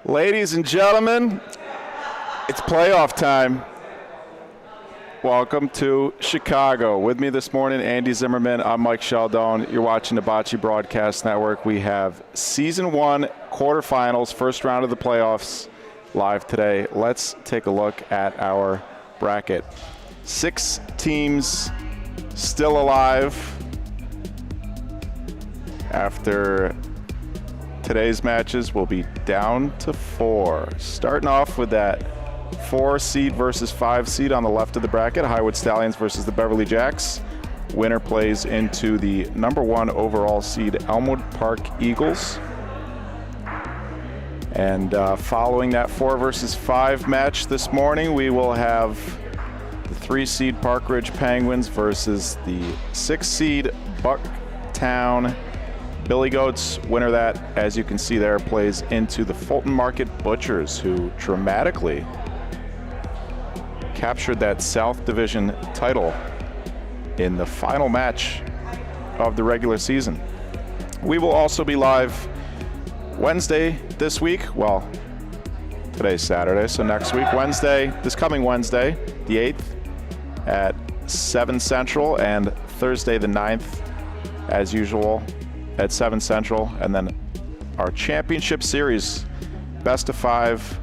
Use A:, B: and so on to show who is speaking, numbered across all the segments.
A: Ladies and gentlemen, it's playoff time. Welcome to Chicago. With me this morning, Andy Zimmerman. I'm Mike Sheldon. You're watching the Bocce Broadcast Network. We have Season 1 quarterfinals, first round of the playoffs, live today. Let's take a look at our bracket. 6 teams still alive after today's matches. Will be down to 4. Starting off with that 4 seed versus 5 seed on the left of the bracket, Highwood Stallions versus the Beverly Jacks. Winner plays into the number 1 overall seed Elmwood Park Eagles. And following that 4 versus 5 match this morning, we will have the 3 seed Park Ridge Penguins versus the 6 seed Bucktown Billy Goats. Winner that, as you can see there, plays into the Fulton Market Butchers, who dramatically captured that South Division title in the final match of the regular season. We will also be live Wednesday this week. Well, today's Saturday, so next week, Wednesday, this coming Wednesday, the 8th at 7 Central, and Thursday the 9th, as usual, at 7 Central. And then our championship series, best of 5,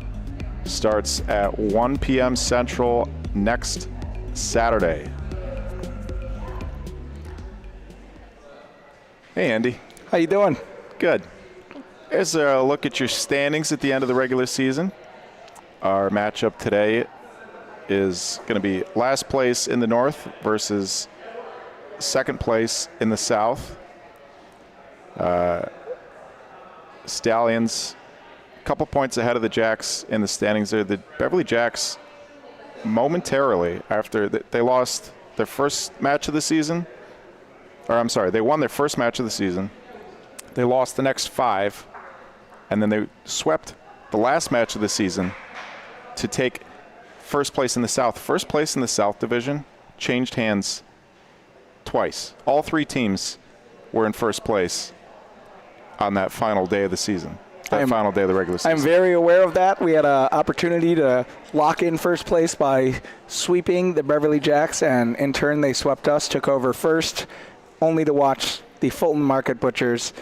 A: starts at 1 p.m. Central next Saturday. Hey, Andy.
B: How you doing?
A: Good. Here's a look at your standings at the end of the regular season. Our matchup today is going to be last place in the North versus second place in the South. Stallions, a couple points ahead of the Jacks in the standings there. The Beverly Jacks, momentarily after they lost their first match of the season, or I'm sorry, they won their first match of the season. They lost the next 5, and then they swept the last match of the season to take first place in the South. First place in the South Division changed hands twice. All 3 teams were in first place on that final day of the season. Final day of the regular season.
B: I'm very aware of that. We had an opportunity to lock in first place by sweeping the Beverly Jacks, and in turn they swept us, took over first, only to watch the Fulton Market Butchers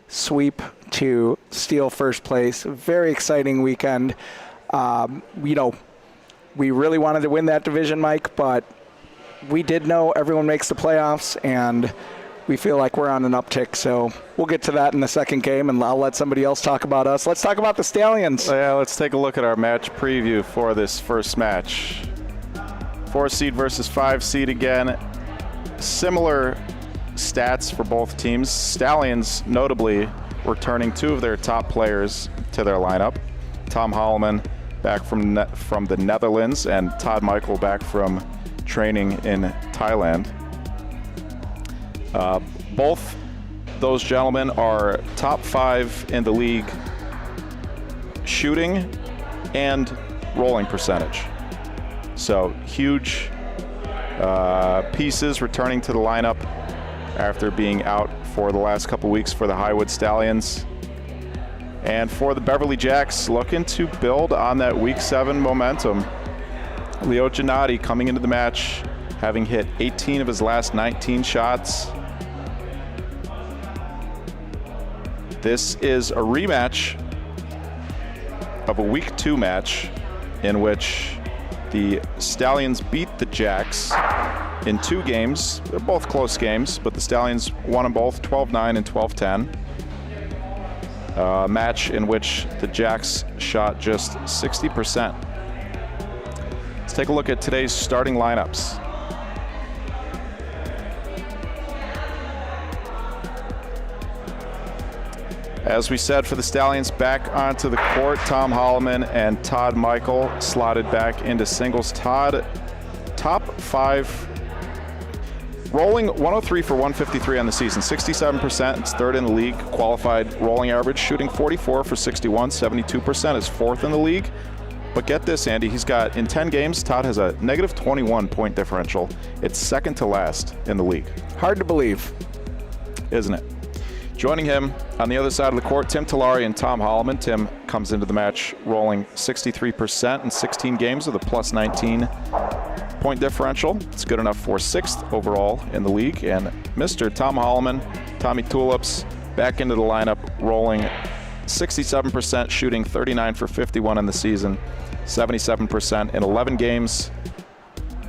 B: sweep to steal first place. Very exciting weekend. We really wanted to win that division, Mike, but we did know everyone makes the playoffs, and we feel like we're on an uptick. So we'll get to that in the second game, and I'll let somebody else talk about us. Let's talk about the Stallions.
A: Yeah, let's take a look at our match preview for this first match. 4 seed versus 5 seed again. Similar stats for both teams. Stallions notably returning 2 of their top players to their lineup. Tom Holloman back from the Netherlands, and Todd Michael back from training in Thailand. Both those gentlemen are top 5 in the league shooting and rolling percentage. So huge pieces returning to the lineup after being out for the last couple weeks for the Highwood Stallions. And for the Beverly Jacks, looking to build on that Week 7 momentum. Leo Gennady coming into the match, having hit 18 of his last 19 shots. This is a rematch of a Week 2 match in which the Stallions beat the Jacks in 2 games. They're both close games, but the Stallions won them both 12-9 and 12-10. A match in which the Jacks shot just 60%. Let's take a look at today's starting lineups. As we said, for the Stallions, back onto the court, Tom Holloman and Todd Michael slotted back into singles. Todd, top 5, rolling 103 for 153 on the season, 67%. It's 3rd in the league, qualified rolling average, shooting 44 for 61, 72% is 4th in the league. But get this, Andy, he's got, in 10 games, Todd has a negative 21 point differential. It's 2nd to last in the league.
B: Hard to believe.
A: Isn't it? Joining him on the other side of the court, Tim Tillari and Tom Holloman. Tim comes into the match rolling 63% in 16 games with a plus 19 point differential. It's good enough for 6th overall in the league. And Mr. Tom Holloman, Tommy Tulips, back into the lineup, rolling 67%, shooting 39 for 51 in the season, 77% in 11 games.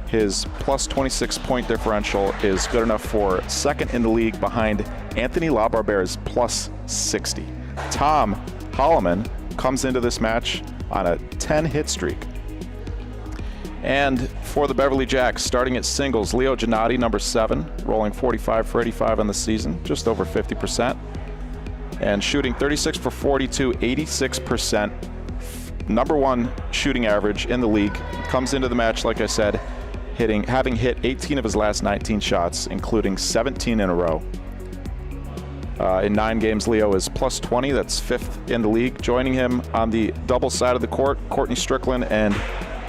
A: His plus 26 point differential is good enough for 2nd in the league behind Anthony LaBarbere's plus 60. Tom Holloman comes into this match on a 10-hit streak. And for the Beverly Jacks, starting at singles, Leo Gennady, number 7, rolling 45 for 85 on the season, just over 50%. And shooting 36 for 42, 86%. Number 1 shooting average in the league. Comes into the match, like I said, having hit 18 of his last 19 shots, including 17 in a row. In 9 games, Leo is plus 20. That's 5th in the league. Joining him on the double side of the court, Courtney Strickland and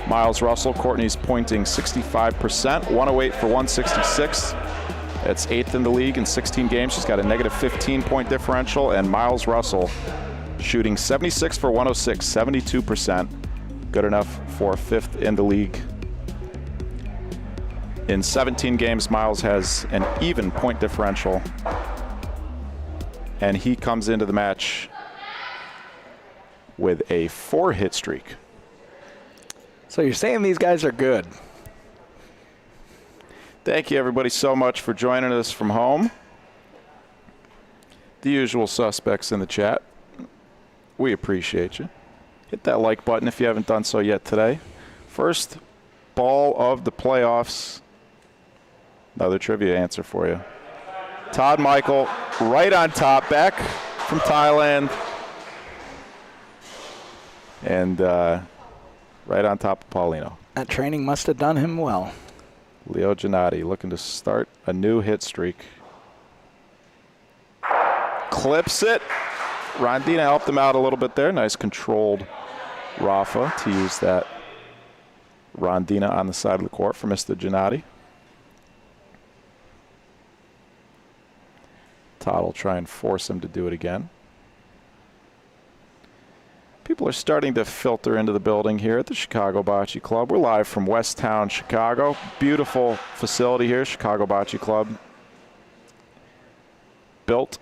A: Miles Russell. Courtney's pointing 65%, 108 for 166. That's 8th in the league in 16 games. She's got a negative 15 point differential. And Miles Russell shooting 76 for 106, 72%. Good enough for 5th in the league. In 17 games, Miles has an even point differential. And he comes into the match with a 4-hit streak.
B: So you're saying these guys are good?
A: Thank you, everybody, so much for joining us from home. The usual suspects in the chat. We appreciate you. Hit that like button if you haven't done so yet today. First ball of the playoffs. Another trivia answer for you. Todd Michael, right on top, back from Thailand. And right on top of Paulino.
B: That training must have done him well.
A: Leo Gennady looking to start a new hit streak. Clips it. Rondina helped him out a little bit there. Nice controlled Rafa to use that Rondina on the side of the court for Mr. Gennady. Todd will try and force him to do it again. People are starting to filter into the building here at the Chicago Bocce Club. We're live from West Town, Chicago. Beautiful facility here, Chicago Bocce Club. Built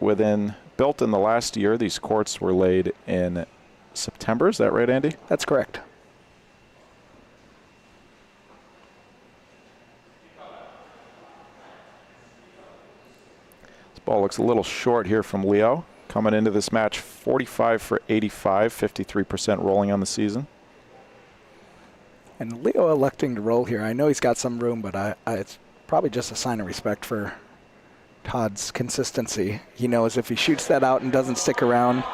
A: in the last year. These courts were laid in September. Is that right, Andy?
B: That's correct.
A: This ball looks a little short here from Leo. Coming into this match, 45 for 85, 53% rolling on the season.
B: And Leo electing to roll here. I know he's got some room, but it's probably just a sign of respect for Todd's consistency. He knows if he shoots that out and doesn't stick around,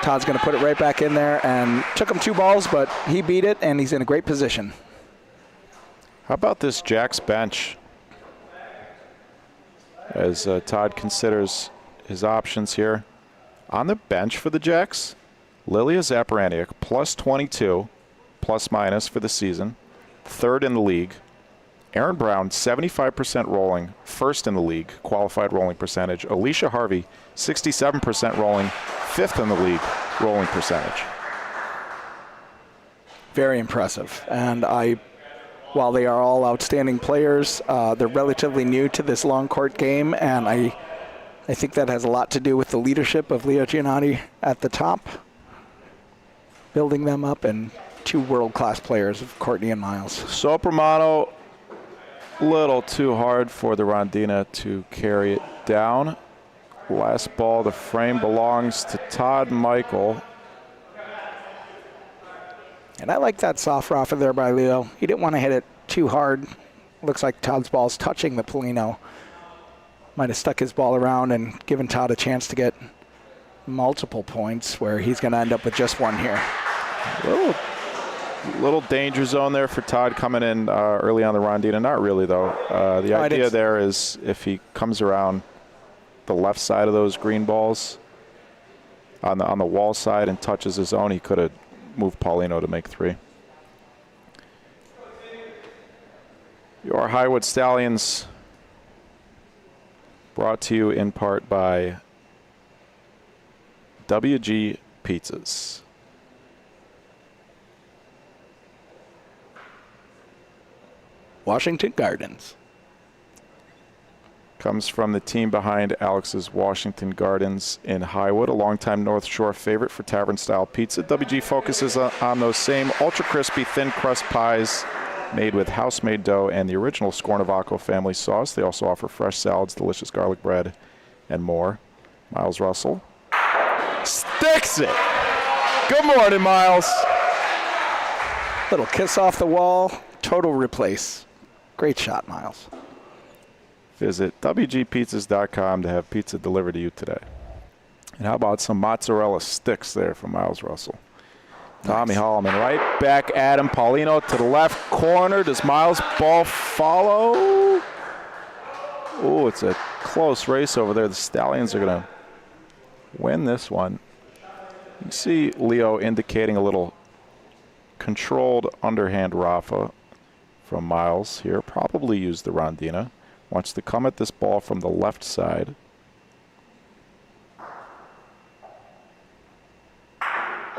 B: Todd's going to put it right back in there. And took him 2 balls, but he beat it, and he's in a great position.
A: How about this Jacks bench? As Todd considers his options here. On the bench for the Jacks, Lilia Zaparaniak, plus 22, plus minus for the season, 3rd in the league. Aaron Brown, 75% rolling, 1st in the league, qualified rolling percentage. Alicia Harvey, 67% rolling, 5th in the league, rolling percentage.
B: Very impressive. And while they are all outstanding players, they're relatively new to this long court game, and I think that has a lot to do with the leadership of Leo Giannotti at the top, building them up, and 2 world-class players of Courtney and Miles.
A: Soprano, little too hard for the Rondina to carry it down. Last ball, the frame belongs to Todd Michael.
B: And I like that soft roffer there by Leo. He didn't want to hit it too hard. Looks like Todd's ball's touching the Polino. Might have stuck his ball around and given Todd a chance to get multiple points, where he's going to end up with just 1 here.
A: Little danger zone there for Todd coming in early on the Rondina. Not really, though. The idea there is if he comes around the left side of those green balls on the wall side and touches his own, he could have moved Paulino to make 3. Your Highwood Stallions, brought to you in part by WG Pizzas.
B: Washington Gardens.
A: Comes from the team behind Alex's Washington Gardens in Highwood, a longtime North Shore favorite for tavern-style pizza. WG focuses on those same ultra-crispy, thin-crust pies made with house-made dough and the original Scornavaco family sauce. They also offer fresh salads, delicious garlic bread, and more. Miles Russell sticks it. Good morning, Miles.
B: Little kiss off the wall, total replace. Great shot, Miles.
A: Visit WGPizzas.com to have pizza delivered to you today. And how about some mozzarella sticks there from Miles Russell? Tommy Holloman right back at him. Paulino to the left corner. Does Miles' ball follow? Oh, it's a close race over there. The Stallions are going to win this one. You see Leo indicating a little controlled underhand Rafa from Miles here. Probably used the Rondina. Wants to come at this ball from the left side.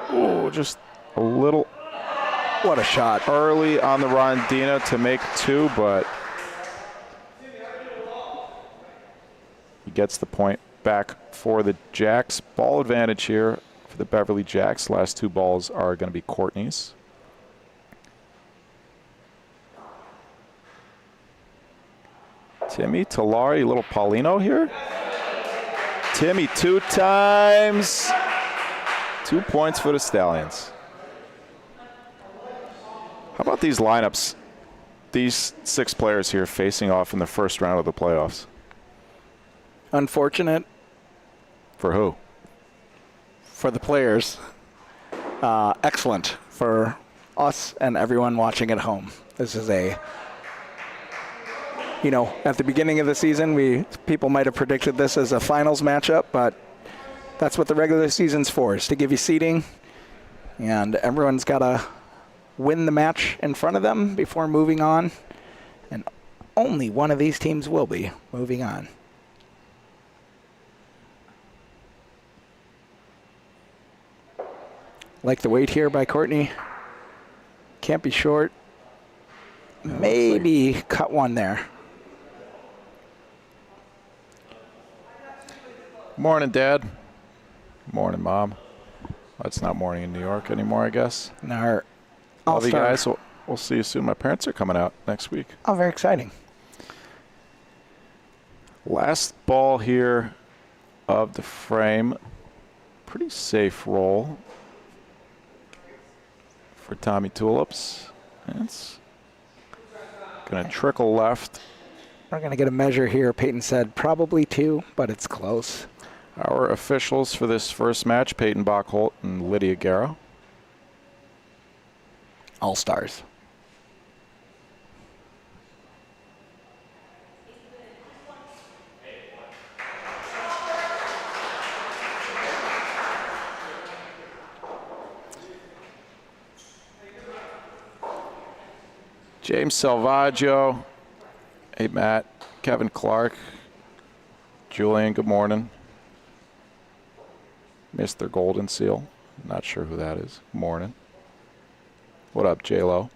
A: Oh, just a little.
B: What a shot.
A: Early on the Rondina to make 2, but he gets the point back for the Jacks. Ball advantage here for the Beverly Jacks. Last 2 balls are going to be Courtney's. Timmy Talari, little Paulino here. Timmy 2 times. 2 points for the Stallions. How about these lineups? These 6 players here facing off in the first round of the playoffs.
B: Unfortunate.
A: For who?
B: For the players. Excellent for us and everyone watching at home. This is at the beginning of the season, people might have predicted this as a finals matchup, but that's what the regular season's for, is to give you seeding. And everyone's got to win the match in front of them before moving on. And only one of these teams will be moving on. Like the weight here by Courtney. Can't be short. Maybe cut one there.
A: Morning, Dad. Morning, Mom. Well, it's not morning in New York anymore, I guess.
B: No.
A: Love you guys. We'll see you soon. My parents are coming out next week.
B: Oh, very exciting.
A: Last ball here of the frame. Pretty safe roll for Tommy Tulips. It's going to trickle left.
B: We're going to get a measure here. Peyton said probably 2, but it's close.
A: Our officials for this first match, Peyton Bachholt and Lydia Garrow.
B: All-stars.
A: James Salvaggio. Hey, Matt. Kevin Clark. Julian, good morning. Mr. Golden Seal. Not sure who that is. Morning. What up, J-Lo?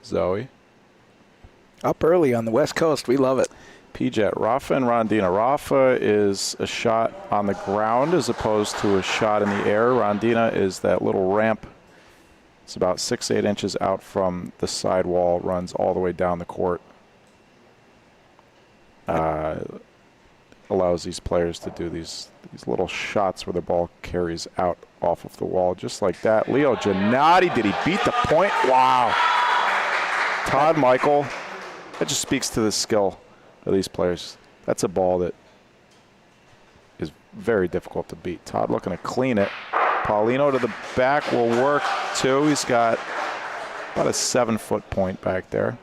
A: Zoe.
B: Up early on the West Coast. We love it.
A: P-Jet. Rafa and Rondina. Rafa is a shot on the ground as opposed to a shot in the air. Rondina is that little ramp. It's about 6-8 inches out from the side wall, runs all the way down the court. Allows these players to do these little shots where the ball carries out off of the wall, just like that. Leo Giannotti, did he beat the point? Wow. Todd Michael, that just speaks to the skill of these players. That's a ball that is very difficult to beat. Todd looking to clean it. Paulino to the back will work too. He's got about a 7-foot point back there.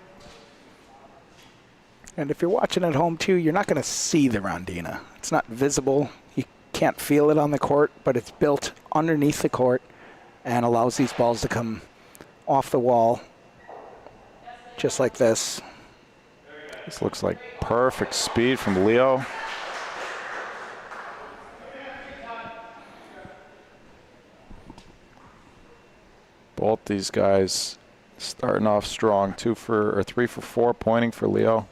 B: And if you're watching at home too, you're not going to see the Rondina. It's not visible. You can't feel it on the court, but it's built underneath the court and allows these balls to come off the wall just like this.
A: This looks like perfect speed from Leo. Both these guys starting off strong. 3 for 4 pointing for Leo.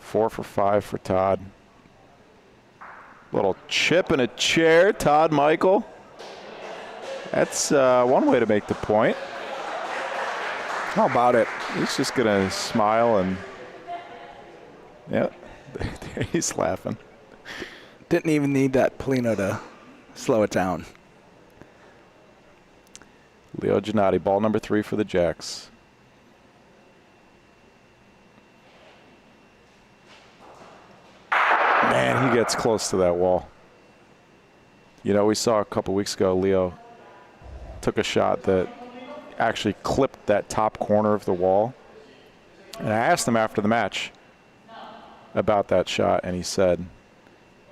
A: 4 for 5 for Todd. Little chip in a chair, Todd Michael. That's one way to make the point.
B: How about it?
A: He's just going to smile and, yeah, he's laughing.
B: Didn't even need that Paulino to slow it down.
A: Leo Giannotti, ball number 3 for the Jacks. Man, he gets close to that wall. You know, we saw a couple weeks ago, Leo took a shot that actually clipped that top corner of the wall. And I asked him after the match about that shot, and he said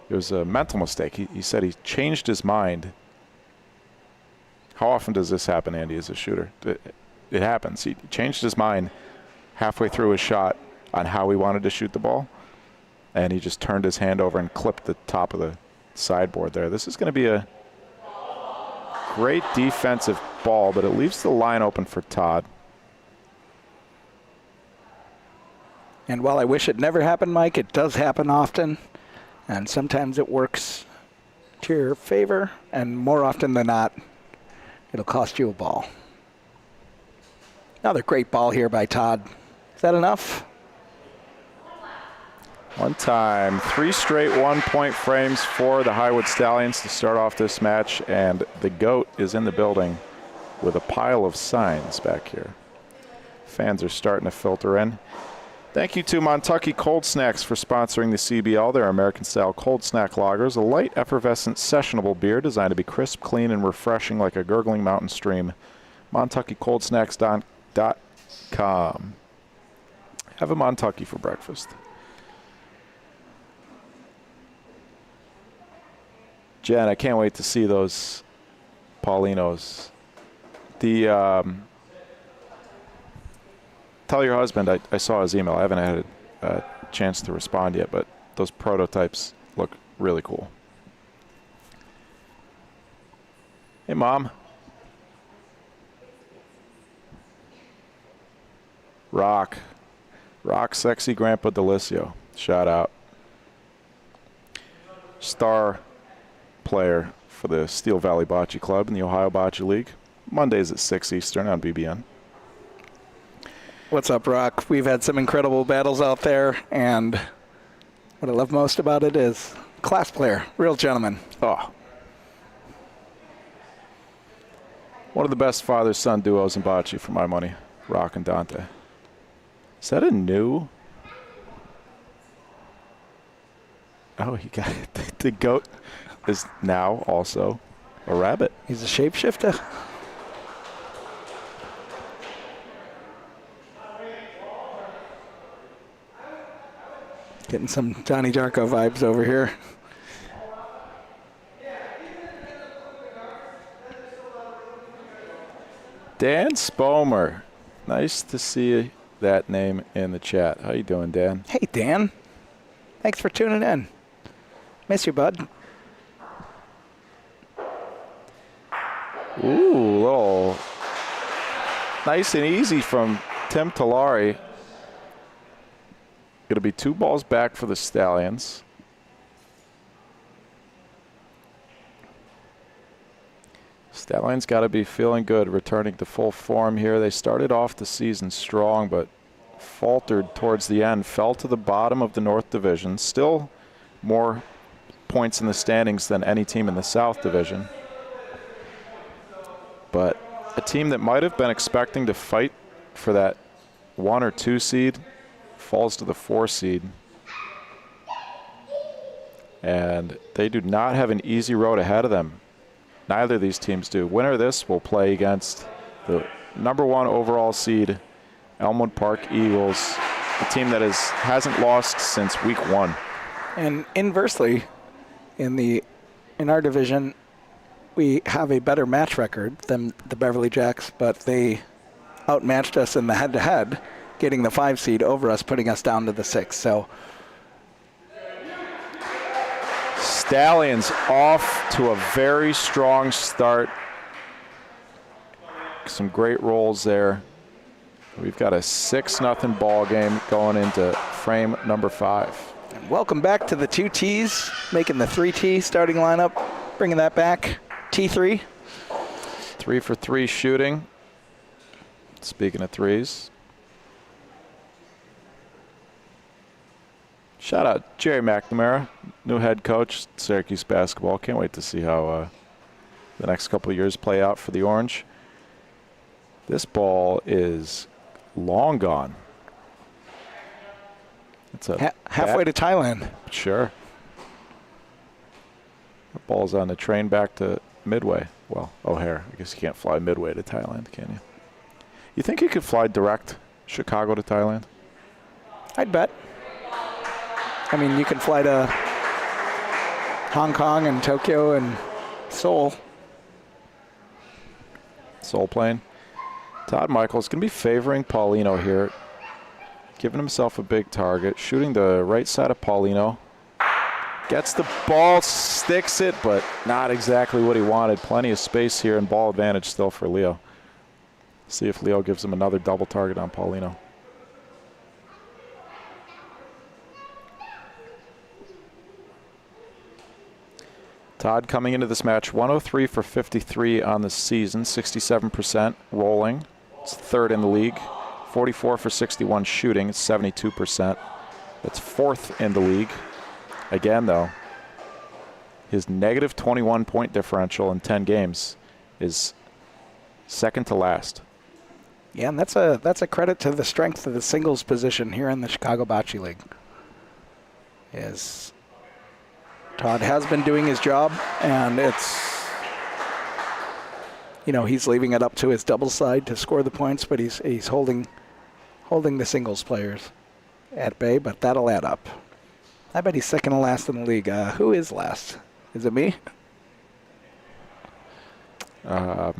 A: it was a mental mistake. He said he changed his mind. How often does this happen, Andy, as a shooter? It happens. He changed his mind halfway through his shot on how he wanted to shoot the ball, and he just turned his hand over and clipped the top of the sideboard there. This is going to be a great defensive ball, but it leaves the line open for Todd.
B: And while I wish it never happened, Mike, it does happen often, and sometimes it works to your favor, and more often than not, it'll cost you a ball. Another great ball here by Todd. Is that enough?
A: One time, 3 straight 1-point frames for the Highwood Stallions to start off this match, and the GOAT is in the building with a pile of signs back here. Fans are starting to filter in. Thank you to Montucky Cold Snacks for sponsoring the CBL. They're American-style cold snack lagers, a light, effervescent, sessionable beer designed to be crisp, clean, and refreshing like a gurgling mountain stream. MontuckyColdSnacks.com. Have a Montucky for breakfast. Jen, I can't wait to see those Paulinos. Tell your husband I saw his email. I haven't had a chance to respond yet, but those prototypes look really cool. Hey, Mom. Rock, sexy Grandpa Delicio. Shout out. Star player for the Steel Valley Bocce Club in the Ohio Bocce League. Mondays at 6 Eastern on BBN.
B: What's up, Rock? We've had some incredible battles out there, and what I love most about it is class player, real gentleman.
A: Oh. One of the best father-son duos in bocce for my money, Rock and Dante. Is that a new? Oh, he got it. The goat is now also a rabbit.
B: He's a shapeshifter. Getting some Johnny Jarko vibes over here.
A: Dan Spomer. Nice to see that name in the chat. How you doing, Dan?
B: Hey, Dan. Thanks for tuning in. Miss you, bud.
A: Ooh, little nice and easy from Tim Talari. Going to be 2 balls back for the Stallions. Stallions got to be feeling good, returning to full form here. They started off the season strong, but faltered towards the end, fell to the bottom of the North Division. Still more points in the standings than any team in the South Division. But a team that might have been expecting to fight for that 1 or 2 seed falls to the 4 seed. And they do not have an easy road ahead of them. Neither of these teams do. Winner of this will play against the #1 overall seed, Elmwood Park Eagles, a team that hasn't lost since week 1.
B: And inversely, in our division, we have a better match record than the Beverly Jacks, but they outmatched us in the head-to-head, getting the 5 seed over us, putting us down to the 6. So
A: Stallions off to a very strong start. Some great rolls there. We've got a 6-0 ball game going into frame number 5.
B: And welcome back to the 2 Ts, making the 3T starting lineup, bringing that back. T3.
A: 3 for 3 shooting. Speaking of threes. Shout out Jerry McNamara, new head coach, Syracuse basketball. Can't wait to see how the next couple of years play out for the Orange. This ball is long gone. It's a
B: halfway to Thailand.
A: Sure. The ball's on the train back to Midway. Well, O'Hare. I guess you can't fly Midway to Thailand, can you? You think you could fly direct Chicago to Thailand?
B: I'd bet. I mean, you can fly to Hong Kong and Tokyo and Seoul.
A: Seoul plane. Todd Michaels going to be favoring Paulino here. Giving himself a big target. Shooting the right side of Paulino. Gets the ball, sticks it, but not exactly what he wanted. Plenty of space here and ball advantage still for Leo. See if Leo gives him another double target on Paulino. Todd coming into this match 103 for 53 on the season, 67% rolling. It's 3rd in the league. 44 for 61 shooting, it's 72%. That's 4th in the league. Again, though, his negative 21 point differential in 10 games is 2nd to last.
B: Yeah, and that's a credit to the strength of the singles position here in the Chicago Bocce League. Yes. Todd has been doing his job, and it's, he's leaving it up to his double side to score the points, but he's holding the singles players at bay, but that'll add up. I bet he's 2nd to last in the league. Who is last? Is it me?
A: I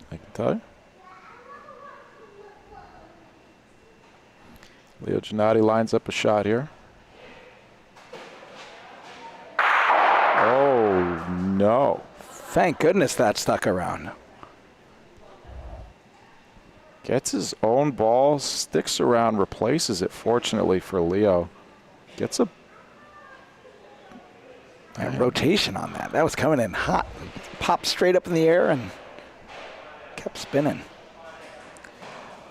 A: can tell you. Leo Gennady lines up a shot here. Oh, no.
B: Thank goodness that stuck around.
A: Gets his own ball, sticks around, replaces it, fortunately for Leo. Gets a
B: rotation on that. That was coming in hot. Popped straight up in the air and kept spinning.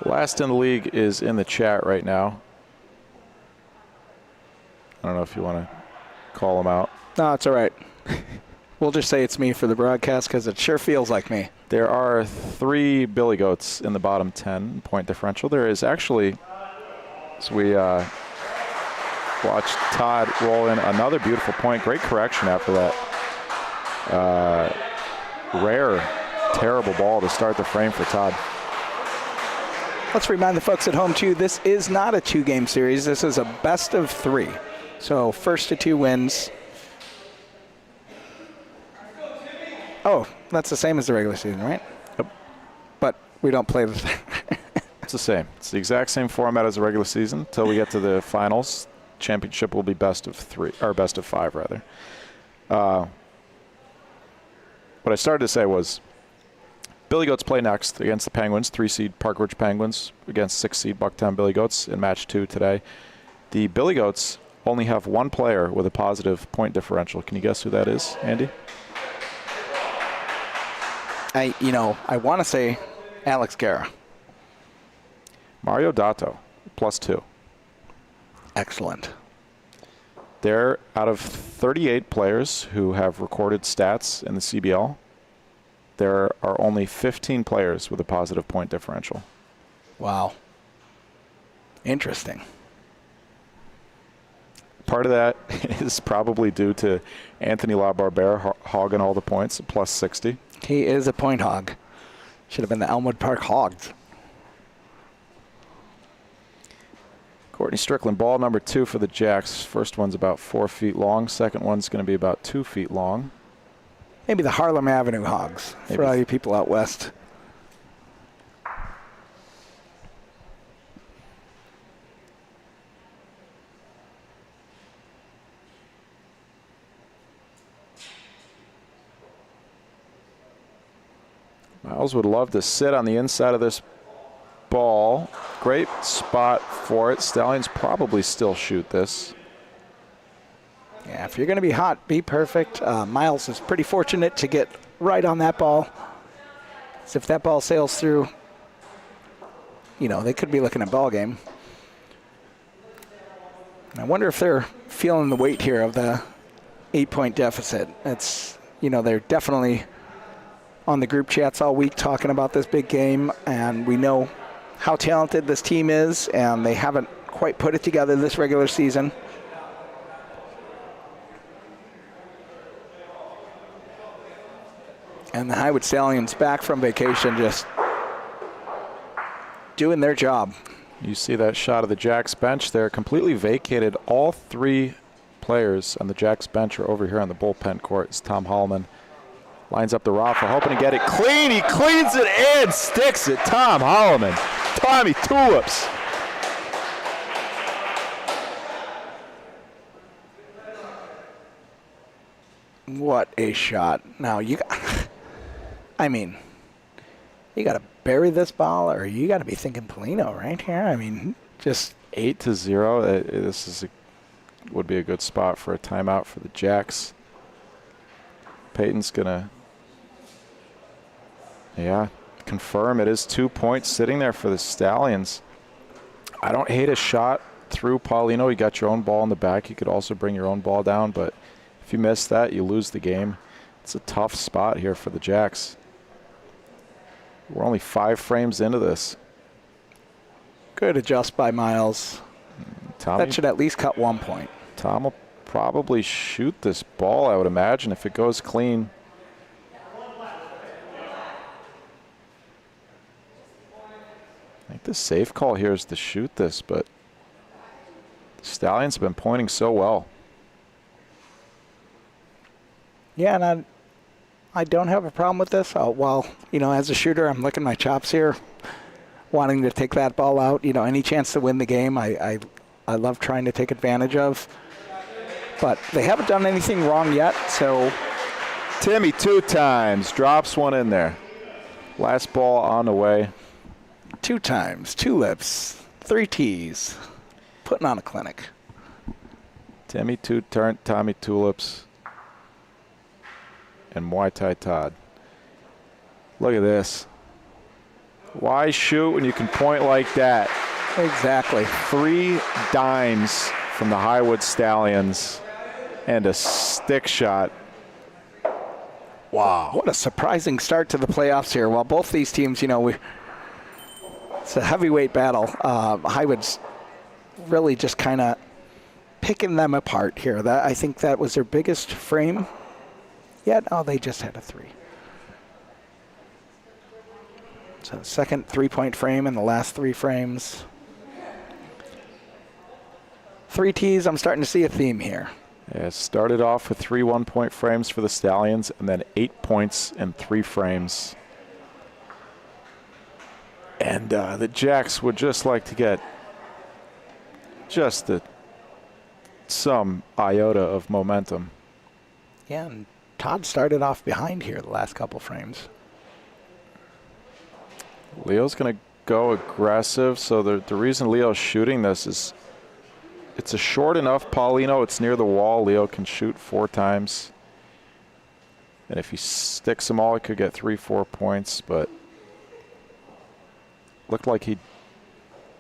A: Last in the league is in the chat right now. I don't know if you want to call him out.
B: No, it's all right. We'll just say it's me for the broadcast because it sure feels like me.
A: There are 3 Billy Goats in the bottom 10 point differential. There is actually, as we watched Todd roll in another beautiful point. Great correction after that rare, terrible ball to start the frame for Todd.
B: Let's remind the folks at home, too, this is not a 2-game series. This is a best of 3. So first to 2 wins. Oh, that's the same as the regular season, right?
A: Yep.
B: But we don't play the
A: It's the same. It's the exact same format as the regular season until we get to the finals. Championship will be best of 3, or best of 5, rather. What I started to say was Billy Goats play next against the Penguins, 3-seed Park Ridge Penguins against 6-seed Bucktown Billy Goats in match 2 today. The Billy Goats only have 1 player with a positive point differential. Can you guess who that is, Andy?
B: I want to say Alex Guerra.
A: Mario Dato, +2.
B: Excellent.
A: They're out of 38 players who have recorded stats in the CBL. There are only 15 players with a positive point differential.
B: Wow. Interesting.
A: Part of that is probably due to Anthony LaBarbera hogging all the points, +60.
B: He is a point hog. Should have been the Elmwood Park Hogs.
A: Courtney Strickland, ball number 2 for the Jacks. First one's about 4 feet long. Second one's going to be about 2 feet long.
B: Maybe the Harlem Avenue Hogs, for all you people out west.
A: Miles would love to sit on the inside of this ball. Great spot for it. Stallions probably still shoot this.
B: Yeah, if you're going to be hot, be perfect. Miles is pretty fortunate to get right on that ball. So if that ball sails through, they could be looking at ball game. And I wonder if they're feeling the weight here of the 8-point deficit. It's, they're definitely on the group chats all week talking about this big game, and we know how talented this team is, and they haven't quite put it together this regular season. And the Highwood Stallions back from vacation just doing their job.
A: You see that shot of the Jacks bench there, completely vacated. All 3 players on the Jacks bench are over here on the bullpen court. It's Tom Holloman. Lines up the raffle, hoping to get it clean. He cleans it and sticks it. Tom Holloman. Tommy Tulips.
B: What a shot. Now, you got to bury this ball, or you got to be thinking Polino right here. Just
A: 8-0. This would be a good spot for a timeout for the Jacks. Peyton's going to confirm it is 2 points sitting there for the Stallions. I don't hate a shot through Paulino. You got your own ball in the back. You could also bring your own ball down, but if you miss that, you lose the game. It's a tough spot here for the Jacks. We're only 5 frames into this.
B: Good adjust by Miles.
A: Tommy,
B: that should at least cut 1 point.
A: Tom will probably shoot this ball, I would imagine, if it goes clean. I think the safe call here is to shoot this, but the Stallions have been pointing so well.
B: Yeah, and I don't have a problem with this. As a shooter, I'm licking my chops here, wanting to take that ball out. Any chance to win the game, I love trying to take advantage of. But they haven't done anything wrong yet, so
A: Timmy 2 times. Drops one in there. Last ball on the way.
B: 2 times. Tulips. 3 tees. Putting on a clinic.
A: Timmy 2 turn. Tommy Tulips. And Muay Thai Todd. Look at this. Why shoot when you can point like that?
B: Exactly.
A: 3 dimes from the Highwood Stallions and a stick shot.
B: Wow. What a surprising start to the playoffs here. While both these teams, it's a heavyweight battle. Highwood's really just kind of picking them apart here. I think that was their biggest frame yet. Oh, they just had a 3. So second 3-point frame in the last 3 frames. 3 tees, I'm starting to see a theme here.
A: Yeah, it started off with 3 1-point frames for the Stallions and then 8 points in 3 frames. And the Jacks would just like to get just some iota of momentum.
B: Yeah, and Todd started off behind here the last couple frames.
A: Leo's going to go aggressive. So the reason Leo's shooting this is it's a short enough Paulino. It's near the wall. Leo can shoot 4 times. And if he sticks them all, he could get 3-4 points. But looked like he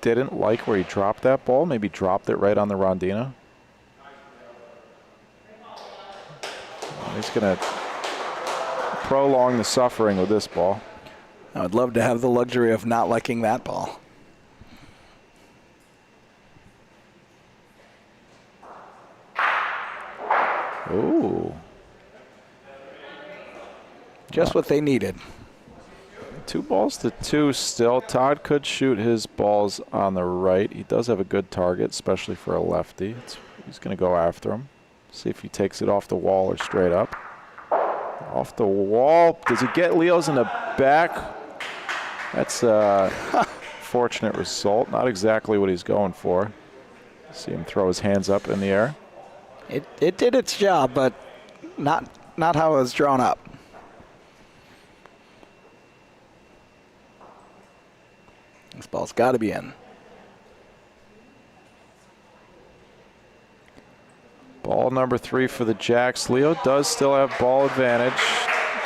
A: didn't like where he dropped that ball. Maybe dropped it right on the Rondina. He's going to prolong the suffering with this ball.
B: I would love to have the luxury of not liking that ball.
A: Ooh.
B: Just what they needed.
A: 2 balls to 2 still. Todd could shoot his balls on the right. He does have a good target, especially for a lefty. He's going to go after him. See if he takes it off the wall or straight up. Off the wall. Does he get Leo's in the back? That's a fortunate result. Not exactly what he's going for. See him throw his hands up in the air.
B: It did its job, but not how it was drawn up. This ball's got to be in.
A: Ball number 3 for the Jacks. Leo does still have ball advantage.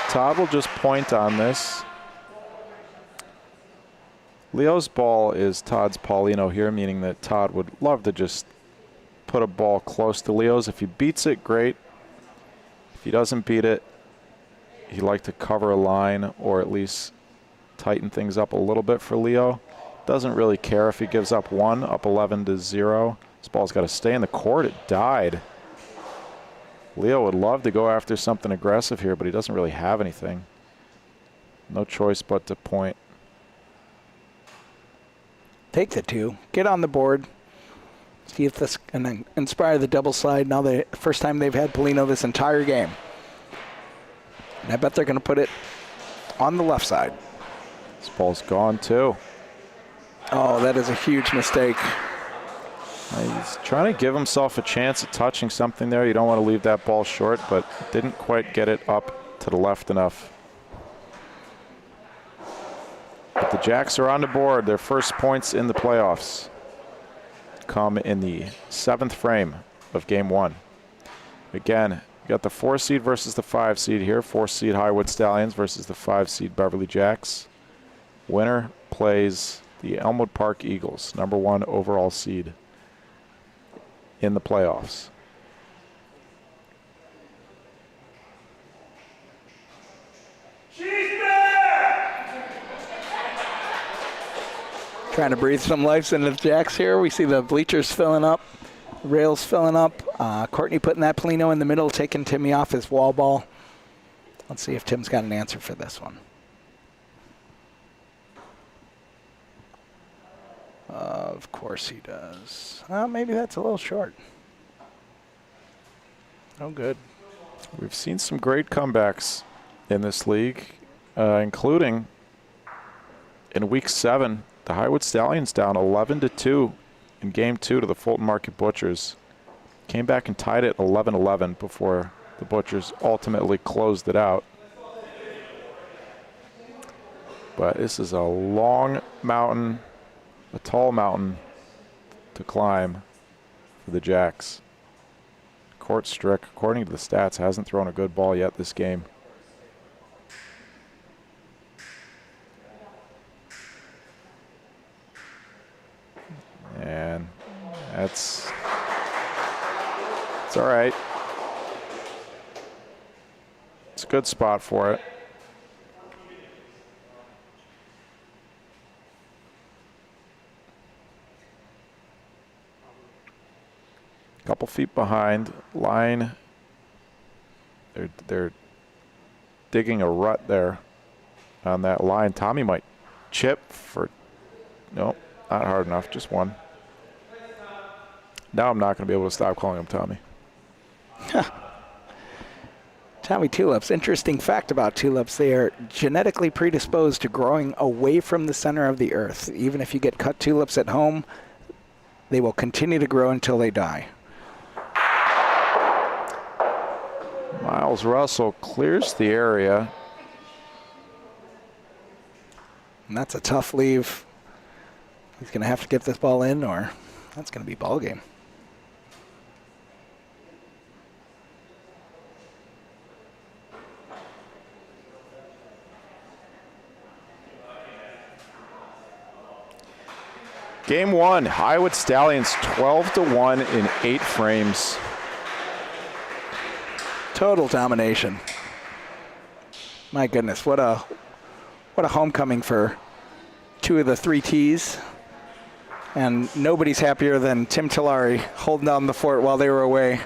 A: Todd will just point on this. Leo's ball is Todd's Paulino here, meaning that Todd would love to just put a ball close to Leo's. If he beats it, great. If he doesn't beat it, he'd like to cover a line or at least tighten things up a little bit for Leo. Doesn't really care if he gives up 1, up 11-0. This ball's got to stay in the court. It died. Leo would love to go after something aggressive here, but he doesn't really have anything. No choice but to point.
B: Take the 2. Get on the board. See if this can inspire the double slide. Now the first time they've had Paulino this entire game. And I bet they're going to put it on the left side.
A: This ball's gone too.
B: Oh, that is a huge mistake.
A: He's trying to give himself a chance at touching something there. You don't want to leave that ball short, but didn't quite get it up to the left enough. But the Jacks are on the board. Their first points in the playoffs come in the 7th frame of game 1. Again, you got the 4 seed versus the 5 seed here. 4 seed Highwood Stallions versus the 5 seed Beverly Jacks. Winner plays the Elmwood Park Eagles, number 1 overall seed in the playoffs.
B: Trying to breathe some life into the Jacks here. We see the bleachers filling up, rails filling up. Courtney putting that Paulino in the middle, taking Timmy off his wall ball. Let's see if Tim's got an answer for this one. Of course he does. Maybe that's a little short. Oh, good.
A: We've seen some great comebacks in this league, including in week 7, the Highwood Stallions down 11-2 in game 2 to the Fulton Market Butchers. Came back and tied it 11-11 before The Butchers ultimately closed it out. But this is a long mountain, a tall mountain to climb for the Jacks. Court Strick, according to the stats, hasn't thrown a good ball yet this game. And it's all right. It's a good spot for it. Couple feet behind line. They're digging a rut there on that line. Tommy might chip for, nope, not hard enough, just one. Now I'm not going to be able to stop calling him Tommy.
B: Tommy tulips. Interesting fact about tulips, they are genetically predisposed to growing away from the center of the earth. Even if you get cut tulips at home, they will continue to grow until they die.
A: Miles Russell clears the area.
B: And that's a tough leave. He's going to have to get this ball in, or that's going to be ball game.
A: Game one, Highwood Stallions 12-1 in 8 frames.
B: Total domination. My goodness, what a homecoming for 2 of the 3 Ts. And nobody's happier than Tim Tillari holding down the fort while they were away.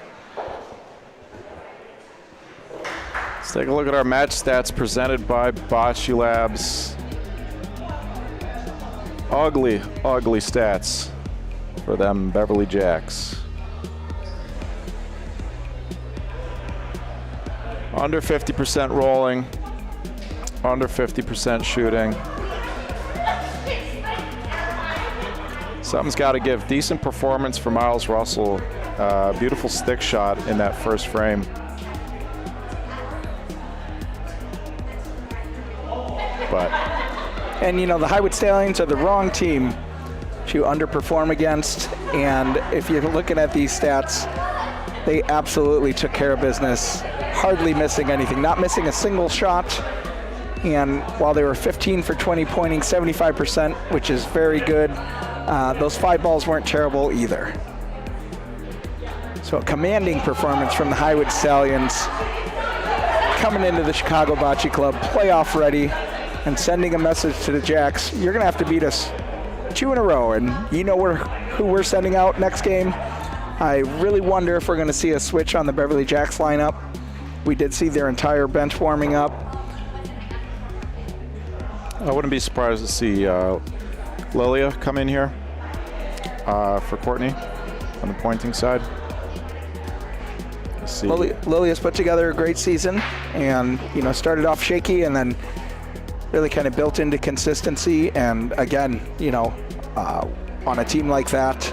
A: Let's take a look at our match stats presented by Bocce Labs. Ugly, ugly stats for them Beverly Jacks. Under 50% rolling, under 50% shooting. Something's got to give. Decent performance for Miles Russell. Beautiful stick shot in that first frame. But,
B: and you know, the Highwood Stallions are the wrong team to underperform against. And if you're looking at these stats, they absolutely took care of business. Hardly missing anything, not missing a single shot. And while they were 15 for 20, pointing 75%, which is very good, those 5 balls weren't terrible either. So a commanding performance from the Highwood Stallions, coming into the Chicago Bocce Club, playoff ready, and sending a message to the Jacks. You're going to have to beat us 2 in a row, and you know who we're sending out next game. I really wonder if we're going to see a switch on the Beverly Jacks lineup. We did see their entire bench warming up.
A: I wouldn't be surprised to see Lilia come in here for Courtney on the pointing side.
B: Lilia's put together a great season, and you know, started off shaky and then really kind of built into consistency. And again, you know, on a team like that,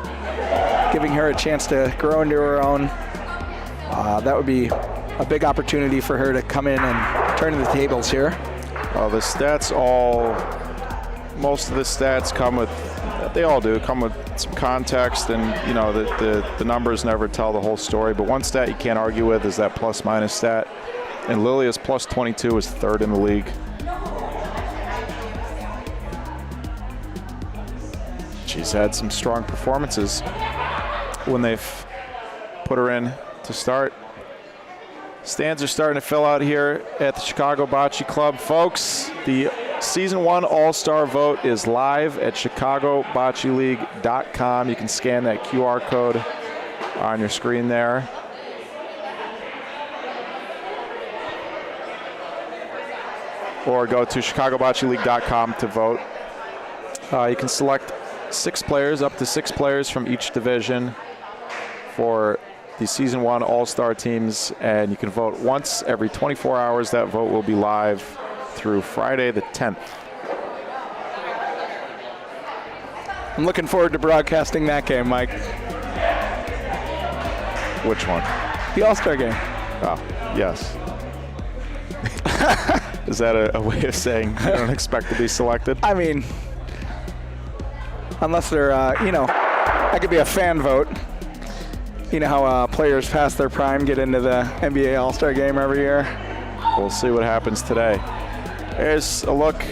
B: giving her a chance to grow into her own, that would be a big opportunity for her to come in and turn the tables here.
A: The stats most of the stats come with, they all do, come with some context, and you know, the numbers never tell the whole story. But one stat you can't argue with is that plus-minus stat. And Lilia's plus 22 is 3rd in the league. She's had some strong performances when they've put her in to start. Stands are starting to fill out here at the Chicago Bocce Club. Folks, the Season 1 All-Star vote is live at ChicagoBocceLeague.com. You can scan that QR code on your screen there. Or go to ChicagoBocceLeague.com to vote. You can select 6 players, up to 6 players from each division for the Season 1 All-Star teams, and you can vote once every 24 hours. That vote will be live through Friday the 10th.
B: I'm looking forward to broadcasting that game, Mike.
A: Which one?
B: The All-Star game.
A: Oh, yes. Is that a way of saying you don't expect to be selected?
B: I mean, unless they're, that could be a fan vote. You know how players past their prime get into the NBA All-Star game every year?
A: We'll see what happens today. Here's a look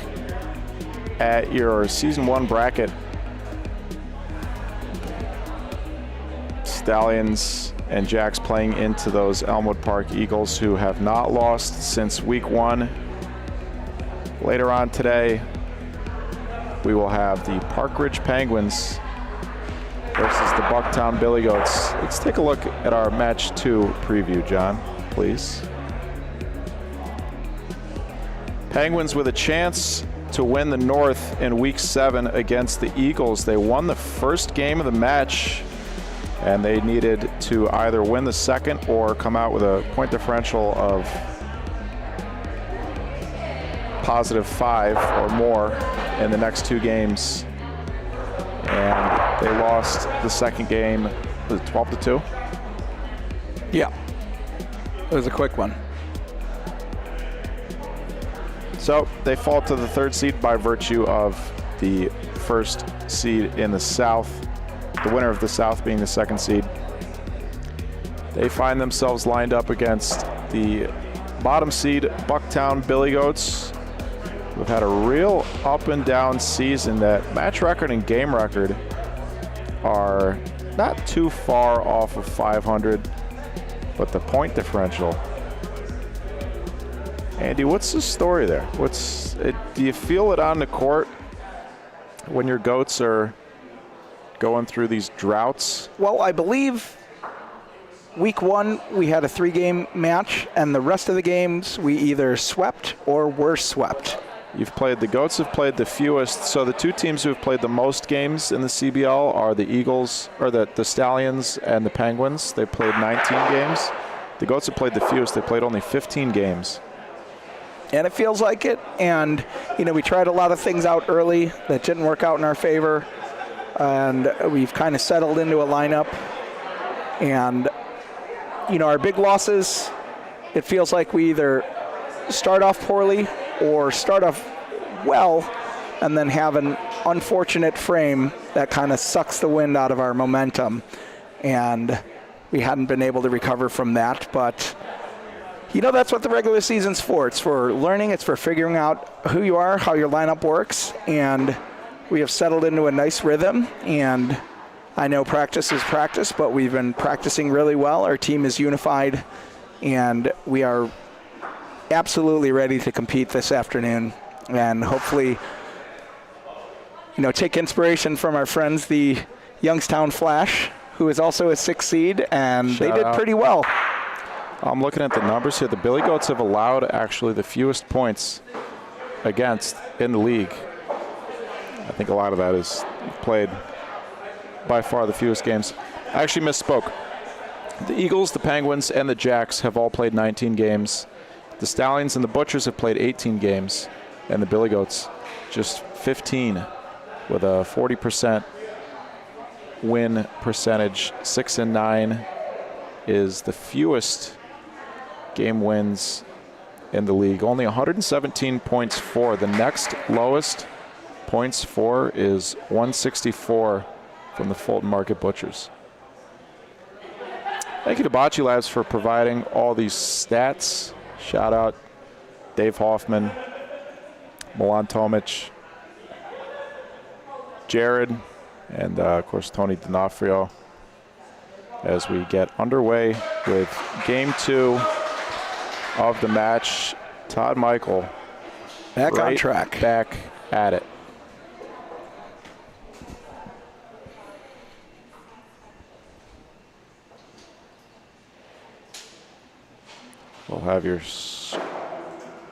A: at your Season 1 bracket. Stallions and Jacks playing into those Elmwood Park Eagles, who have not lost since Week 1. Later on today, we will have the Park Ridge Penguins versus the Bucktown Billy Goats. Let's take a look at our Match 2 preview, John, please. Penguins with a chance to win the North in Week 7 against the Eagles. They won the first game of the match, and they needed to either win the second or come out with a point differential of +5 or more in the next 2 games. And they lost the second game, was it 12-2?
B: Yeah. It was a quick one.
A: So they fall to the 3rd seed by virtue of the 1st seed in the South, the winner of the South being the 2nd seed. They find themselves lined up against the bottom seed Bucktown Billy Goats, who've had a real up and down season. That match record and game record are not too far off of 500, but the point differential. Andy, what's the story there? Do you feel it on the court when your Goats are going through these droughts?
B: Well, I believe Week 1 we had a 3-game match, and the rest of the games we either swept or were swept.
A: The Goats have played the fewest, so the 2 teams who have played the most games in the CBL are the Eagles, or the Stallions and the Penguins. They played 19 games. The Goats have played the fewest. They played only 15 games.
B: And it feels like it, and we tried a lot of things out early that didn't work out in our favor, and we've kind of settled into a lineup. And our big losses, it feels like we either start off poorly or start off well and then have an unfortunate frame that kind of sucks the wind out of our momentum. And we hadn't been able to recover from that, but that's what the regular season's for. It's for learning, it's for figuring out who you are, how your lineup works, and we have settled into a nice rhythm. And I know practice is practice, but we've been practicing really well. Our team is unified, and we are absolutely ready to compete this afternoon. And hopefully, take inspiration from our friends, the Youngstown Flash, who is also a 6th seed, and they did pretty well.
A: I'm looking at the numbers here. The Billy Goats have allowed actually the fewest points against in the league. I think a lot of that is played by far the fewest games. I actually misspoke. The Eagles, the Penguins, and the Jacks have all played 19 games. The Stallions and the Butchers have played 18 games, and the Billy Goats just 15 with a 40% win percentage. 6-9 is the fewest game wins in the league. Only 117 points for. The next lowest points for is 164 from the Fulton Market Butchers. Thank you to Bocce Labs for providing all these stats. Shout out Dave Hoffman, Milan Tomic, Jared, and of course Tony D'Onofrio, as we get underway with Game 2 of the match. Todd Michael
B: back on track.
A: Back at it. We'll have your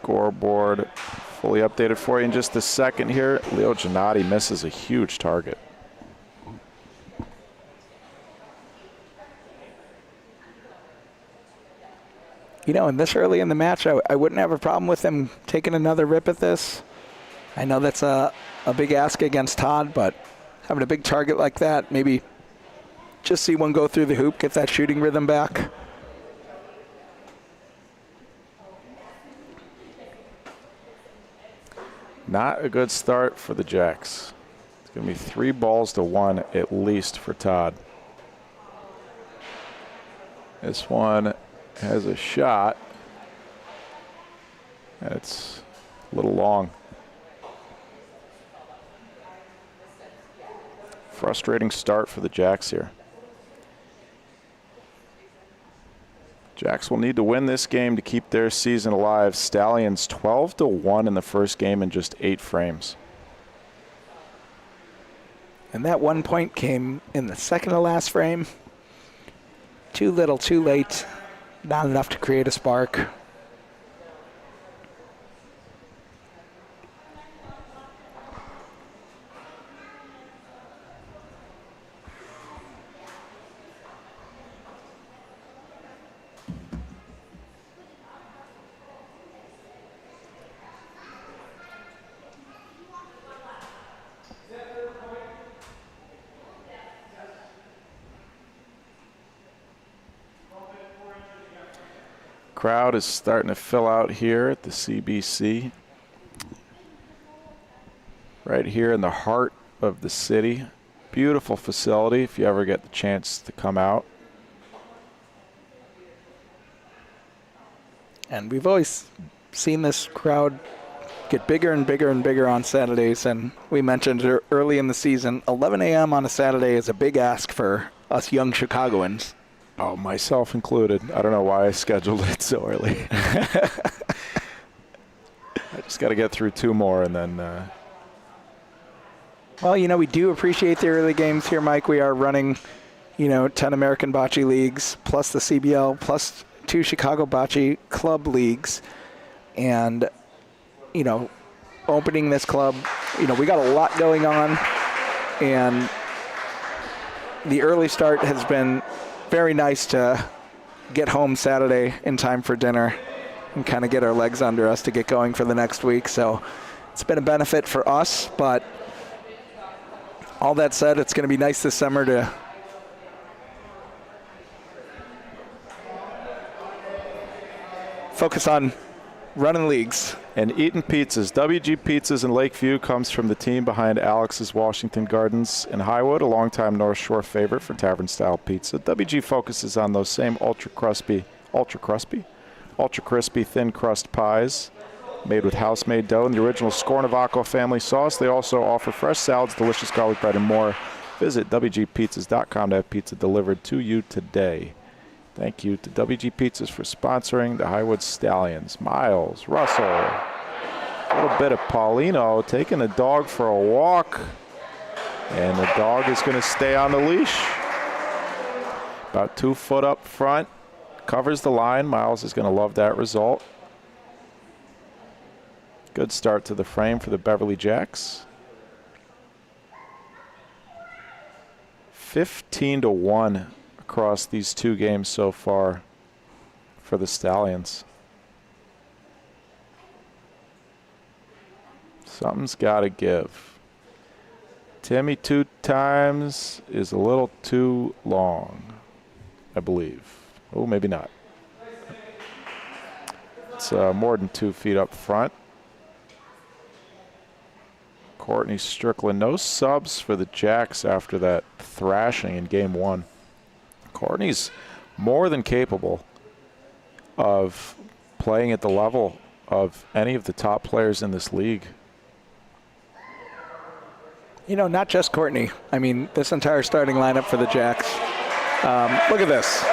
A: scoreboard fully updated for you in just a second here. Leo Giannotti misses a huge target.
B: And this early in the match, I wouldn't have a problem with him taking another rip at this. I know that's a big ask against Todd, but having a big target like that, maybe just see one go through the hoop, get that shooting rhythm back.
A: Not a good start for the Jacks. It's going to be 3 balls to 1 at least for Todd. This one has a shot. It's a little long. Frustrating start for the Jacks here. Jacks will need to win this game to keep their season alive. Stallions 12-1 in the first game in just 8 frames.
B: And that 1 point came in the second to last frame. Too little, too late. Not enough to create a spark.
A: Crowd is starting to fill out here at the CBC. Right here in the heart of the city. Beautiful facility if you ever get the chance to come out.
B: And we've always seen this crowd get bigger and bigger and bigger on Saturdays. And we mentioned early in the season, 11 a.m. on a Saturday is a big ask for us young Chicagoans.
A: Oh, myself included. I don't know why I scheduled it so early. I just got to get through 2 more and then...
B: Well, you know, we do appreciate the early games here, Mike. We are running, 10 American Bocce leagues, plus the CBL, plus 2 Chicago Bocce club leagues. And, opening this club, we got a lot going on. And the early start has been very nice to get home Saturday in time for dinner and kind of get our legs under us to get going for the next week. So it's been a benefit for us, but all that said, it's going to be nice this summer to focus on running leagues.
A: And eating pizzas. WG Pizzas in Lakeview comes from the team behind Alex's Washington Gardens in Highwood, a longtime North Shore favorite for tavern-style pizza. WG focuses on those same ultra crispy, thin crust pies made with house-made dough and the original Scornavaco family sauce. They also offer fresh salads, delicious garlic bread, and more. Visit WGPizzas.com to have pizza delivered to you today. Thank you to WG Pizzas for sponsoring the Highwood Stallions. Miles, Russell, a little bit of Paulino taking the dog for a walk. And the dog is going to stay on the leash. About 2 foot up front. Covers the line. Miles is going to love that result. Good start to the frame for the Beverly Jacks. 15-1 across these 2 games so far for the Stallions. Something's got to give. Timmy 2 times is a little too long, I believe. Oh, maybe not. It's more than 2 feet up front. Courtney Strickland, no subs for the Jacks after that thrashing in game 1. Courtney's more than capable of playing at the level of any of the top players in this league.
B: Not just Courtney. I mean, this entire starting lineup for the Jacks. Look at this,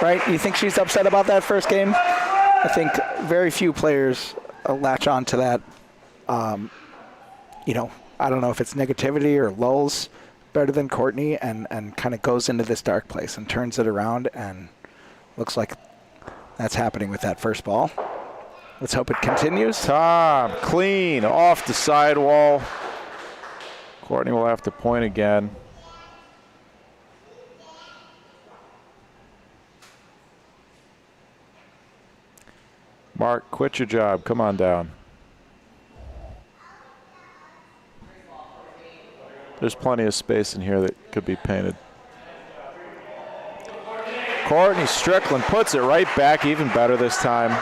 B: right? You think she's upset about that first game? I think very few players latch on to that. I don't know if it's negativity or lulls better than Courtney and kind of goes into this dark place and turns it around, and looks like that's happening with that first ball. Let's hope it continues.
A: Tom, clean, off the sidewall. Courtney will have to point again. Mark, quit your job. Come on down. There's plenty of space in here that could be painted. Courtney Strickland puts it right back, even better this time.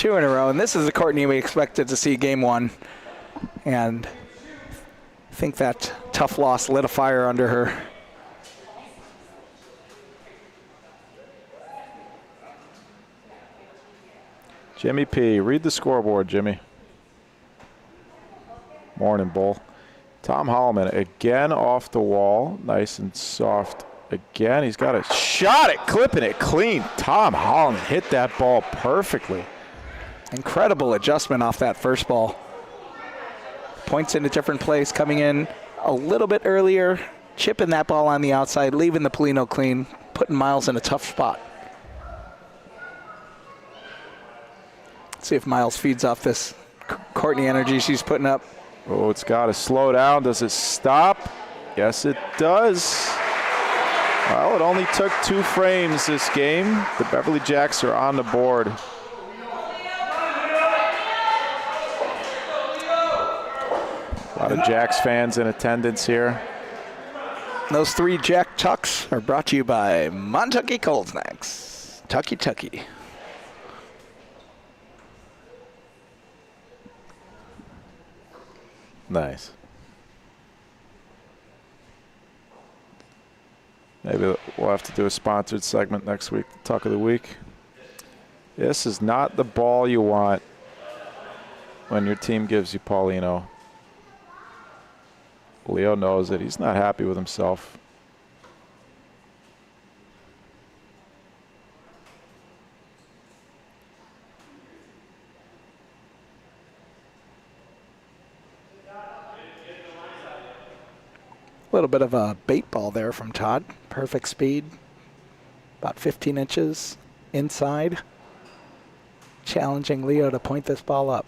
B: 2 in a row, and this is the Courtney we expected to see game 1. And I think that tough loss lit a fire under her.
A: Jimmy P, read the scoreboard, Jimmy. Morning, Bull. Tom Holloman again off the wall. Nice and soft again. He's got a shot at clipping it clean. Tom Holloman hit that ball perfectly.
B: Incredible adjustment off that first ball. Points in a different place, coming in a little bit earlier, chipping that ball on the outside, leaving the Polino clean, putting Miles in a tough spot. Let's see if Miles feeds off this Courtney energy she's putting up.
A: Oh, it's got to slow down. Does it stop? Yes, it does. Well, it only took 2 frames this game. The Beverly Jacks are on the board. A lot of Jacks fans in attendance here.
B: Those 3 Jack Tucks are brought to you by Montucky Cold Snacks. Tucky.
A: Nice. Maybe we'll have to do a sponsored segment next week, the Tuck of the Week. This is not the ball you want when your team gives you Paulino. Leo knows it. He's not happy with himself.
B: A little bit of a bait ball there from Todd. Perfect speed. About 15 inches inside. Challenging Leo to point this ball up.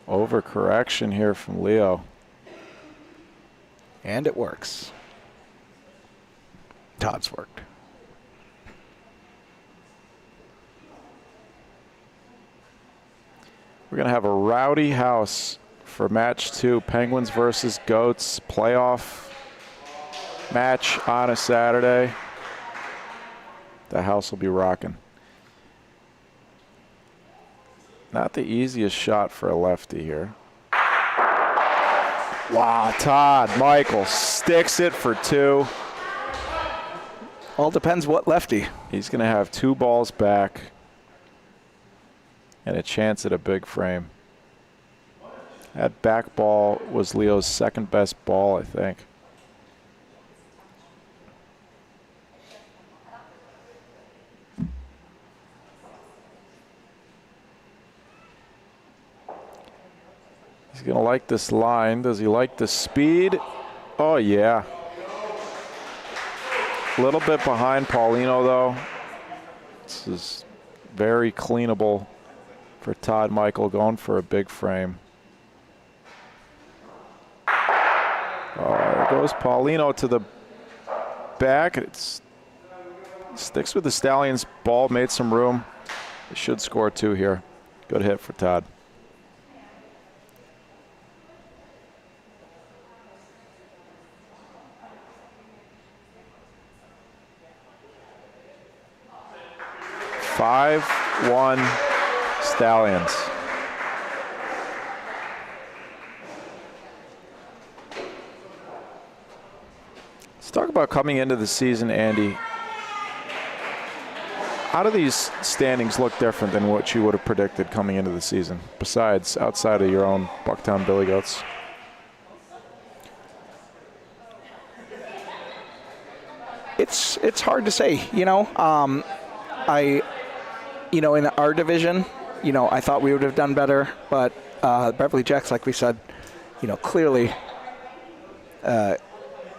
A: Overcorrection here from Leo.
B: And it works. Todd's worked.
A: We're going to have a rowdy house for match 2, Penguins versus Goats, playoff match on a Saturday. The house will be rocking. Not the easiest shot for a lefty here. Wow, Todd Michael sticks it for 2.
B: All depends what lefty.
A: He's going to have 2 balls back and a chance at a big frame. That back ball was Leo's second best ball, I think. He's going to like this line. Does he like the speed? Oh, yeah. A little bit behind Paulino, though. This is very cleanable for Todd Michael, going for a big frame. Oh, there goes Paulino to the back. It sticks with the Stallions. Ball made some room. They should score 2 here. Good hit for Todd. Five, 1 Stallions. Let's talk about coming into the season, Andy. How do these standings look different than what you would have predicted coming into the season, besides outside of your own Bucktown Billy Goats?
B: It's hard to say, you know. In our division, I thought we would have done better, but Beverly Jacks, like we said, clearly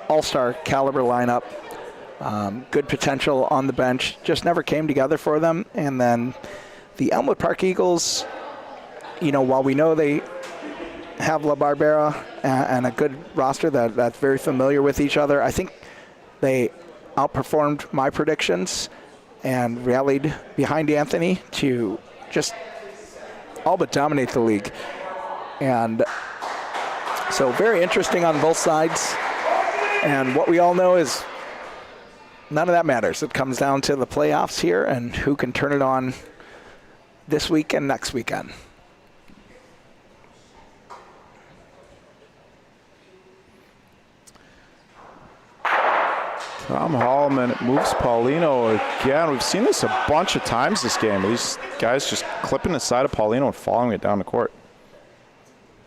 B: all-star caliber lineup, good potential on the bench, just never came together for them. And then the Elmwood Park Eagles, while we know they have La Barbera and a good roster that's very familiar with each other, I think they outperformed my predictions and rallied behind Anthony to just all but dominate the league. And so very interesting on both sides. And what we all know is none of that matters. It comes down to the playoffs here and who can turn it on this week and next weekend.
A: Tom Holloman moves Paulino again. We've seen this a bunch of times this game. These guys just clipping the side of Paulino and following it down the court.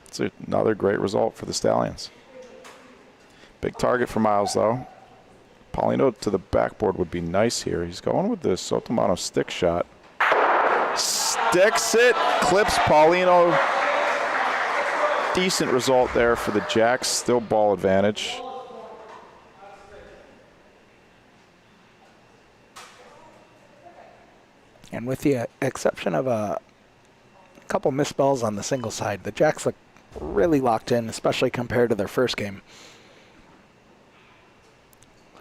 A: It's another great result for the Stallions. Big target for Miles, though. Paulino to the backboard would be nice here. He's going with the Sotomano stick shot. Sticks it, clips Paulino. Decent result there for the Jacks. Still ball advantage.
B: And with the exception of a couple misspells on the single side, the Jacks look really locked in, especially compared to their first game.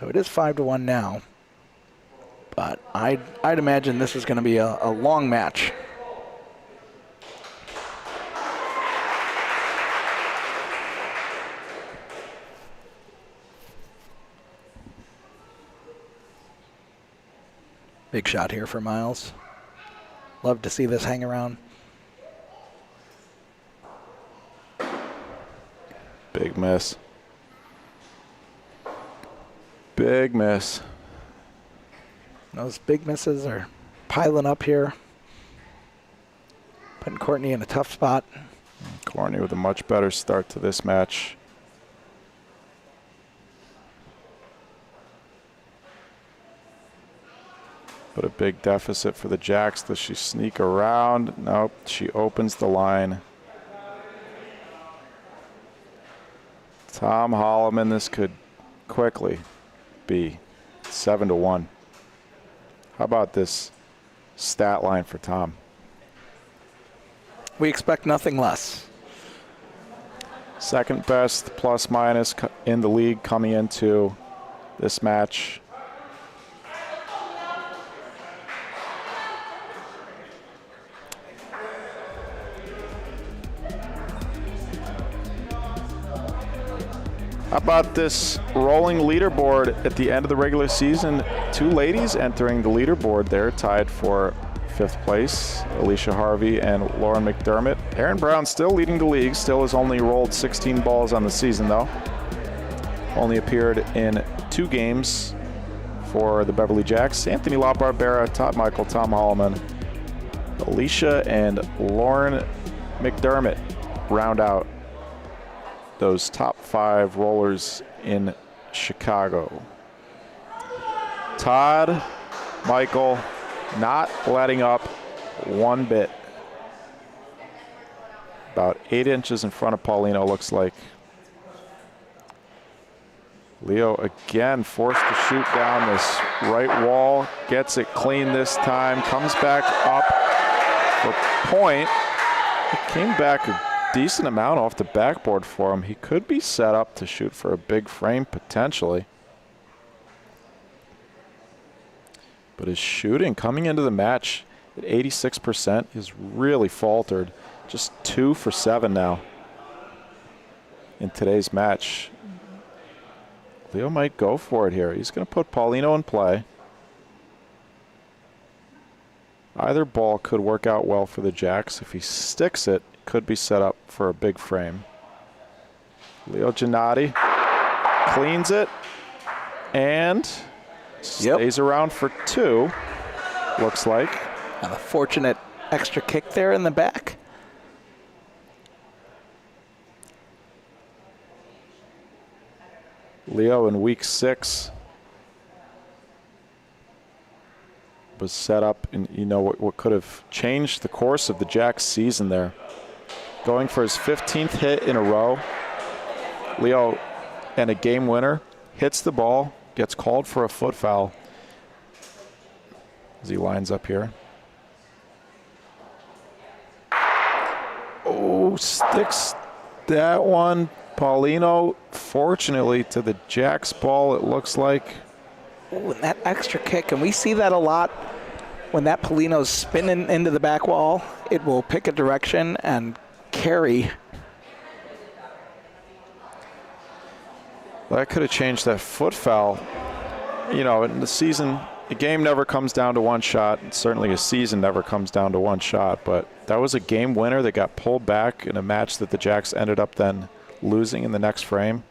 B: So it is 5-1 now, but I'd imagine this is going to be a long match. Big shot here for Miles. Love to see this hang around.
A: Big miss. Big miss.
B: Those big misses are piling up here. Putting Courtney in a tough spot.
A: Courtney with a much better start to this match. But a big deficit for the Jacks. Does she sneak around? Nope, she opens the line. Tom Holloman, this could quickly be 7-1. How about this stat line for Tom?
B: We expect nothing less.
A: Second best plus minus in the league coming into this match. How about this rolling leaderboard at the end of the regular season? Two ladies entering the leaderboard there, tied for 5th place. Alicia Harvey and Lauren McDermott. Erin Brown still leading the league, still has only rolled 16 balls on the season though. Only appeared in 2 games for the Beverly Jacks. Anthony LaBarbera, Todd Michael, Tom Holloman, Alicia and Lauren McDermott round out those top 5 rollers in Chicago. Todd Michael not letting up one bit. About 8 inches in front of Paulino, looks like. Leo again forced to shoot down this right wall. Gets it clean this time. Comes back up for point. It came back a decent amount off the backboard for him. He could be set up to shoot for a big frame potentially. But his shooting coming into the match at 86% has really faltered. Just 2 for 7 now in today's match. Leo might go for it here. He's going to put Paulino in play. Either ball could work out well for the Jacks. If he sticks it, could be set up for a big frame. Leo Giannotti cleans it and stays around for 2, looks like.
B: And a fortunate extra kick there in the back.
A: Leo in week 6 was set up in, you know, what could have changed the course of the Jacks season there. Going for his 15th hit in a row. Leo, and a game winner, hits the ball, gets called for a foot foul as he lines up here. Oh, sticks that one. Paulino, fortunately, to the Jacks ball, it looks like.
B: Oh, and that extra kick, and we see that a lot when that Paulino's spinning into the back wall. It will pick a direction and carry.
A: That could have changed that foot foul you know, in the season, a game never comes down to one shot. Certainly a season never comes down to one shot. But that was a game winner that got pulled back in a match that the Jacks ended up then losing in the next frame.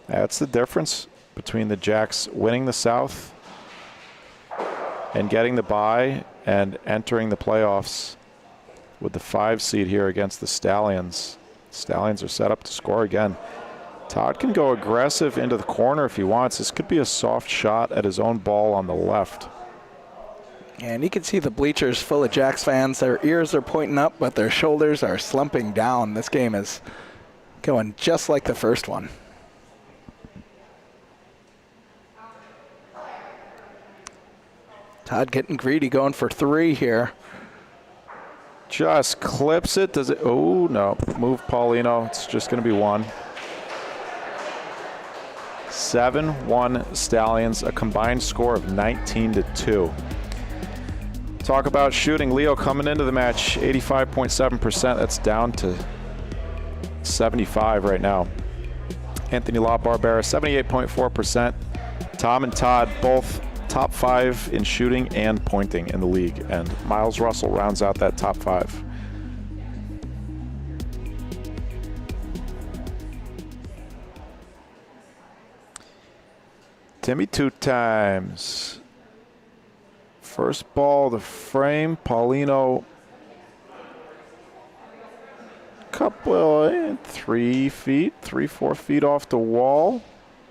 A: That's the difference between the Jacks winning the South and getting the bye and entering the playoffs with the 5 seed here against the Stallions. Stallions are set up to score again. Todd can go aggressive into the corner if he wants. This could be a soft shot at his own ball on the left.
B: And you can see the bleachers full of Jacks fans. Their ears are pointing up, but their shoulders are slumping down. This game is going just like the first one. Todd getting greedy, going for 3 here.
A: Just clips it. Does it? Oh, no. Move Paulino. It's just going to be 1. 7-1 Stallions, a combined score of 19-2. Talk about shooting. Leo coming into the match, 85.7%. That's down to 75 right now. Anthony La Barbera, 78.4%. Tom and Todd both top 5 in shooting and pointing in the league, and Miles Russell rounds out that top 5. Timmy 2 times. First ball, the frame. Paulino, couple, 3 feet, 3-4 feet off the wall.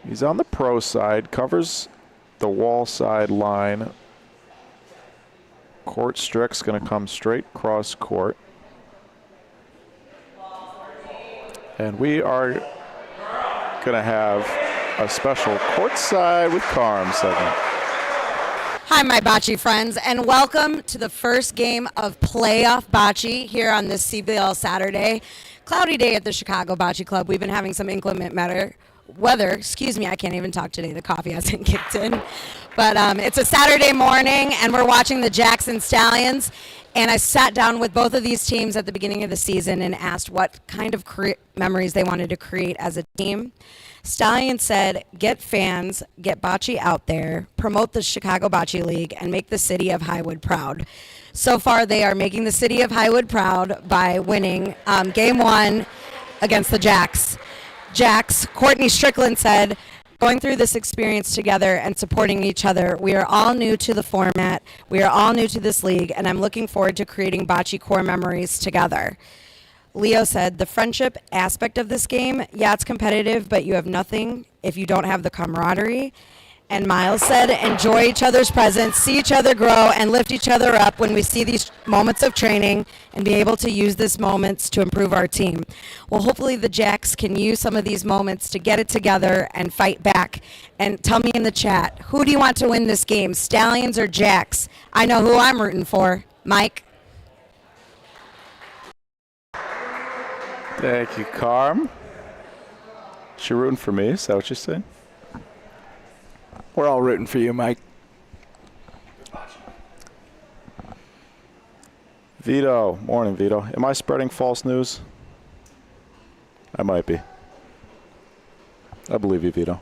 A: He's on the pro side, covers the wall side line. Court Strick's going to come straight cross court. And we are going to have a special Courtside with Karm segment.
C: Hi, my bocce friends, and welcome to the first game of playoff bocce here on this CBL Saturday. Cloudy day at the Chicago Bocce Club. We've been having some inclement weather. Excuse me, I can't even talk today. The coffee hasn't kicked in. But it's a Saturday morning, and we're watching the Jackson Stallions. And I sat down with both of these teams at the beginning of the season and asked what kind of memories they wanted to create as a team. Stallions said, get fans, get bocce out there, promote the Chicago Bocce League, and make the city of Highwood proud. So far, they are making the city of Highwood proud by winning Game 1 against the Jacks. Courtney Strickland said, going through this experience together and supporting each other, we are all new to the format, we are all new to this league, and I'm looking forward to creating bocce core memories together. Leo said, the friendship aspect of this game, yeah, it's competitive, but you have nothing if you don't have the camaraderie. And Miles said, enjoy each other's presence, see each other grow, and lift each other up when we see these moments of training and be able to use these moments to improve our team. Well, hopefully the Jacks can use some of these moments to get it together and fight back. And tell me in the chat, who do you want to win this game, Stallions or Jacks? I know who I'm rooting for. Mike?
A: Thank you, Karm. She rooting for me, is that what you're saying?
B: We're all rooting for you, Mike.
A: Vito, morning, Vito. Am I spreading false news? I might be. I believe you, Vito.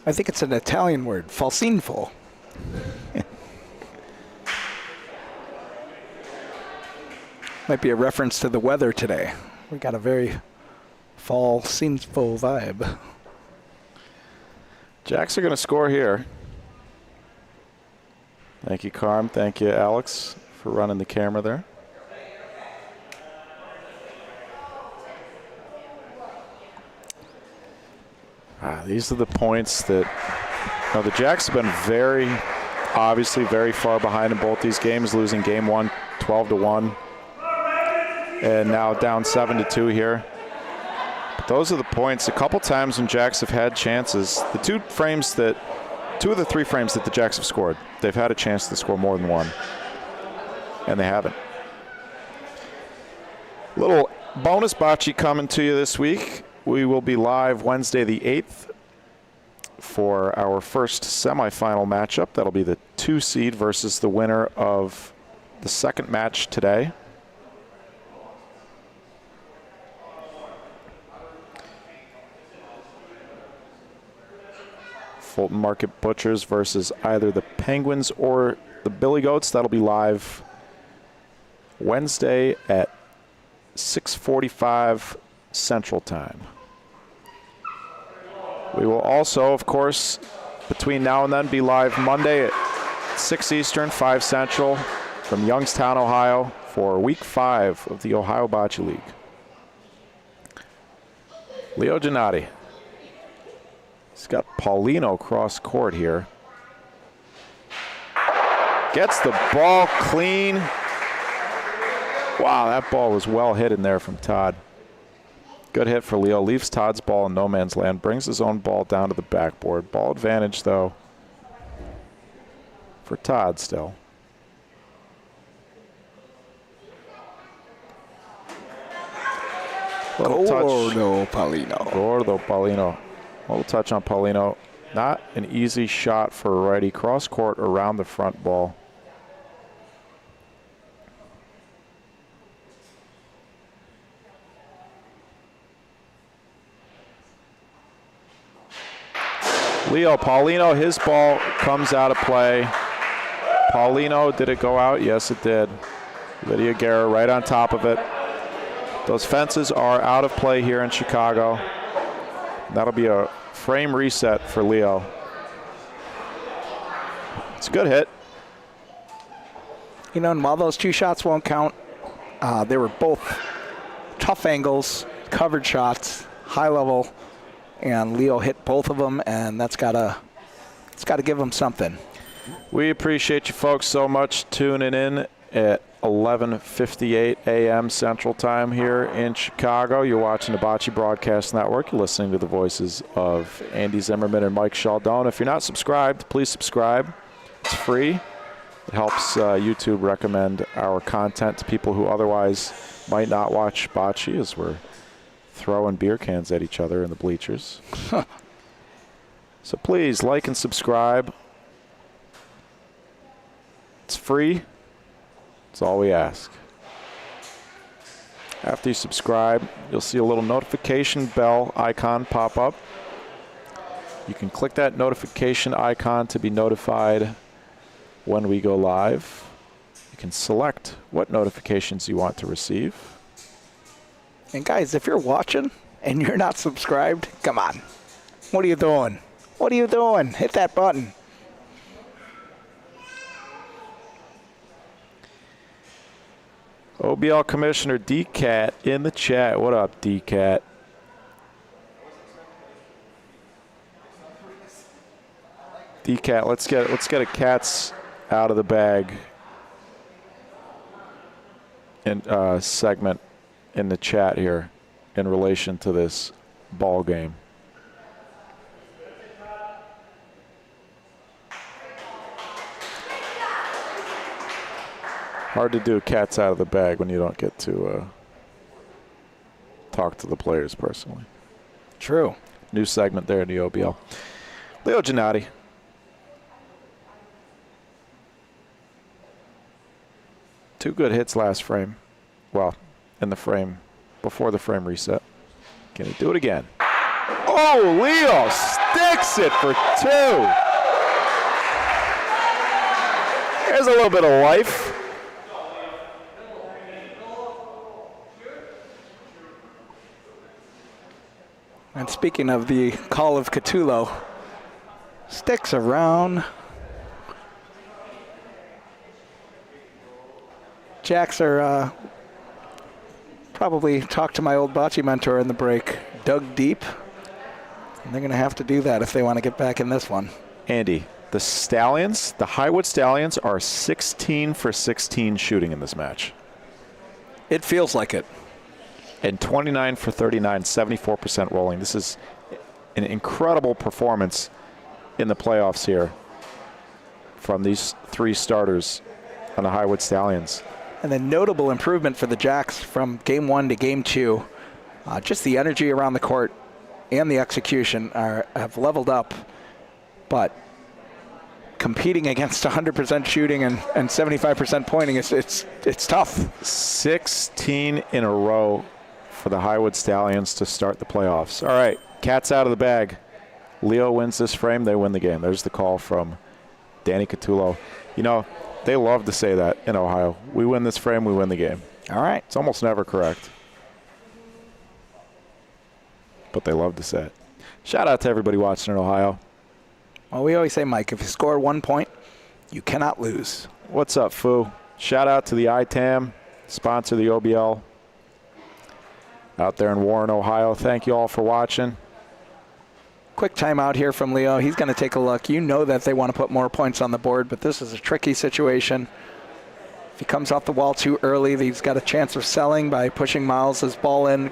B: I think it's an Italian word, falsinfo. Might be a reference to the weather today. We got a very falsinfo vibe.
A: Jacks are going to score here. Thank you, Karm. Thank you, Alex, for running the camera there. These are the points that the Jacks have been obviously very far behind in both these games, losing game 1 12-1, and now down 7-2 here. But those are the points. A couple times when Jacks have had chances, two of the 3 frames that the Jacks have scored, they've had a chance to score more than one, and they haven't. Little bonus bocce coming to you this week. We will be live Wednesday the 8th for our first semifinal matchup. That'll be the 2 seed versus the winner of the second match today. Fulton Market Butchers versus either the Penguins or the Billy Goats. That'll be live Wednesday at 6:45 Central Time. We will also, of course, between now and then, be live Monday at 6 Eastern, 5 Central from Youngstown, Ohio for Week 5 of the Ohio Bocce League. Leo Gennady. He's got Paulino cross court here. Gets the ball clean. Wow, that ball was well hit in there from Todd. Good hit for Leo. Leaves Todd's ball in no man's land. Brings his own ball down to the backboard. Ball advantage, though, for Todd still.
B: Gordo Paulino.
A: Gordo Paulino. A little touch on Paulino. Not an easy shot for a righty. Cross court around the front ball. Leo Paulino, his ball comes out of play. Paulino, did it go out? Yes, it did. Lydia Guerra right on top of it. Those fences are out of play here in Chicago. That'll be a frame reset for Leo. It's a good hit.
B: You know, and while those two shots won't count, they were both tough angles, covered shots, high level, and Leo hit both of them, and it's got to give him something.
A: We appreciate you folks so much tuning in at 11:58 a.m. Central Time here in Chicago. You're watching the Bocce Broadcast Network. You're listening to the voices of Andy Zimmerman and Mike Chaldone. If you're not subscribed, please subscribe. It's free. It helps YouTube recommend our content to people who otherwise might not watch Bocce, as we're throwing beer cans at each other in the bleachers. So please like and subscribe. It's free. That's all we ask. After you subscribe, you'll see a little notification bell icon pop up. You can click that notification icon to be notified when we go live. You can select what notifications you want to receive.
B: And guys, if you're watching and you're not subscribed, come on. What are you doing? What are you doing? Hit that button.
A: OBL Commissioner D-Cat in the chat. What up, D-Cat? D-Cat, let's get a Cats out of the bag and segment in the chat here in relation to this ball game. Hard to do Cats out of the bag when you don't get to talk to the players personally.
B: True.
A: New segment there in the OBL. Leo Gennady. Two good hits last frame. Well, in the frame, before the frame reset. Can he do it again? Oh, Leo sticks it for two. There's a little bit of life.
B: And speaking of the Call of Cthulhu, sticks around. Jacks are probably talked to my old bocce mentor in the break, dug deep. And they're going to have to do that if they want to get back in this one.
A: Andy, the Stallions, the Highwood Stallions are 16 for 16 shooting in this match.
B: It feels like it.
A: And 29 for 39, 74% rolling. This is an incredible performance in the playoffs here from these three starters on the Highwood Stallions.
B: And a notable improvement for the Jacks from game one to game two. Just the energy around the court and the execution have leveled up. But competing against 100% shooting and 75% pointing, it's tough.
A: 16 in a row for the Highwood Stallions to start the playoffs. All right, Cats out of the bag. Leo wins this frame, they win the game. There's the call from Danny Catullo. You know, they love to say that in Ohio. We win this frame, we win the game.
B: All right.
A: It's almost never correct, but they love to say it. Shout out to everybody watching in Ohio.
B: Well, we always say, Mike, if you score 1 point, you cannot lose.
A: What's up, Foo? Shout out to the ITAM, sponsor the OBL out there in Warren, Ohio. Thank you all for watching.
B: Quick timeout here from Leo. He's going to take a look. You know that they want to put more points on the board, but this is a tricky situation. If he comes off the wall too early, he's got a chance of selling by pushing Miles' ball in.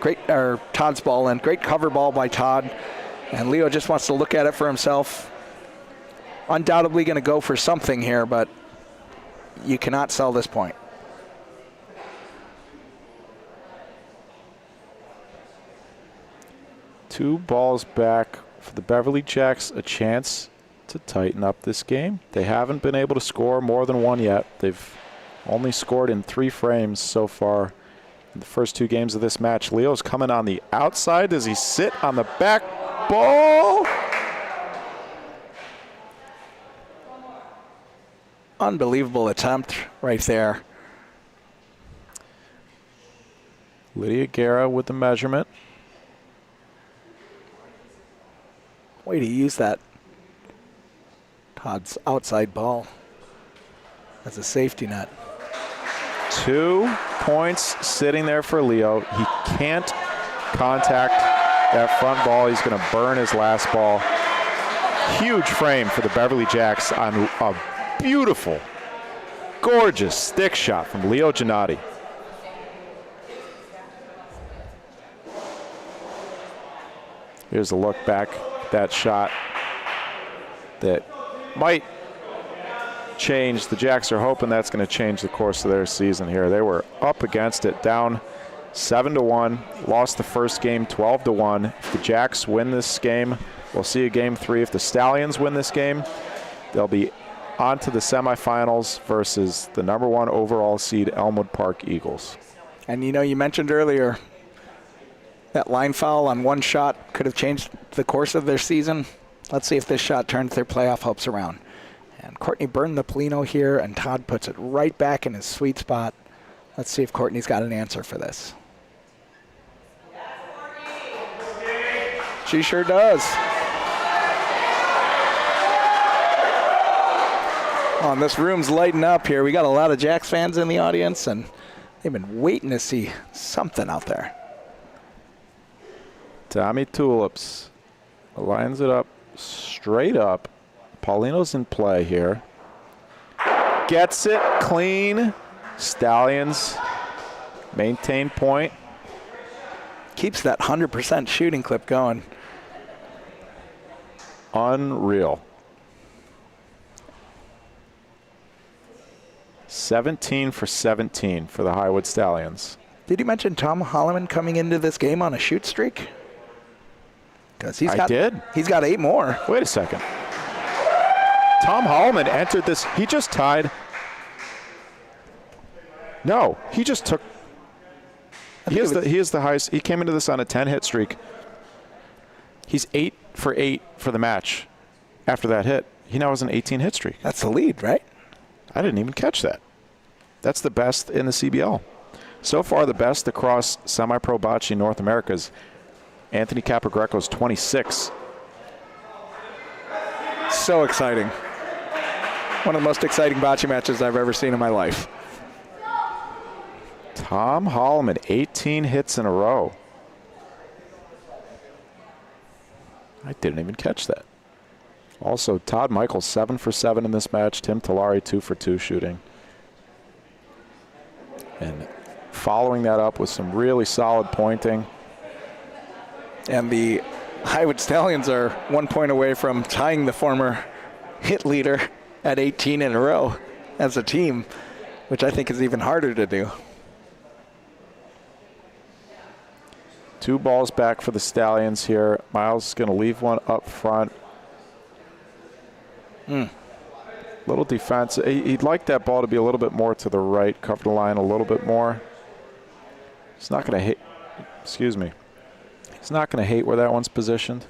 B: Todd's ball in. Great cover ball by Todd. And Leo just wants to look at it for himself. Undoubtedly going to go for something here, but you cannot sell this point.
A: Two balls back for the Beverly Jacks, a chance to tighten up this game. They haven't been able to score more than one yet. They've only scored in 3 frames so far in the first 2 games of this match. Leo's coming on the outside. Does he sit on the back ball?
B: Unbelievable attempt right there.
A: Lydia Guerra with the measurement.
B: Way to use that Todd's outside ball as a safety net.
A: 2 points sitting there for Leo. He can't contact that front ball. He's going to burn his last ball. Huge frame for the Beverly Jacks on a beautiful, gorgeous stick shot from Leo Gennady. Here's a look back at that shot that might change. The Jacks are hoping that's going to change the course of their season here. They were up against it, down 7-1, lost the first game 12-1. If the Jacks win this game, we'll see a game 3. If the Stallions win this game, they'll be on to the semifinals versus the #1 overall seed Elmwood Park Eagles.
B: And you know, you mentioned earlier that line foul on one shot could have changed the course of their season. Let's see if this shot turns their playoff hopes around. And Courtney burned the Polino here, and Todd puts it right back in his sweet spot. Let's see if Courtney's got an answer for this. She sure does. Oh, this room's lighting up here. We got a lot of Jacks fans in the audience, and they've been waiting to see something out there.
A: Tommy Tulips lines it up straight up. Paulino's in play here. Gets it clean. Stallions maintain point.
B: Keeps that 100% shooting clip going.
A: Unreal. 17 for 17 for the Highwood Stallions.
B: Did you mention Tom Holloman coming into this game on a shoot streak? Because he's got 8 more.
A: Wait a second. Tom Holloman entered this. He just tied. No, he just took. He is the highest. He came into this on a 10-hit streak. He's 8 for 8 for the match. After that hit, he now has an 18-hit streak.
B: That's the lead, right?
A: I didn't even catch that. That's the best in the CBL. So far, the best across semi-pro bocce North America's Anthony Capogreco's 26.
B: So exciting. One of the most exciting bocce matches I've ever seen in my life.
A: Tom Holloman, 18 hits in a row. I didn't even catch that. Also, Todd Michaels, 7 for 7 in this match. Tim Talari, 2 for 2 shooting. And following that up with some really solid pointing.
B: And the Highwood Stallions are 1 point away from tying the former hit leader at 18 in a row as a team, which I think is even harder to do.
A: 2 balls back for the Stallions here. Miles is going to leave one up front. Little defense. He'd like that ball to be a little bit more to the right, cover the line a little bit more. He's not going to hit. Excuse me. He's not going to hate where that one's positioned.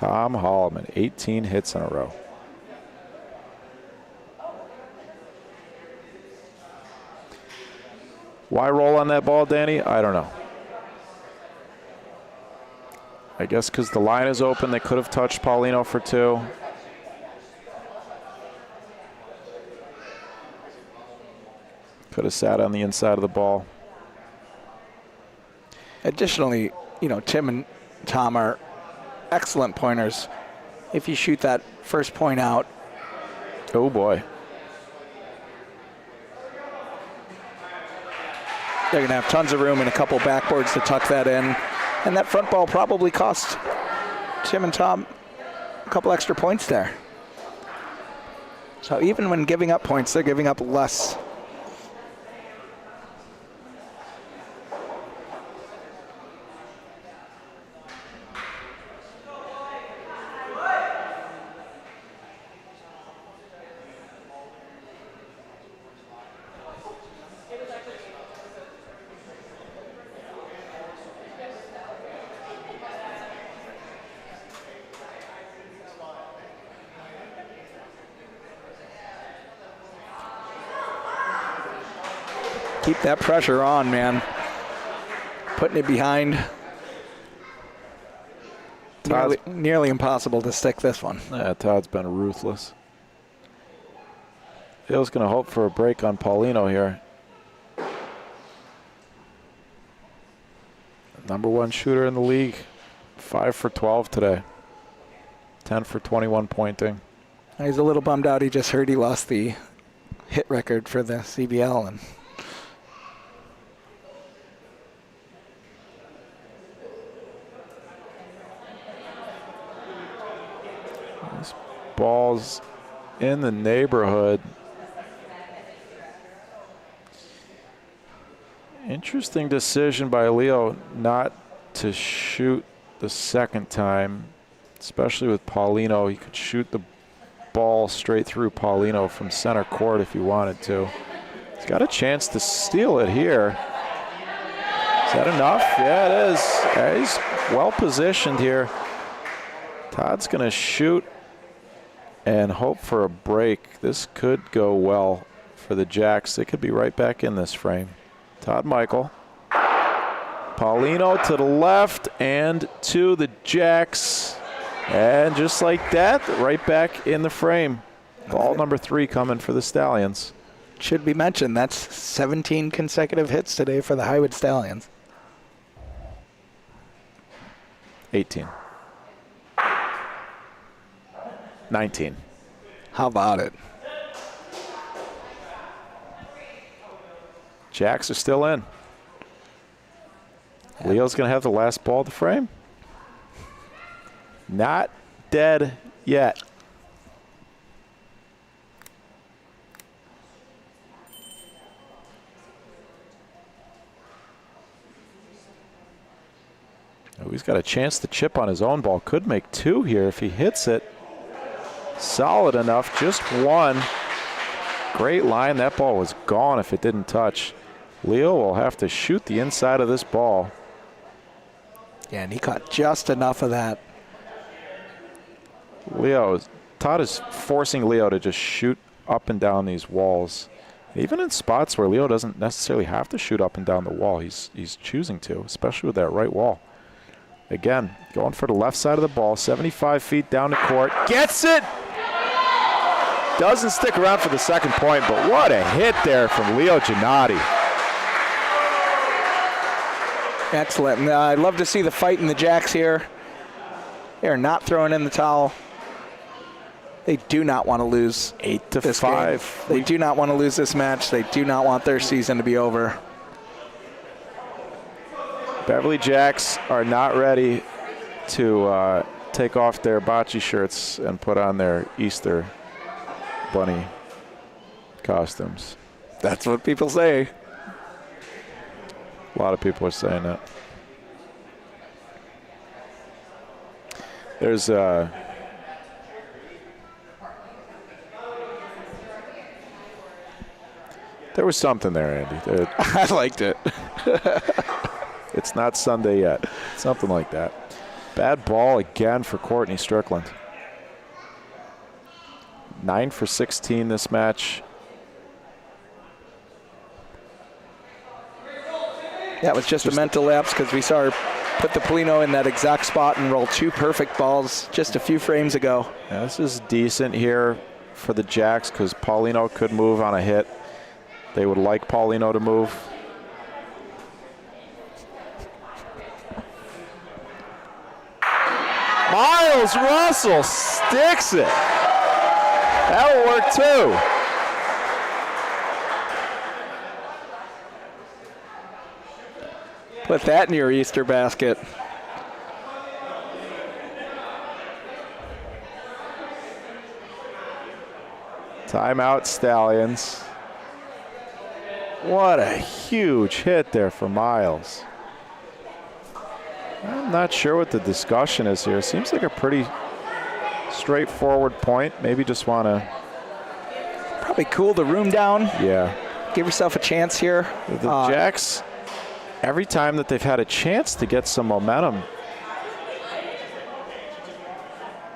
A: Tom Holloman, 18 hits in a row. Why roll on that ball, Danny? I don't know. I guess because the line is open, they could have touched Paulino for 2. Could have sat on the inside of the ball.
B: Additionally, you know, Tim and Tom are excellent pointers. If you shoot that first point out.
A: Oh, boy.
B: They're going to have tons of room and a couple backboards to tuck that in. And that front ball probably cost Tim and Tom a couple extra points there. So even when giving up points, they're giving up less. Keep that pressure on, man. Putting it behind. Nearly impossible to stick this one.
A: Yeah, Todd's been ruthless. Phil's going to hope for a break on Paulino here. #1 shooter in the league. 5 for 12 today. 10 for 21 pointing.
B: He's a little bummed out. He just heard he lost the hit record for the CBL. And
A: this ball's in the neighborhood. Interesting decision by Leo not to shoot the second time, especially with Paulino. He could shoot the ball straight through Paulino from center court if he wanted to. He's got a chance to steal it here. Is that enough? Yeah, it is. Yeah, he's well positioned here. Todd's going to shoot and hope for a break. This could go well for the Jacks. They could be right back in this frame. Todd Michael. Paulino to the left and to the Jacks. And just like that, right back in the frame. Ball number 3 coming for the Stallions.
B: Should be mentioned, that's 17 consecutive hits today for the Highwood Stallions.
A: 18. 19.
B: How about it?
A: Jacks are still in. Leo's going to have the last ball of the frame. Not dead yet. Oh, he's got a chance to chip on his own ball. Could make 2 here if he hits it. Solid enough, just 1. Great line. That ball was gone if it didn't touch. Leo will have to shoot the inside of this ball.
B: Yeah, and he caught just enough of that.
A: Todd is forcing Leo to just shoot up and down these walls. Even in spots where Leo doesn't necessarily have to shoot up and down the wall, he's choosing to, especially with that right wall. Again, going for the left side of the ball, 75 feet down the court. Gets it! Doesn't stick around for the second point, but what a hit there from Leo Giannotti.
B: Excellent. I'd love to see the fight in the Jacks here. They're not throwing in the towel. They do not want to lose
A: 8-5.
B: They do not want to lose this match. They do not want their season to be over.
A: Beverly Jacks are not ready to take off their bocce shirts and put on their Easter bunny costumes.
B: That's what people say.
A: A lot of people are saying that. There's there was something there, Andy.
B: I liked it.
A: It's not Sunday yet. Something like that. Bad ball again for Courtney Strickland. 9 for 16 this match.
B: That was just a mental lapse because we saw her put the Polino in that exact spot and roll 2 perfect balls just a few frames ago.
A: Yeah, this is decent here for the Jacks because Paulino could move on a hit. They would like Paulino to move. Miles Russell sticks it. That'll work too.
B: Put that in your Easter basket.
A: Timeout, Stallions. What a huge hit there for Miles. I'm not sure what the discussion is here. Seems like a pretty straightforward point. Maybe just want to
B: probably cool the room down.
A: Yeah.
B: Give yourself a chance here.
A: The Jacks, every time that they've had a chance to get some momentum,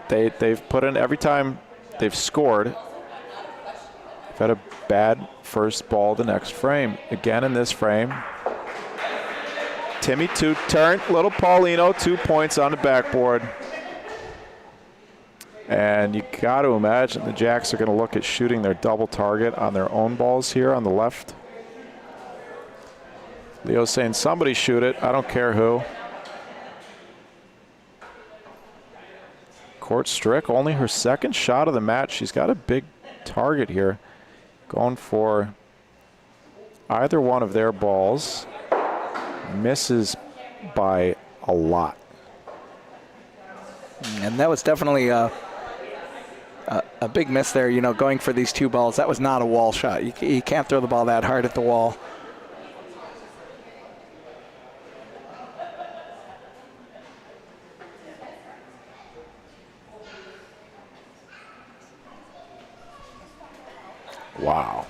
A: they've put in, every time they've scored, they've had a bad first ball the next frame. Again in this frame. Timmy turn, little Paulino, 2 points on the backboard. And you got to imagine the Jacks are going to look at shooting their double target on their own balls here on the left. Leo's saying somebody shoot it. I don't care who. Court Strick, only her second shot of the match. She's got a big target here. Going for either one of their balls. Misses by a lot.
B: And that was definitely a big miss there, you know, going for these 2 balls. That was not a wall shot. You can't throw the ball that hard at the wall.
A: Wow.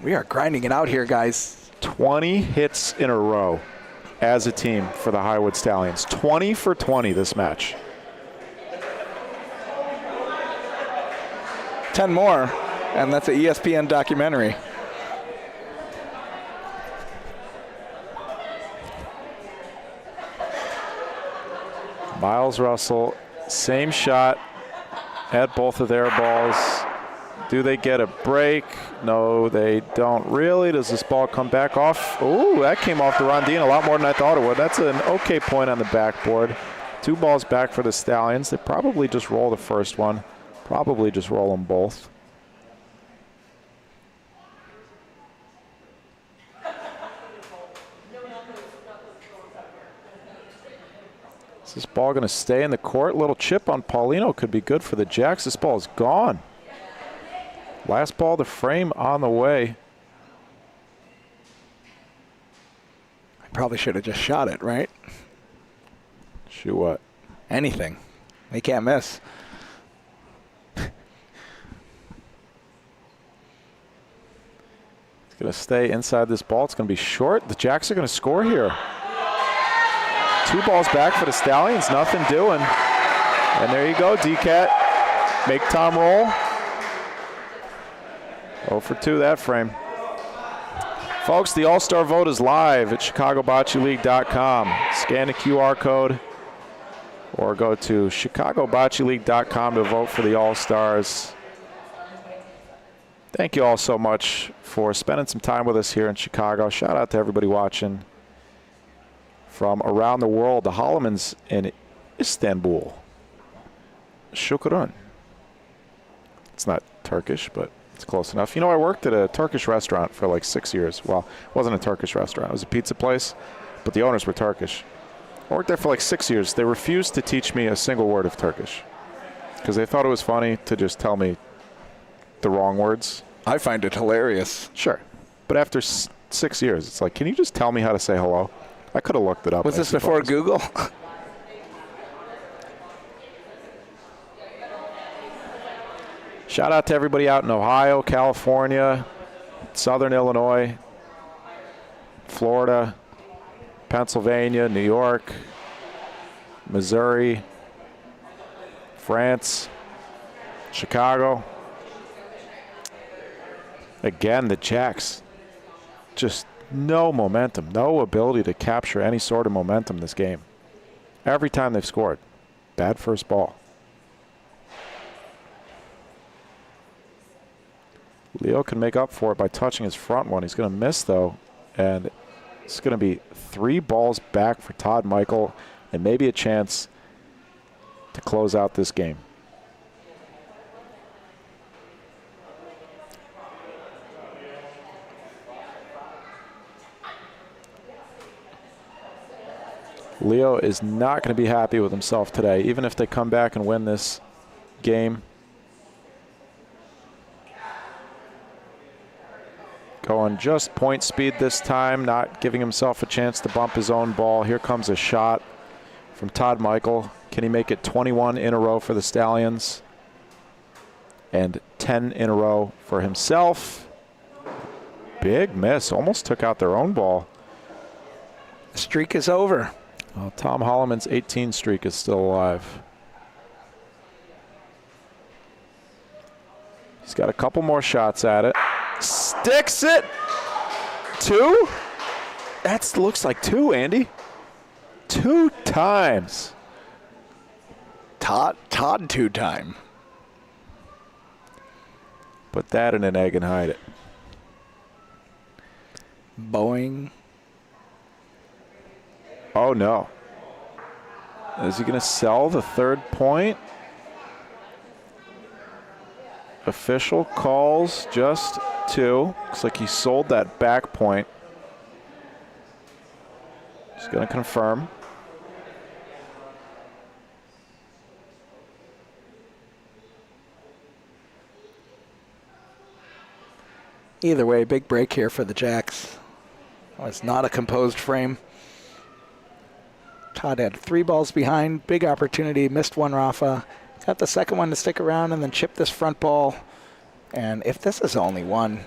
B: We are grinding it out here, guys.
A: 20 hits in a row as a team for the Highwood Stallions. 20 for 20 this match.
B: 10 more, and that's an ESPN documentary.
A: Miles Russell, same shot at both of their balls. Do they get a break? No, they don't really. Does this ball come back off? Ooh, that came off the Rondine a lot more than I thought it would. That's an okay point on the backboard. 2 balls back for the Stallions. They probably just roll the first one. Probably just roll them both. Is this ball going to stay in the court? Little chip on Paulino could be good for the Jacks. This ball is gone. Last ball, the frame on the way.
B: I probably should have just shot it, right?
A: Shoot what?
B: Anything. They can't miss.
A: It's going to stay inside this ball. It's going to be short. The Jacks are going to score here. 2 balls back for the Stallions. Nothing doing. And there you go, D-Cat. Make Tom roll. 0 for 2 that frame. Folks, the All-Star vote is live at ChicagoBocceLeague.com. Scan the QR code or go to ChicagoBocceLeague.com to vote for the All-Stars. Thank you all so much for spending some time with us here in Chicago. Shout out to everybody watching from around the world. The Hollemans in Istanbul. Shukran. It's not Turkish, but it's close enough. You know, I worked at a Turkish restaurant for like 6 years. Well, it wasn't a Turkish restaurant. It was a pizza place, but the owners were Turkish. I worked there for like 6 years. They refused to teach me a single word of Turkish because they thought it was funny to just tell me the wrong words.
B: I find it hilarious.
A: Sure. But after 6 years, it's like, can you just tell me how to say hello? I could have looked it up.
B: Was this before Google?
A: Shout out to everybody out in Ohio, California, Southern Illinois, Florida, Pennsylvania, New York, Missouri, France, Chicago. Again, the Jacks, just no momentum, no ability to capture any sort of momentum this game. Every time they've scored, bad first ball. Leo can make up for it by touching his front one. He's going to miss, though, and it's going to be 3 balls back for Todd Michael and maybe a chance to close out this game. Leo is not going to be happy with himself today, even if they come back and win this game. Going just point speed this time, not giving himself a chance to bump his own ball. Here comes a shot from Todd Michael. Can he make it 21 in a row for the Stallions? And 10 in a row for himself. Big miss, almost took out their own ball.
B: The streak is over.
A: Well, Tom Holloman's 18 streak is still alive. He's got a couple more shots at it. Sticks it. 2? That looks like 2, Andy. 2 times.
B: Todd 2-time.
A: Put that in an egg and hide it.
B: Boeing.
A: Oh, no. Is he going to sell the 3rd point? Official calls just 2. Looks like he sold that back point. He's going to confirm.
B: Either way, big break here for the Jacks. Oh, it's not a composed frame. Todd had 3 balls behind, big opportunity, missed one Rafa. Got the second one to stick around and then chip this front ball. And if this is only 1,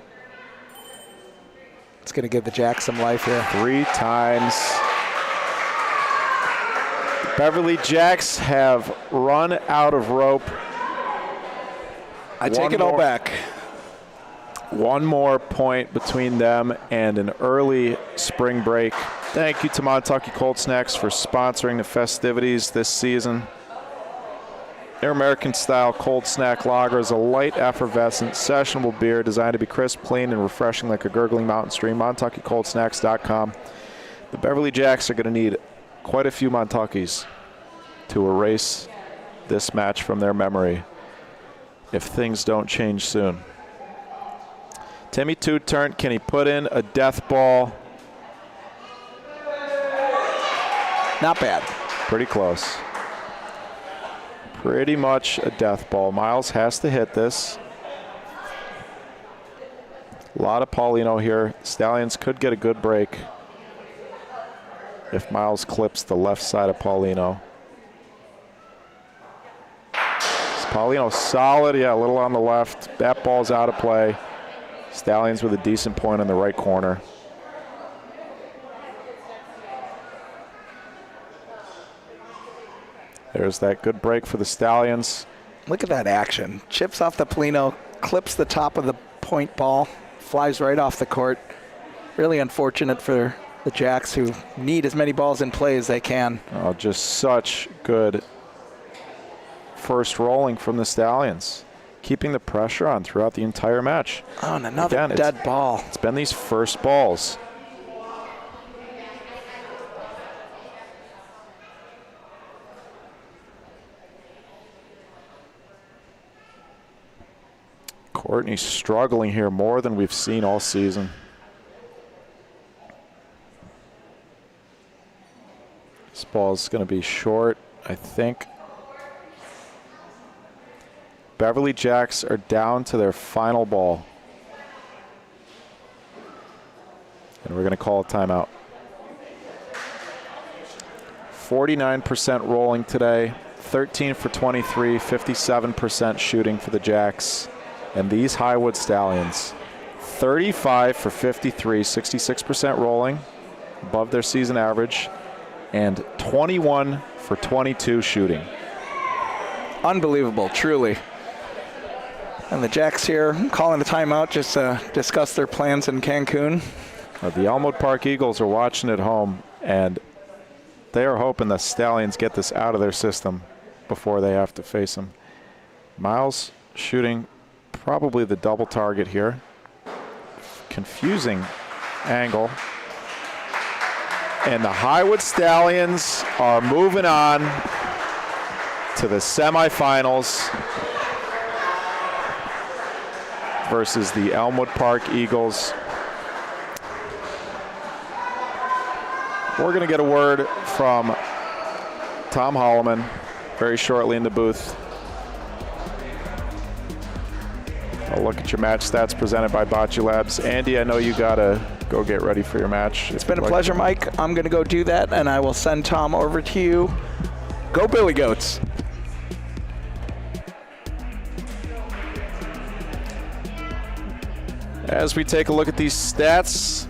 B: it's going to give the Jacks some life here.
A: 3 times. Beverly Jacks have run out of rope.
B: I take it all back.
A: One more point between them and an early spring break. Thank you to Montucky Cold Snacks for sponsoring the festivities this season. Their American-style cold snack lager is a light, effervescent, sessionable beer designed to be crisp, clean, and refreshing like a gurgling mountain stream. MontuckyColdSnacks.com. The Beverly Jacks are going to need quite a few Montuckies to erase this match from their memory if things don't change soon. Timmy Two-Turn, can he put in a death ball?
B: Not bad.
A: Pretty close. Pretty much a death ball. Miles has to hit this. A lot of Paulino here. Stallions could get a good break if Miles clips the left side of Paulino. Is Paulino solid? Yeah, a little on the left. That ball's out of play. Stallions with a decent point in the right corner. There's that good break for the Stallions.
B: Look at that action. Chips off the Paulino, clips the top of the point ball, flies right off the court. Really unfortunate for the Jacks, who need as many balls in play as they can.
A: Oh, just such good first rolling from the Stallions, keeping the pressure on throughout the entire match.
B: Oh, and another dead ball.
A: It's been these first balls. Courtney struggling here more than we've seen all season. This ball's going to be short, I think. Beverly Jacks are down to their final ball. And we're going to call a timeout. 49% rolling today, 13 for 23, 57% shooting for the Jacks. And these Highwood Stallions, 35 for 53, 66% rolling, above their season average. and 21 for 22 shooting.
B: Unbelievable, truly. And the Jacks here calling a timeout just to discuss their plans in Cancun.
A: The Elmwood Park Eagles are watching at home, and they are hoping the Stallions get this out of their system before they have to face them. Miles shooting probably the double target here. Confusing angle. And the Highwood Stallions are moving on to the semifinals versus the Elmwood Park Eagles. We're going to get a word from Tom Holloman very shortly in the booth. I'll look at your match stats presented by Bocce Labs. Andy, I know you got to go get ready for your match.
B: It's been a pleasure, Mike. I'm going to go do that, and I will send Tom over to you. Go Billy Goats.
A: As we take a look at these stats,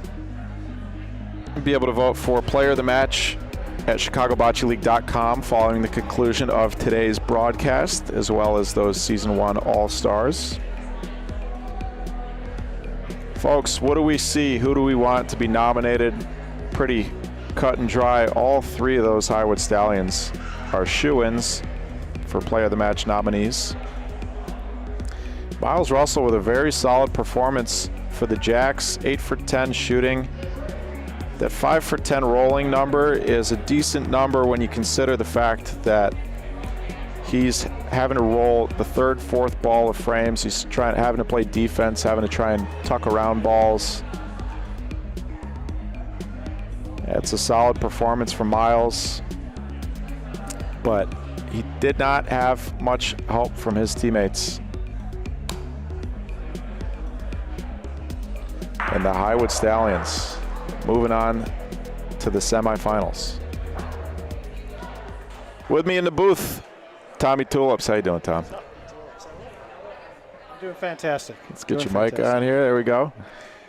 A: you'll be able to vote for player of the match at ChicagoBocceLeague.com following the conclusion of today's broadcast, as well as those Season 1 All-Stars. Folks, what do we see? Who do we want to be nominated? Pretty cut and dry. All three of those Highwood Stallions are shoo-ins for player of the match nominees. Miles Russell with a very solid performance for the Jacks, 8 for 10 shooting. That 5 for 10 rolling number is a decent number when you consider the fact that he's having to roll the third, fourth ball of frames. He's having to play defense, having to try and tuck around balls. It's a solid performance from Miles, but he did not have much help from his teammates. And the Highwood Stallions moving on to the semifinals. With me in the booth, Tommy Tulips. How you doing, Tom?
D: I'm doing fantastic.
A: Let's get your mic on here. There we go.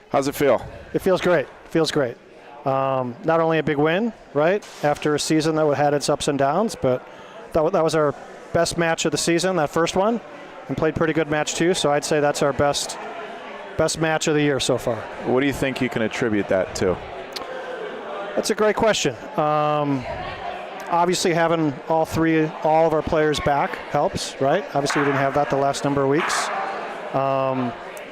A: How's it feel?
D: It feels great. Feels great. Not only a big win, right, after a season that had its ups and downs, but that was our best match of the season, that first one, and played pretty good match too. So I'd say that's our best match of the year so far.
A: What do you think you can attribute that to?
D: That's a great question. Obviously, having all of our players back helps, right? Obviously, we didn't have that the last number of weeks.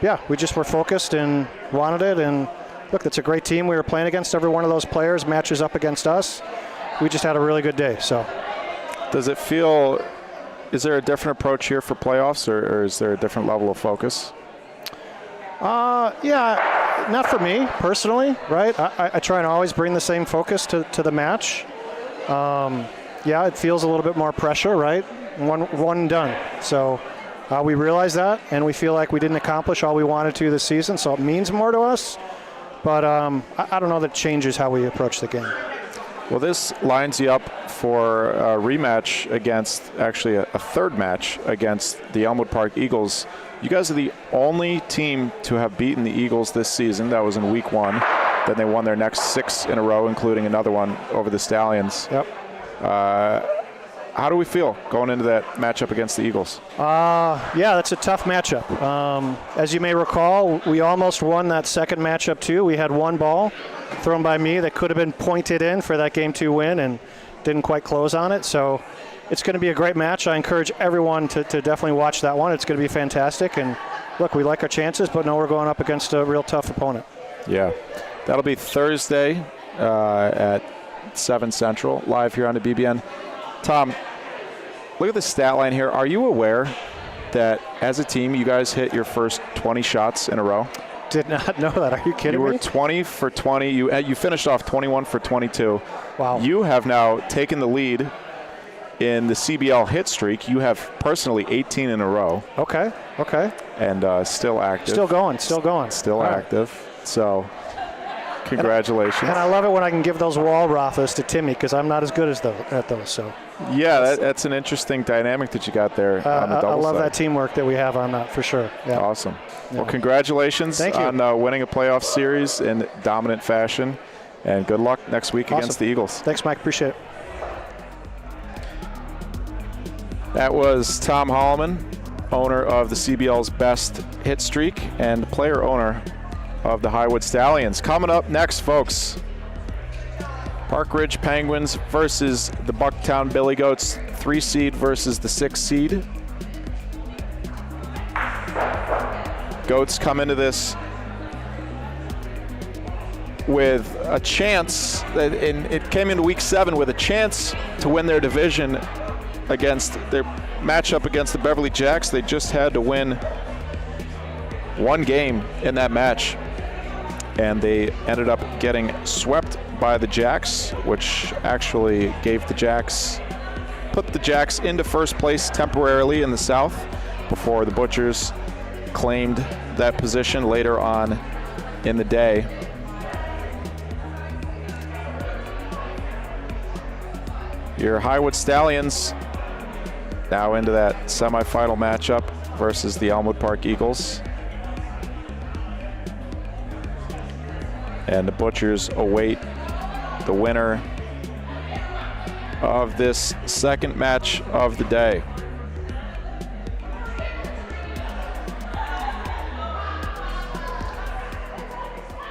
D: Yeah, we just were focused and wanted it. And look, that's a great team. We were playing against every one of those players, matches up against us. We just had a really good day. So,
A: does it feel? Is there a different approach here for playoffs, or is there a different level of focus?
D: Yeah, not for me personally, right? I try and always bring the same focus to the match. Yeah, it feels a little bit more pressure, right? One and done. So we realize that, and we feel like we didn't accomplish all we wanted to this season, so it means more to us. But I don't know that it changes how we approach the game.
A: Well, this lines you up for a rematch against, actually a third match against the Elmwood Park Eagles. You guys are the only team to have beaten the Eagles this season. That was in week 1. Then they won their next 6 in a row, including another one over the Stallions.
D: Yep.
A: How do we feel going into that matchup against the Eagles?
D: Yeah, that's a tough matchup. As you may recall, we almost won that second matchup too. We had one ball thrown by me that could have been pointed in for that Game 2 win and didn't quite close on it. So it's going to be a great match. I encourage everyone to definitely watch that one. It's going to be fantastic. And look, we like our chances, but no, we're going up against a real tough opponent.
A: Yeah. That'll be Thursday at 7 Central, live here on the BBN. Tom, look at the stat line here. Are you aware that as a team, you guys hit your first 20 shots in a row?
D: Did not know that. Are you kidding me?
A: You were 20 for 20. You finished off 21 for 22.
D: Wow.
A: You have now taken the lead in the CBL hit streak. You have personally 18 in a row.
D: Okay.
A: And still active.
D: Still going.
A: Still active. Right. So congratulations.
D: And I love it when I can give those wall rothas to Timmy because I'm not as good at those. So.
A: Yeah, that's an interesting dynamic that you got there on the double
D: I love
A: side.
D: that teamwork that we have on that for sure. Yeah.
A: Awesome. Yeah. Well, congratulations
D: Thank you.
A: on winning a playoff series in dominant fashion. And good luck next week
D: Awesome.
A: against the Eagles.
D: Thanks, Mike. Appreciate it.
A: That was Tom Holloman, owner of the CBL's best hit streak and player owner of the Highwood Stallions. Coming up next, folks, Park Ridge Penguins versus the Bucktown Billy Goats, 3 seed versus the 6 seed. Goats come into this with a chance, it came into week 7 with a chance to win their division against their matchup against the Beverly Jacks. They just had to win 1 game in that match, and they ended up getting swept by the Jacks, which actually put the Jacks into first place temporarily in the South before the Butchers claimed that position later on in the day. Your Highwood Stallions now into that semifinal matchup versus the Elmwood Park Eagles. And the Butchers await the winner of this second match of the day.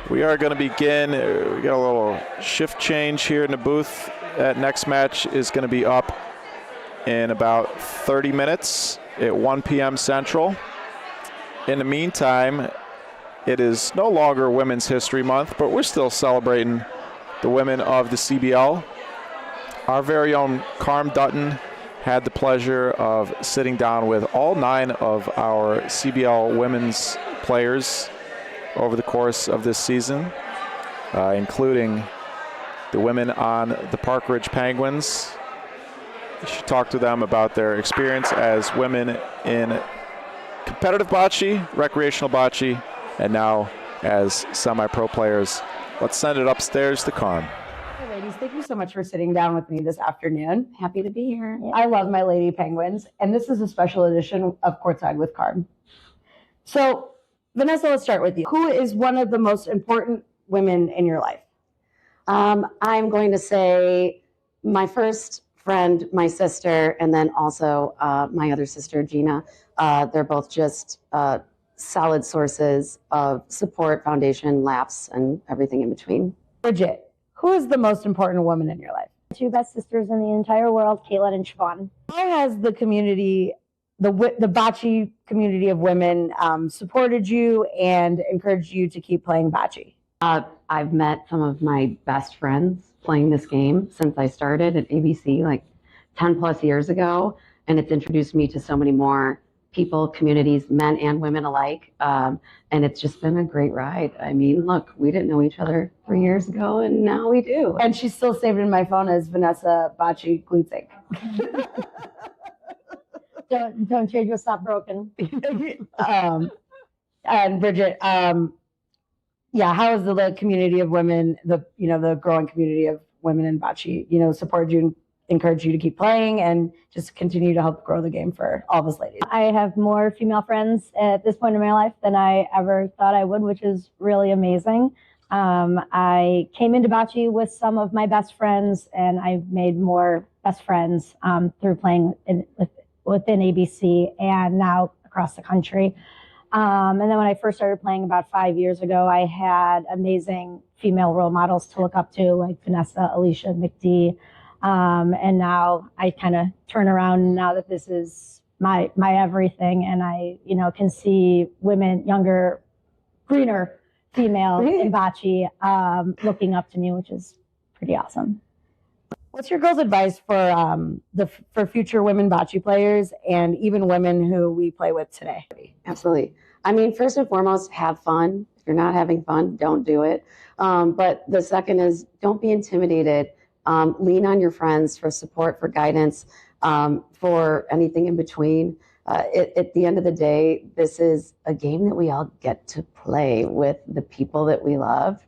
A: We are going to begin. We got a little shift change here in the booth. That next match is going to be up in about 30 minutes at 1 p.m. Central. In the meantime, it is no longer Women's History Month, but we're still celebrating the women of the CBL. Our very own Karm Dutton had the pleasure of sitting down with all 9 of our CBL women's players over the course of this season, including the women on the Park Ridge Penguins. She talked to them about their experience as women in competitive bocce, recreational bocce, and now as semi-pro players. Let's send it upstairs to Karm.
E: Hey ladies, thank you so much for sitting down with me this afternoon. Happy to be here. I love my Lady Penguins, and this is a special edition of Courtside with Karm. So, Vanessa, let's start with you. Who is one of the most important women in your life?
F: I'm going to say my first friend, my sister, and then also my other sister, Gina. They're both just solid sources of support, foundation, laughs, and everything in between.
E: Bridget, who is the most important woman in your life?
G: 2 best sisters in the entire world, Caitlin and Siobhan.
E: How has the community, the bocce community of women, supported you and encouraged you to keep playing bocce?
F: I've met some of my best friends playing this game since I started at ABC like 10 plus years ago, and it's introduced me to so many more people, communities, men and women alike, and it's just been a great ride. I mean, look, we didn't know each other 3 years ago, and now we do.
E: And she's still saved in my phone as Vanessa Bocce Glutzink.
G: Don't change what's not broken.
E: And Bridget, yeah, how has the community of women, the growing community of women in bocce, supported you and encouraged you to keep playing and just continue to help grow the game for all of us ladies?
G: I have more female friends at this point in my life than I ever thought I would, which is really amazing. I came into bocce with some of my best friends, and I've made more best friends through playing within ABC and now across the country. And then when I first started playing about 5 years ago, I had amazing female role models to look up to, like Vanessa, Alicia, McD. And now I kind of turn around now that this is my everything, and I, can see women, younger, greener female in bocce looking up to me, which is pretty awesome.
E: What's your girls' advice for future women bocce players and even women who we play with today?
F: Absolutely. I mean, first and foremost, have fun. If you're not having fun, don't do it. But the second is, don't be intimidated. Lean on your friends for support, for guidance, for anything in between. At the end of the day, this is a game that we all get to play with the people that we love.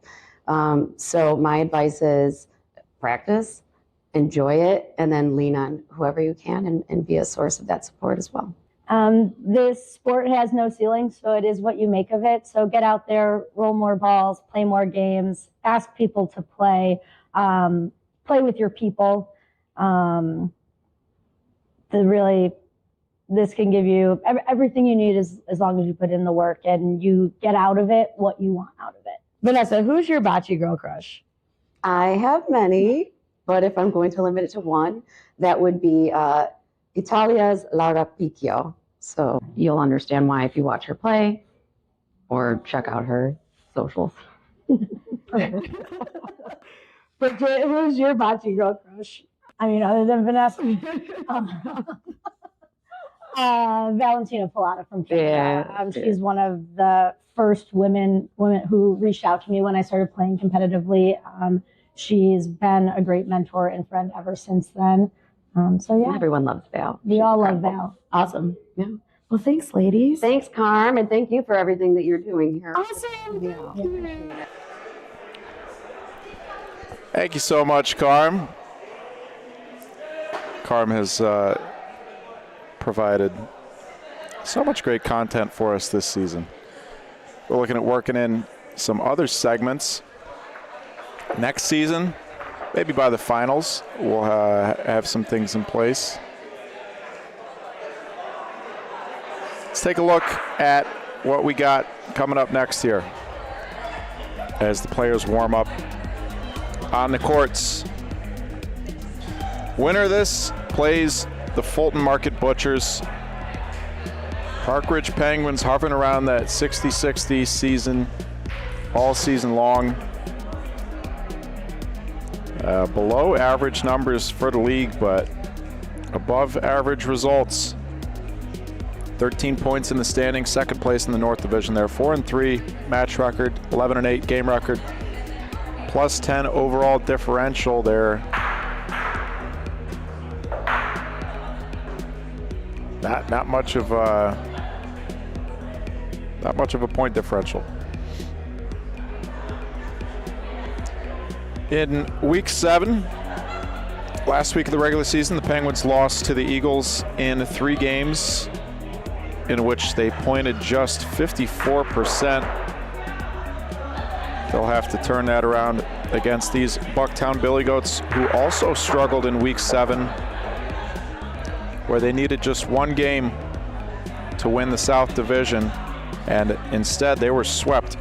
F: So my advice is practice, enjoy it, and then lean on whoever you can and be a source of that support as well.
G: This sport has no ceiling, so it is what you make of it. So get out there, roll more balls, play more games, ask people to play, play with your people. This can give you everything you need as long as you put in the work and you get out of it what you want out of it.
E: Vanessa, who's your bocce girl crush?
F: I have many, but if I'm going to limit it to one, that would be Italia's Laura Picchio. So you'll understand why if you watch her play or check out her socials.
G: But who's your bocce girl crush? I mean, other than Vanessa. Valentina Pilata from Canada.
F: Yeah.
G: She's one of the first women who reached out to me when I started playing competitively. She's been a great mentor and friend ever since then. So yeah,
F: Everyone loves Val.
G: we all love Val.
E: Awesome.
F: Yeah.
E: Well, thanks, ladies.
F: Thanks, Karm, and thank you for everything that you're doing here.
E: Awesome.
F: Yeah.
A: Thank you so much, Karm. Karm has provided so much great content for us this season. We're looking at working in some other segments next season. Maybe by the finals, we'll have some things in place. Let's take a look at what we got coming up next here as the players warm up on the courts. Winner of this plays the Fulton Market Butchers. Park Ridge Penguins hovering around that 60-60 season, all season long. Below average numbers for the league, but above average results. 13 points in the standings, second place in the North Division there. 4-3 match record, 11-8 game record, plus 10 overall differential there. Not much of a point differential. In week 7, last week of the regular season, the Penguins lost to the Eagles in 3 games in which they pointed just 54%. They'll have to turn that around against these Bucktown Billy Goats, who also struggled in week 7, where they needed just 1 game to win the South Division, and instead they were swept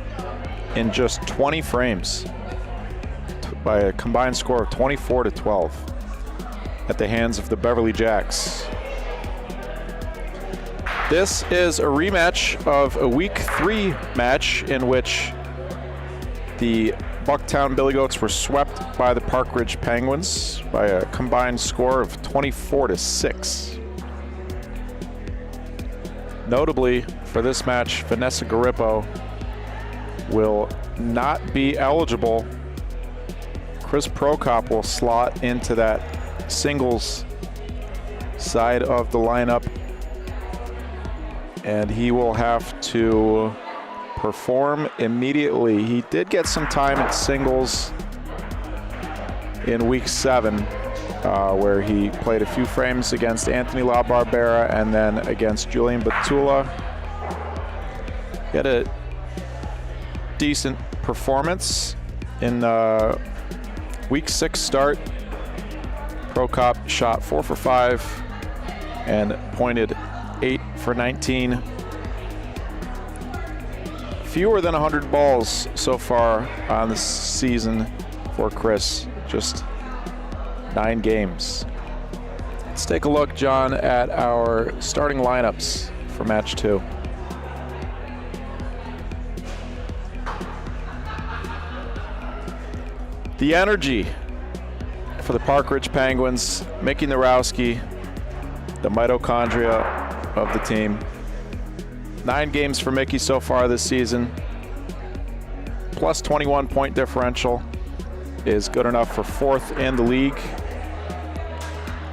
A: in just 20 frames by a combined score of 24-12 at the hands of the Beverly Jacks. This is a rematch of a week 3 match in which the Bucktown Billy Goats were swept by the Park Ridge Penguins by a combined score of 24-6. Notably, for this match, Vanessa Garippo will not be eligible. Chris Prokop will slot into that singles side of the lineup, and he will have to perform immediately. He did get some time at singles in week 7, where he played a few frames against Anthony LaBarbera and then against Julian Batula. He had a decent performance in week 6 start. Prokop shot 4 for 5 and pointed 8 for 19. Fewer than 100 balls so far on the season for Chris, just 9 games. Let's take a look, John, at our starting lineups for match 2. The energy for the Park Ridge Penguins, Mickey Narowski, the mitochondria of the team. 9 games for Mickey so far this season. Plus 21 point differential is good enough for 4th in the league.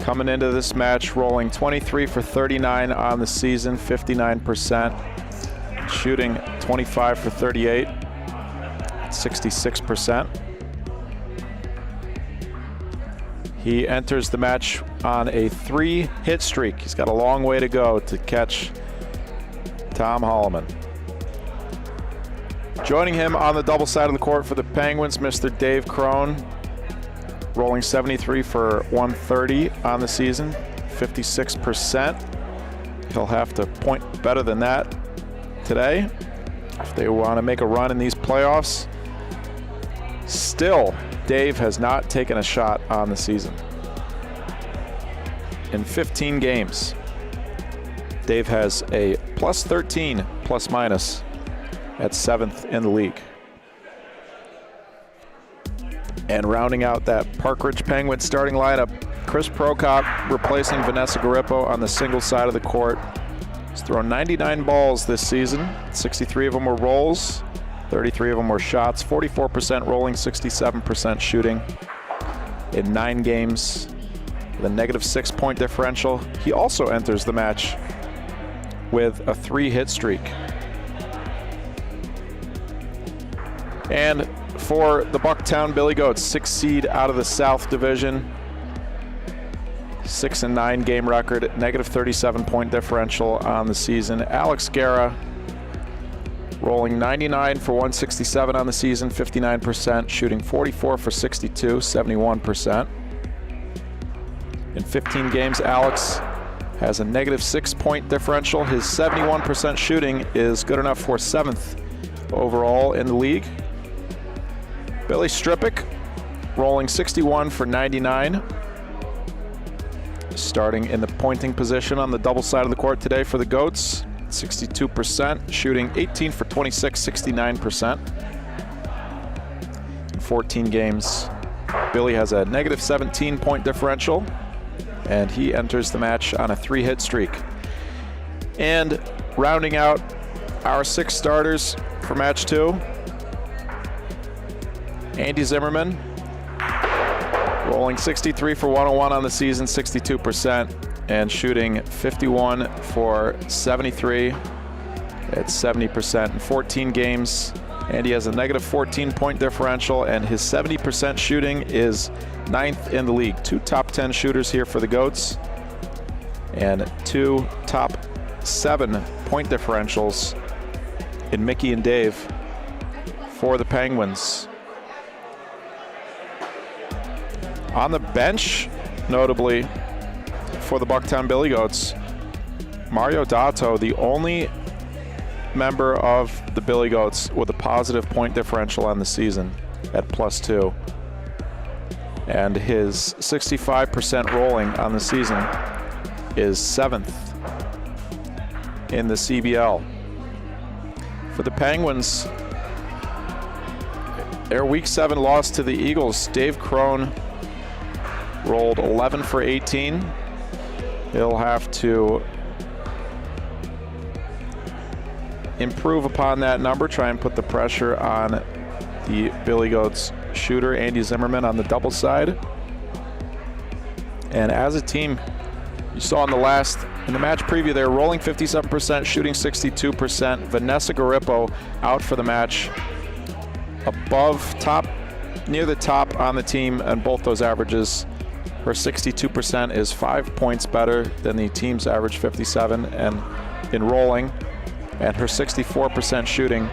A: Coming into this match, rolling 23 for 39 on the season, 59%. Shooting 25 for 38, 66%. He enters the match on a 3-hit streak. He's got a long way to go to catch Tom Holloman. Joining him on the double side of the court for the Penguins, Mr. Dave Crone, rolling 73 for 130 on the season, 56%. He'll have to point better than that today if they want to make a run in these playoffs. Still, Dave has not taken a shot on the season. In 15 games, Dave has a plus 13 plus minus at 7th in the league. And rounding out that Park Ridge Penguins starting lineup, Chris Prokop replacing Vanessa Garippo on the single side of the court. He's thrown 99 balls this season. 63 of them were rolls, 33 of them were shots, 44% rolling, 67% shooting in 9 games with a negative 6-point differential. He also enters the match with a 3-hit streak. And for the Bucktown Billy Goats, 6th seed out of the South Division, 6-9 game record, negative 37-point differential on the season. Alex Guerra rolling 99 for 167 on the season, 59%, shooting 44 for 62, 71%. In 15 games, Alex has a negative 6-point differential. His 71% shooting is good enough for 7th overall in the league. Billy Strippick rolling 61 for 99. Starting in the pointing position on the double side of the court today for the Goats. 62%, shooting 18 for 26, 69%. In 14 games, Billy has a negative 17-point differential, and he enters the match on a 3-hit streak. And rounding out our 6 starters for match 2, Andy Zimmerman, rolling 63 for 101 on the season, 62%, and shooting 51 for 73 at 70%. In 14 games, Andy has a negative 14-point differential, and his 70% shooting is 9th in the league. 2 top 10 shooters here for the Goats, and 2 top 7 point differentials in Mickey and Dave for the Penguins. On the bench, notably, for the Bucktown Billy Goats, Mario Dato, the only member of the Billy Goats with a positive point differential on the season at +2. And his 65% rolling on the season is 7th in the CBL. For the Penguins, their Week 7 loss to the Eagles, Dave Crone rolled 11 for 18. He'll have to improve upon that number, try and put the pressure on the Billy Goats shooter, Andy Zimmerman, on the double side. And as a team, you saw in the match preview, they're rolling 57%, shooting 62%. Vanessa Garippo out for the match, near the top on the team, and both those averages. Her 62% is 5 points better than the team's average 57 and in rolling, and her 64% shooting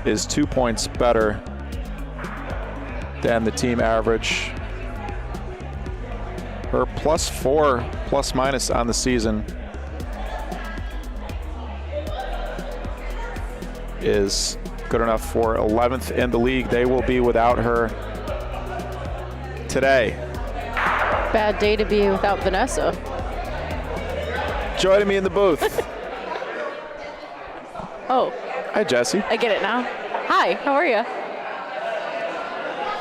A: is 2 points better than the team average. Her +4 plus minus on the season is good enough for 11th in the league. They will be without her today.
H: Bad day to be without Vanessa.
A: Joining me in the booth.
H: Oh.
A: Hi, Jesse.
H: I get it now. Hi, how are you?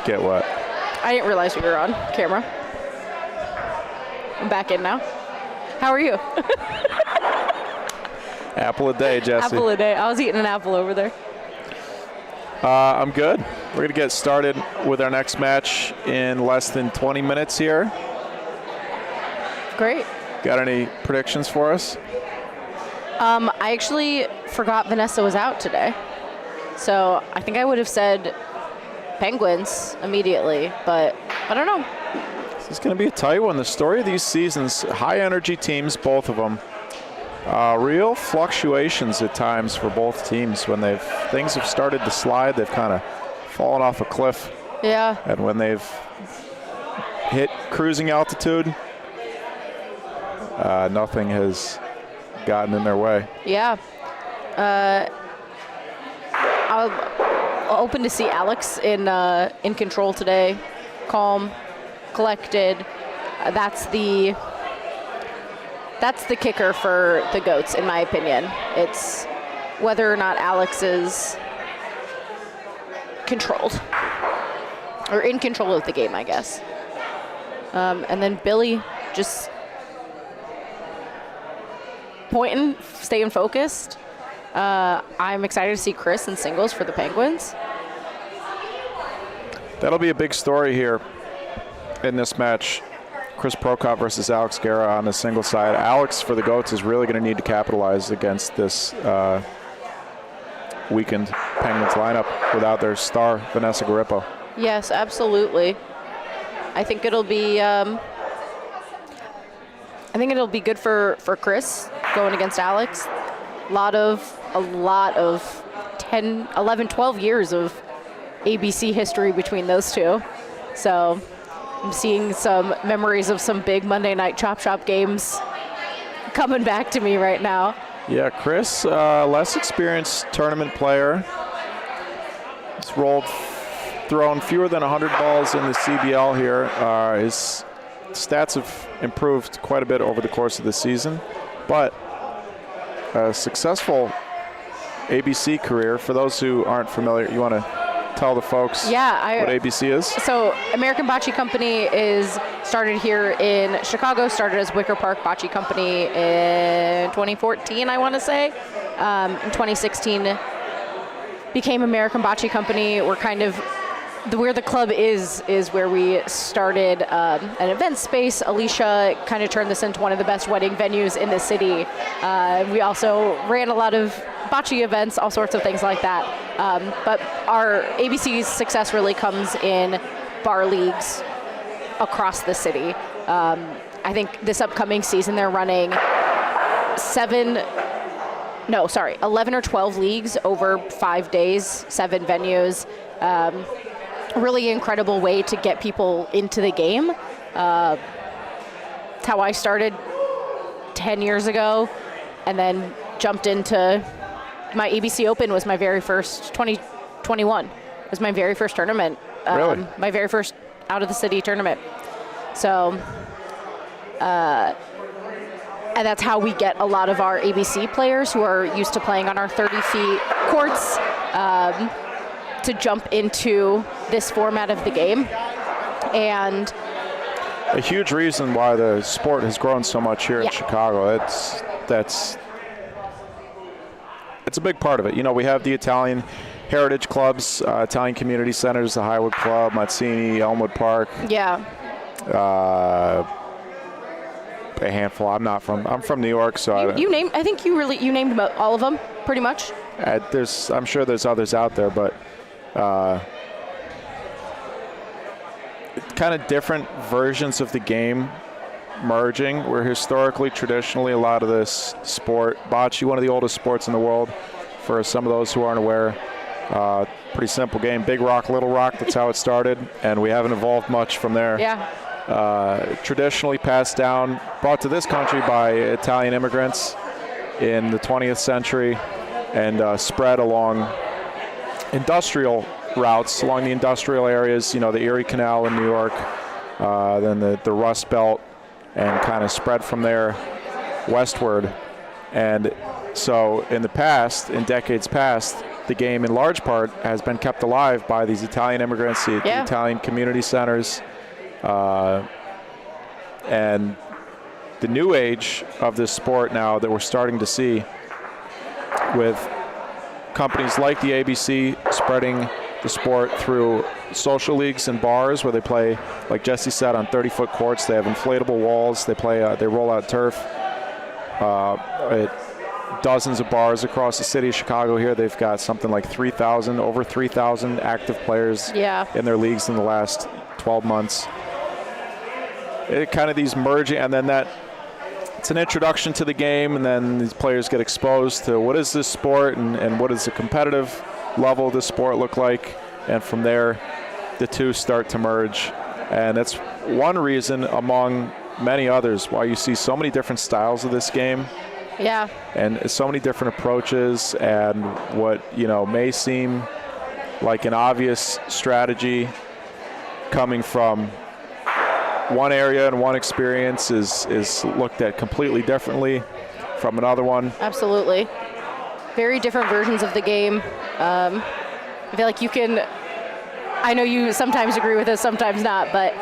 A: Get what?
H: I didn't realize we were on camera. I'm back in now. How are you?
A: Apple a day, Jesse.
H: Apple a day. I was eating an apple over there.
A: I'm good. We're going to get started with our next match in less than 20 minutes here.
H: Great.
A: Got any predictions for us?
H: I actually forgot Vanessa was out today. So I think I would have said Penguins immediately, but I don't know.
A: This is going to be a tight one. The story of these seasons, high energy teams, both of them. Real fluctuations at times for both teams. When things have started to slide, they've kind of fallen off a cliff.
H: Yeah.
A: And when they've hit cruising altitude, nothing has gotten in their way.
H: Yeah. I'm open to see Alex in control today. Calm, collected. That's the kicker for the GOATs, in my opinion. It's whether or not Alex is controlled or in control of the game, I guess. And then Billy just pointing, staying focused. I'm excited to see Chris in singles for the Penguins.
A: That'll be a big story here in this match. Chris Prokop versus Alex Guerra on the single side. Alex for the GOATs is really going to need to capitalize against this weakened Penguins lineup without their star, Vanessa Garippo.
H: Yes, absolutely. I think it'll be good for Chris going against Alex. A lot of 10, 11, 12 years of ABC history between those two. So I'm seeing some memories of some big Monday night Chop Shop games coming back to me right now.
A: Yeah, Chris, less experienced tournament player. He's thrown fewer than 100 balls in the CBL here. His stats have improved quite a bit over the course of the season, but a successful ABC career. For those who aren't familiar, you want to tell the folks what ABC is?
H: So American Bocce Company is started here in Chicago, started as Wicker Park Bocce Company in 2014, I want to say. In 2016 became American Bocce Company. We're kind of where the club is where we started an event space. Alicia kind of turned this into one of the best wedding venues in the city. We also ran a lot of bocce events, all sorts of things like that. But our ABC's success really comes in bar leagues across the city. I think this upcoming season they're running 11 or 12 leagues over 5 days, 7 venues. Really incredible way to get people into the game. It's how I started 10 years ago, and then jumped into my ABC Open was my very first, 2021 was my very first tournament.
A: Really?
H: My very first out of the city tournament. So, and that's how we get a lot of our ABC players who are used to playing on our 30 feet courts to jump into this format of the game. And
A: a huge reason why the sport has grown so much here in Chicago. It's a big part of it. You know, we have the Italian heritage clubs, Italian community centers, the Highwood Club, Mazzini, Elmwood Park.
H: Yeah.
A: A handful. I'm from New York, so
H: I think you named about all of them pretty much.
A: I'm sure there's others out there, but kind of different versions of the game merging, where historically, traditionally, a lot of this sport, bocce, one of the oldest sports in the world, for some of those who aren't aware, pretty simple game, big rock, little rock, that's how it started, and we haven't evolved much from there.
H: Yeah.
A: Traditionally passed down, brought to this country by Italian immigrants in the 20th century, and spread along industrial routes, along the industrial areas, you know, the Erie Canal in New York, then the Rust Belt, and kind of spread from there westward. And so in the past, in decades past, the game in large part has been kept alive by these Italian immigrants, the Italian community centers, and the new age of this sport now that we're starting to see with companies like the ABC spreading the sport through social leagues and bars where they play, like Jesse said, on 30-foot courts. They have inflatable walls. They roll out turf at dozens of bars across the city of Chicago here. They've got something like over 3,000 active players in their leagues in the last 12 months. kind of these merging, and then it's an introduction to the game, and then these players get exposed to what is this sport and what does the competitive level of this sport look like, and from there the two start to merge. And that's one reason among many others why you see so many different styles of this game.
H: Yeah.
A: And so many different approaches, and what may seem like an obvious strategy coming from one area and one experience is looked at completely differently from another one.
H: Absolutely. Very different versions of the game. I feel like I know you sometimes agree with this, sometimes not, but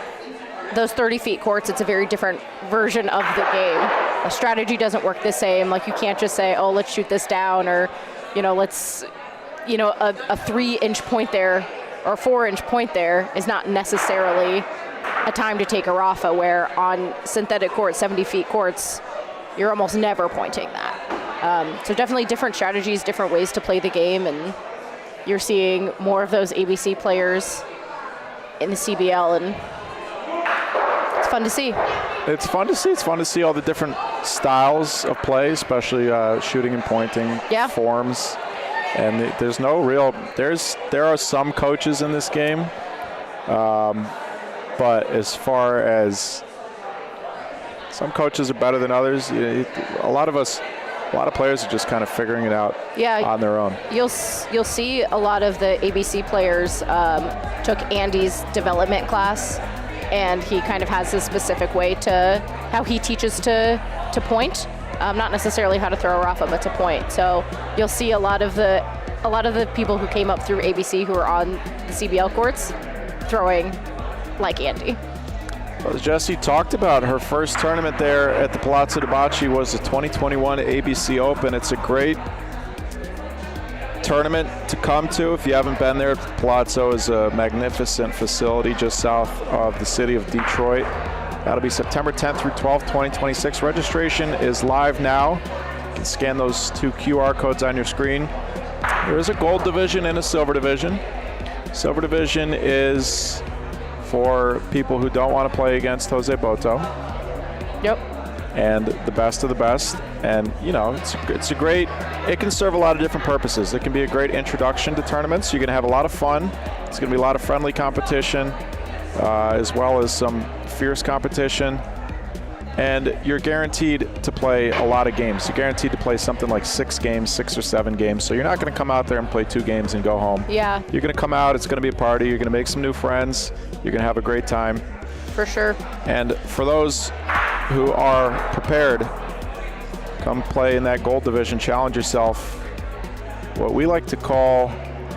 H: those 30 feet courts, it's a very different version of the game. A strategy doesn't work the same. Like, you can't just say, oh, let's shoot this down, or, let's, a 3-inch point there or a 4-inch point there is not necessarily a time to take a Rafa, where on synthetic courts, 70 feet courts, you're almost never pointing that. So definitely different strategies, different ways to play the game, and you're seeing more of those ABC players in the CBL, and it's fun to see.
A: It's fun to see. It's fun to see all the different styles of play, especially shooting and pointing forms. And there's no real – there are some coaches in this game, but as far as some coaches are better than others, a lot of players are just kind of figuring it out on their own.
H: You'll see a lot of the ABC players took Andy's development class, and he kind of has a specific way to how he teaches to point. Not necessarily how to throw a Rafa, but to point. So you'll see a lot of the people who came up through ABC who are on the CBL courts throwing like Andy.
A: Well, as Jessie talked about, her first tournament there at the Palazzo de Bocce was the 2021 ABC Open. It's a great tournament to come to if you haven't been there. Palazzo is a magnificent facility just south of the city of Detroit. That'll be September 10th through 12th, 2026. Registration is live now. You can scan those 2 QR codes on your screen. There is a gold division and a silver division. Silver division is for people who don't want to play against Jose Boto.
H: Yep.
A: And the best of the best. And, it's a great, it can serve a lot of different purposes. It can be a great introduction to tournaments. You're going to have a lot of fun. It's going to be a lot of friendly competition, as well as some fierce competition. And you're guaranteed to play a lot of games. You're guaranteed to play something like 6 or 7 games. So you're not going to come out there and play 2 games and go home.
H: Yeah.
A: You're going to come out. It's going to be a party. You're going to make some new friends. You're going to have a great time.
H: For sure.
A: And for those who are prepared, come play in that gold division. Challenge yourself. What we like to call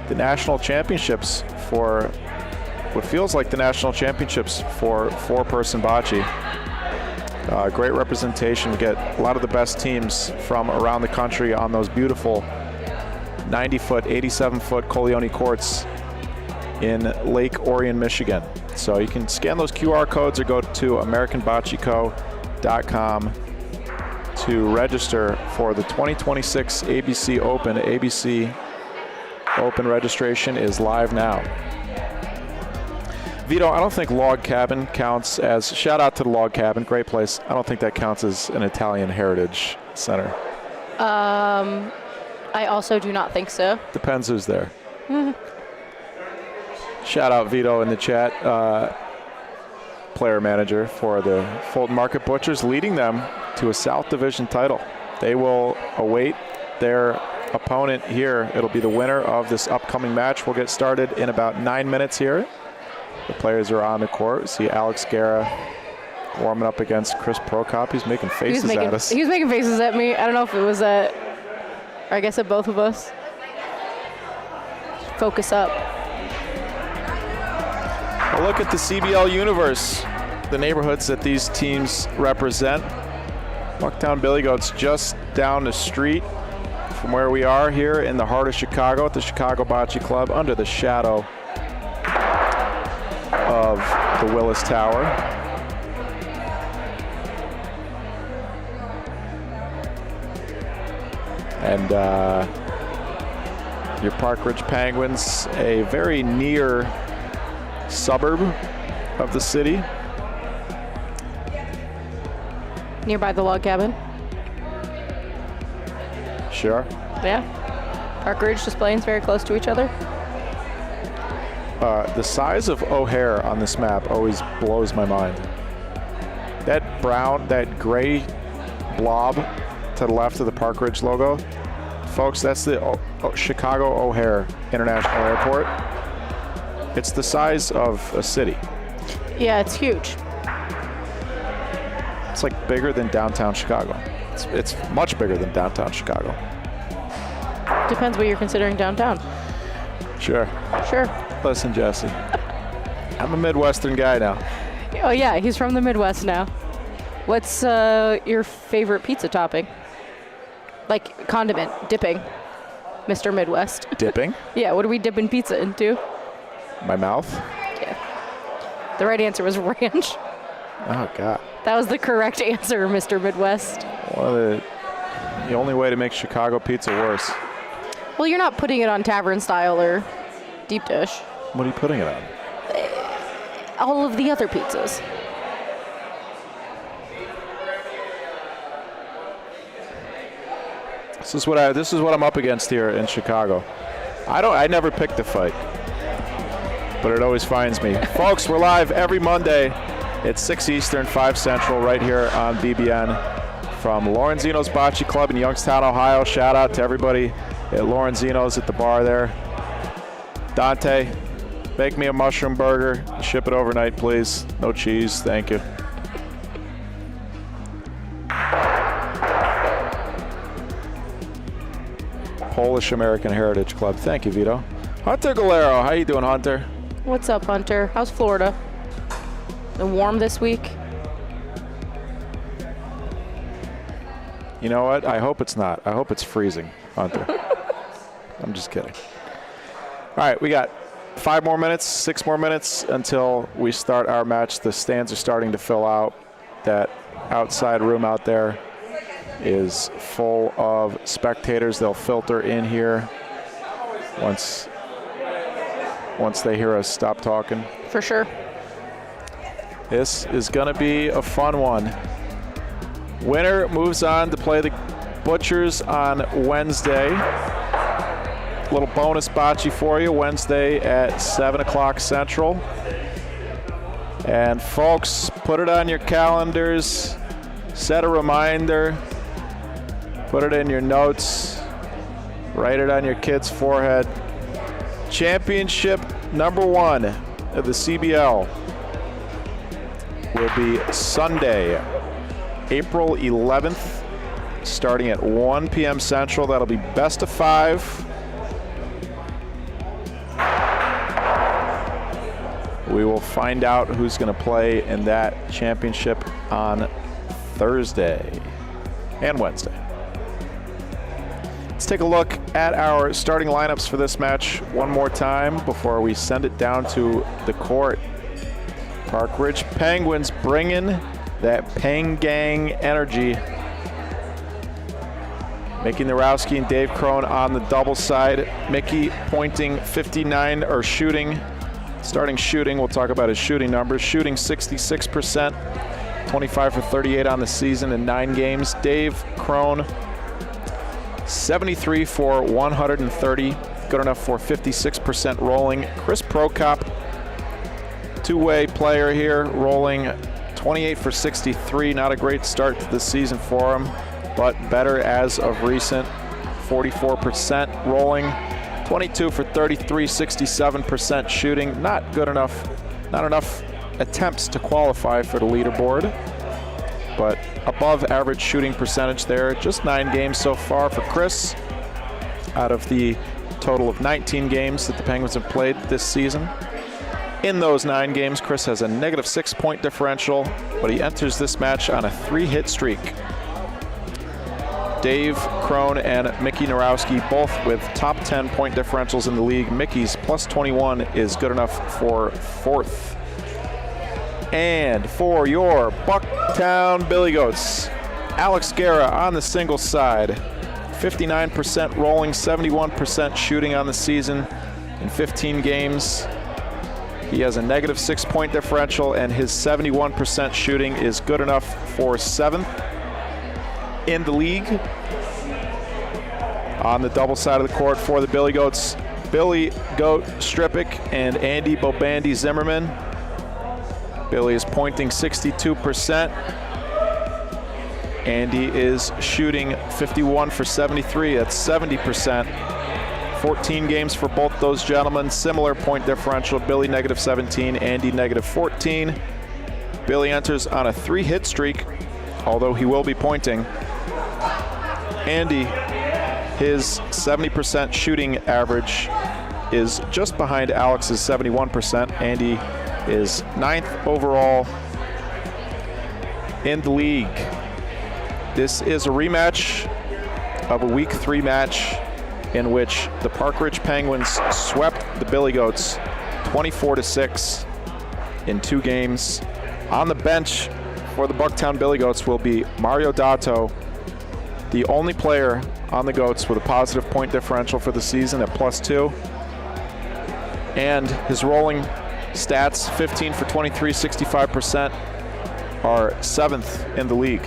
A: the national championships for what feels like the national championships for 4-person bocce. Great representation. We get a lot of the best teams from around the country on those beautiful 90-foot, 87-foot Coleone courts in Lake Orion, Michigan. So you can scan those QR codes or go to AmericanBocceCo.com to register for the 2026 ABC Open. ABC Open registration is live now. Vito, I don't think Log Cabin counts as, shout out to the Log Cabin, great place. I don't think that counts as an Italian heritage center.
H: I also do not think so.
A: Depends who's there. Shout out Vito in the chat, player manager for the Fulton Market Butchers, leading them to a South Division title. They will await their opponent here. It'll be the winner of this upcoming match. We'll get started in about 9 minutes here. The players are on the court. We see Alex Guerra warming up against Chris Prokop. He's making faces at us.
H: He was making faces at me. I don't know if it was at, or I guess at both of us. Focus up.
A: A look at the CBL universe, the neighborhoods that these teams represent. Bucktown Billy Goats just down the street from where we are here in the heart of Chicago at the Chicago Bocce Club under the shadow of the Willis Tower. And your Park Ridge Penguins, a very near suburb of the city.
H: Nearby the log cabin.
A: Sure.
H: Yeah. Park Ridge displays very close to each other.
A: The size of O'Hare on this map always blows my mind. That gray blob to the left of the Park Ridge logo, folks, that's the Chicago O'Hare International Airport. It's the size of a city.
H: Yeah, it's huge.
A: It's like bigger than downtown Chicago. It's much bigger than downtown Chicago.
H: Depends what you're considering downtown.
A: Sure.
H: Sure.
A: Listen, Jesse, I'm a Midwestern guy now.
H: Oh yeah, he's from the Midwest now. What's your favorite pizza topping? Like condiment, dipping, Mr. Midwest.
A: Dipping?
H: Yeah, what are we dipping pizza into?
A: My mouth?
H: Yeah. The right answer was ranch.
A: Oh, God.
H: That was the correct answer, Mr. Midwest.
A: The only way to make Chicago pizza worse.
H: Well, you're not putting it on tavern style or deep dish.
A: What are you putting it on?
H: All of the other pizzas.
A: This is what I'm up against here in Chicago. I never pick the fight, but it always finds me. Folks, we're live every Monday at 6 Eastern, 5 Central, right here on BBN from Lorenzino's Bocce Club in Youngstown, Ohio. Shout out to everybody at Lorenzino's at the bar there. Dante, make me a mushroom burger. Ship it overnight, please. No cheese, thank you. Polish American Heritage Club. Thank you, Vito. Hunter Galero, how you doing, Hunter?
H: What's up, Hunter? How's Florida? Been warm this week?
A: You know what? I hope it's not. I hope it's freezing, Hunter. I'm just kidding. All right, we got 5 more minutes, 6 more minutes until we start our match. The stands are starting to fill out. That outside room out there is full of spectators. They'll filter in here once they hear us stop talking.
H: For sure.
A: This is going to be a fun one. Winner moves on to play the Butchers on Wednesday. Little bonus bocce for you Wednesday at 7 o'clock Central. And folks, put it on your calendars. Set a reminder. Put it in your notes. Write it on your kid's forehead. Championship number 1 of the CBL will be Sunday, April 11th, starting at 1 p.m. Central. That'll be best of 5. We will find out who's going to play in that championship on Thursday and Wednesday. Let's take a look at our starting lineups for this match one more time before we send it down to the court. Park Ridge Penguins bringing that Peng Gang energy. Mickey Narowski and Dave Crone on the double side. Mickey pointing 59, or shooting, starting shooting. We'll talk about his shooting numbers. Shooting 66%, 25 for 38 on the season in 9 games. Dave Crone, 73 for 130, good enough for 56% rolling. Chris Prokop, two-way player here, rolling 28 for 63. Not a great start to the season for him, but better as of recent. 44% rolling, 22 for 33, 67% shooting. Not good enough, not enough attempts to qualify for the leaderboard, but above average shooting percentage there. Just 9 games so far for Chris out of the total of 19 games that the Penguins have played this season. In those 9 games, Chris has a negative 6-point differential, but he enters this match on a 3-hit streak. Dave Crone and Mickey Narowski both with top 10 point differentials in the league. Mickey's plus 21 is good enough for 4th. And for your Bucktown Billy Goats, Alex Guerra on the singles side. 59% rolling, 71% shooting on the season in 15 games. He has a negative 6-point differential, and his 71% shooting is good enough for 7th. in the league. On the double side of the court for the Billy Goats, Billy Goat Strippick and Andy Bobandy Zimmerman. Billy is pointing 62%. Andy is shooting 51 for 73. That's 70%. 14 games for both those gentlemen. Similar point differential. Billy -17, Andy -14. Billy enters on a 3-hit streak, although he will be pointing. Andy, his 70% shooting average is just behind Alex's 71%. Andy is 9th overall in the league. This is a rematch of a Week 3 match in which the Park Ridge Penguins swept the Billy Goats 24-6 in 2 games. On the bench for the Bucktown Billy Goats will be Mario Dato, the only player on the Goats with a positive point differential for the season at +2. And his rolling stats, 15 for 23, 65%, are 7th in the league.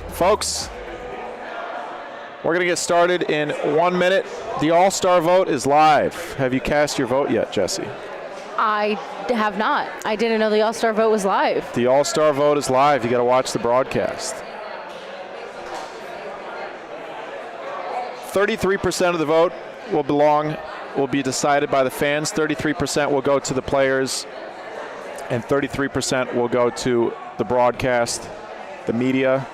A: Folks, we're going to get started in 1 minute. The All-Star vote is live. Have you cast your vote yet, Jesse?
H: I have not. I didn't know the All-Star vote was live.
A: The All-Star vote is live. You got to watch the broadcast. 33% of the vote will be decided by the fans. 33% will go to the players, and 33% will go to the broadcast, the media.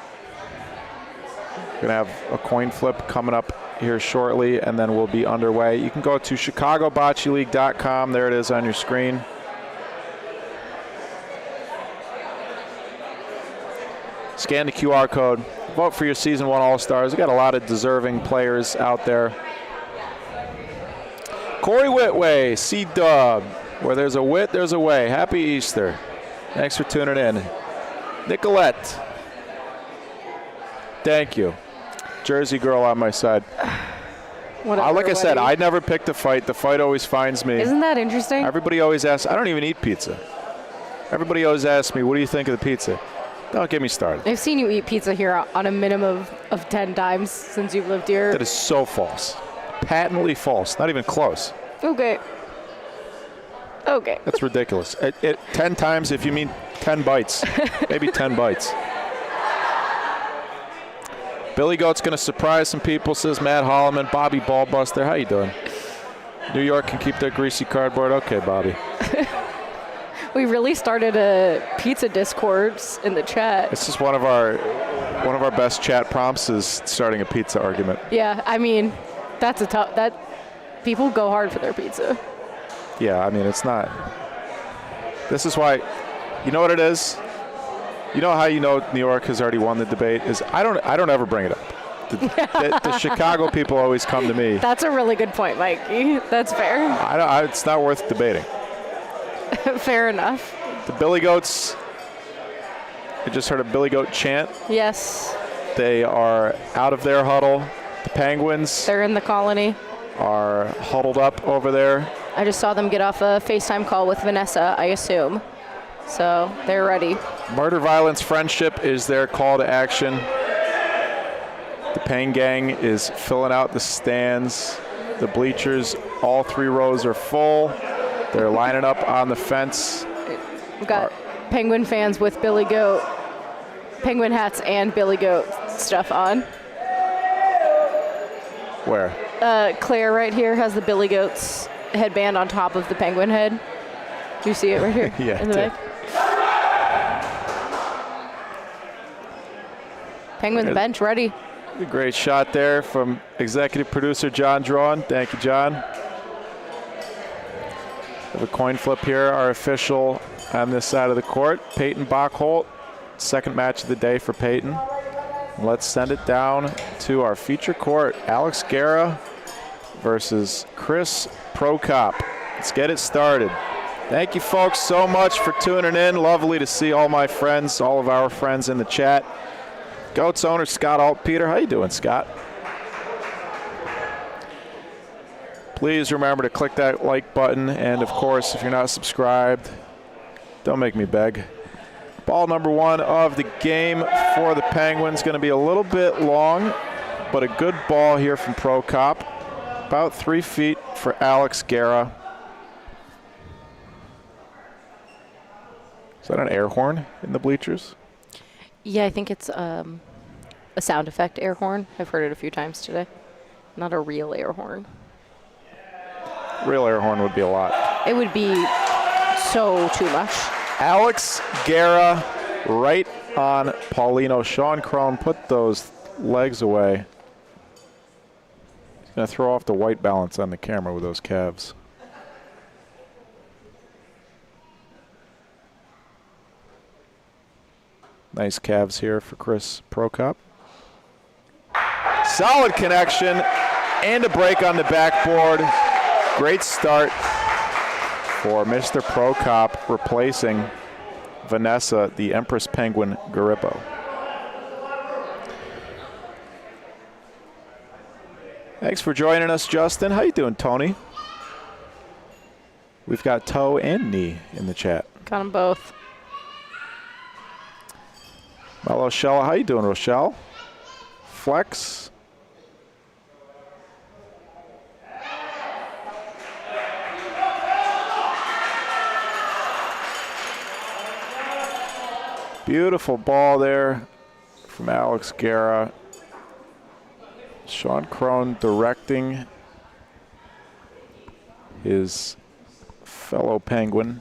A: We're going to have a coin flip coming up here shortly, and then we'll be underway. You can go to ChicagoBocceLeague.com. There it is on your screen. Scan the QR code. Vote for your Season 1 All-Stars. We've got a lot of deserving players out there. Corey Whitway, C-Dub. Where there's a wit, there's a way. Happy Easter. Thanks for tuning in. Nicolette. Thank you. Jersey girl on my side.
H: Whatever,
A: like I said,
H: buddy.
A: I never pick the fight. The fight always finds me.
H: Isn't that interesting?
A: Everybody always asks. I don't even eat pizza. Everybody always asks me, what do you think of the pizza? Don't get me started.
H: I've seen you eat pizza here on a minimum of 10 times since you've lived here.
A: That is so false. Patently false. Not even close.
H: Okay. Okay.
A: That's ridiculous. 10 times if you mean 10 bites. Maybe 10 bites. Billy Goat's going to surprise some people, says Matt Holloman. Bobby Ballbuster, how you doing? New York can keep their greasy cardboard. Okay, Bobby.
H: We really started a pizza discourse in the chat.
A: This is one of our best chat prompts is starting a pizza argument.
H: Yeah, I mean, that's people go hard for their pizza.
A: Yeah, I mean, it's not. This is why, you know what it is? You know how you know New York has already won the debate is I don't ever bring it up. The Chicago people always come to me.
H: That's a really good point, Mikey. That's fair.
A: It's not worth debating.
H: Fair enough.
A: The Billy Goats, I just heard a Billy Goat chant.
H: Yes.
A: They are out of their huddle. The Penguins
H: They're in the colony.
A: are huddled up over there.
H: I just saw them get off a FaceTime call with Vanessa, I assume. So they're ready.
A: Murder, violence, friendship is their call to action. The Pang Gang is filling out the stands. The bleachers, all 3 rows are full. They're lining up on the fence.
H: We've got Penguin fans with Billy Goat, Penguin hats and Billy Goat stuff on.
A: Where?
H: Claire right here has the Billy Goats headband on top of the Penguin head. Do you see it right here?
A: Yeah,
H: in the back? Penguins bench ready.
A: A great shot there from executive producer John Drawn. Thank you, John. We have a coin flip here. Our official on this side of the court, Peyton Bachholt. Second match of the day for Peyton. Let's send it down to our feature court. Alex Guerra versus Chris Prokop. Let's get it started. Thank you folks so much for tuning in. Lovely to see all my friends, all of our friends in the chat. Goats owner Scott Altpeter. How you doing, Scott? Please remember to click that like button. And of course, if you're not subscribed, don't make me beg. Ball number 1 of the game for the Penguins. Going to be a little bit long, but a good ball here from Prokop. About 3 feet for Alex Guerra. Is that an air horn in the bleachers?
H: Yeah, I think it's a sound effect air horn. I've heard it a few times today. Not a real air horn.
A: Real air horn would be a lot.
H: It would be so too much.
A: Alex Guerra right on Paulino. Sean Crone put those legs away. He's going to throw off the white balance on the camera with those calves. Nice calves here for Chris Prokop. Solid connection and a break on the backboard. Great start for Mr. Prokop, replacing Vanessa, the Empress Penguin Garippo. Thanks for joining us, Justin. How you doing, Tony? We've got toe and knee in the chat.
H: Got them both.
A: Well, Rochelle, how you doing, Rochelle? Flex. Beautiful ball there from Alex Guerra. Sean Crone directing his fellow Penguin.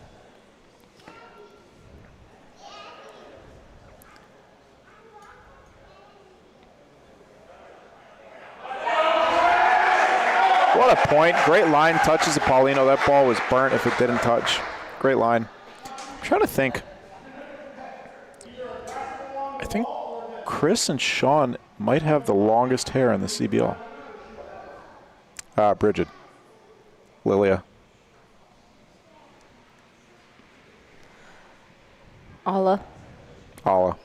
A: What a point. Great line, touches of Paulino. That ball was burnt if it didn't touch. Great line. I'm trying to think. I think Chris and Sean might have the longest hair in the CBL. Bridget. Lilia.
H: Alla.
A: Alla.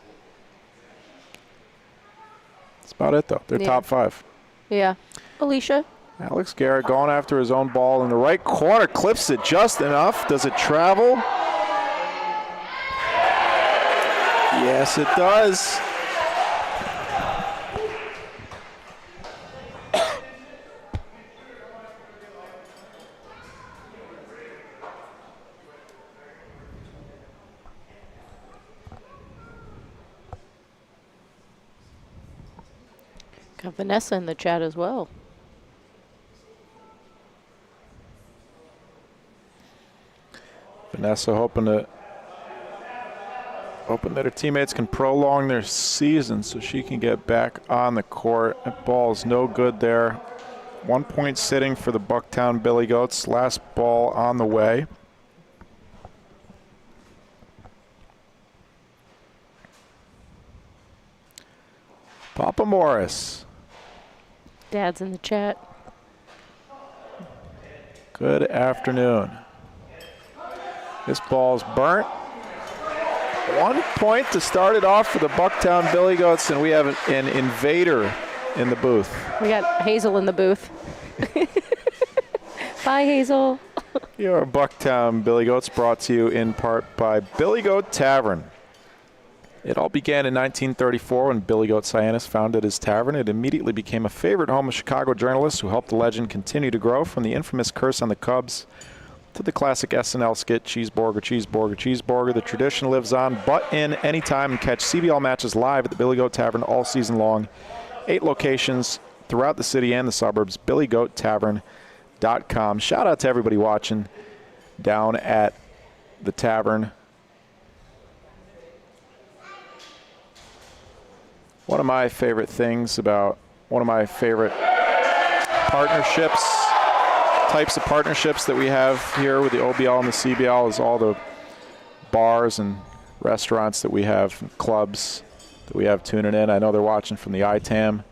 A: That's about it, though. They're top 5.
H: Yeah. Alicia.
A: Alex Guerra going after his own ball in the right corner. Clips it just enough. Does it travel? Yes, it does.
H: Got Vanessa in the chat as well.
A: Vanessa hoping that her teammates can prolong their season so she can get back on the court. That ball's no good there. 1 point sitting for the Bucktown Billy Goats. Last ball on the way. Papa Morris.
H: Dad's in the chat.
A: Good afternoon. This ball's burnt. 1 point to start it off for the Bucktown Billy Goats, and we have an invader in the booth.
H: We got Hazel in the booth. Bye, Hazel.
A: Your Bucktown Billy Goats brought to you in part by Billy Goat Tavern. It all began in 1934 when Billy Goat Cyanus founded his tavern. It immediately became a favorite home of Chicago journalists who helped the legend continue to grow, from the infamous curse on the Cubs to the classic SNL skit, Cheeseburger, Cheeseburger, Cheeseburger. The tradition lives on. Butt in anytime and catch CBL matches live at the Billy Goat Tavern all season long. 8 locations throughout the city and the suburbs. BillyGoatTavern.com. Shout out to everybody watching down at the tavern. One of my favorite things about one of my favorite types of partnerships that we have here with the OBL and the CBL is all the bars and restaurants that we have, and clubs that we have tuning in. I know they're watching from the ITAM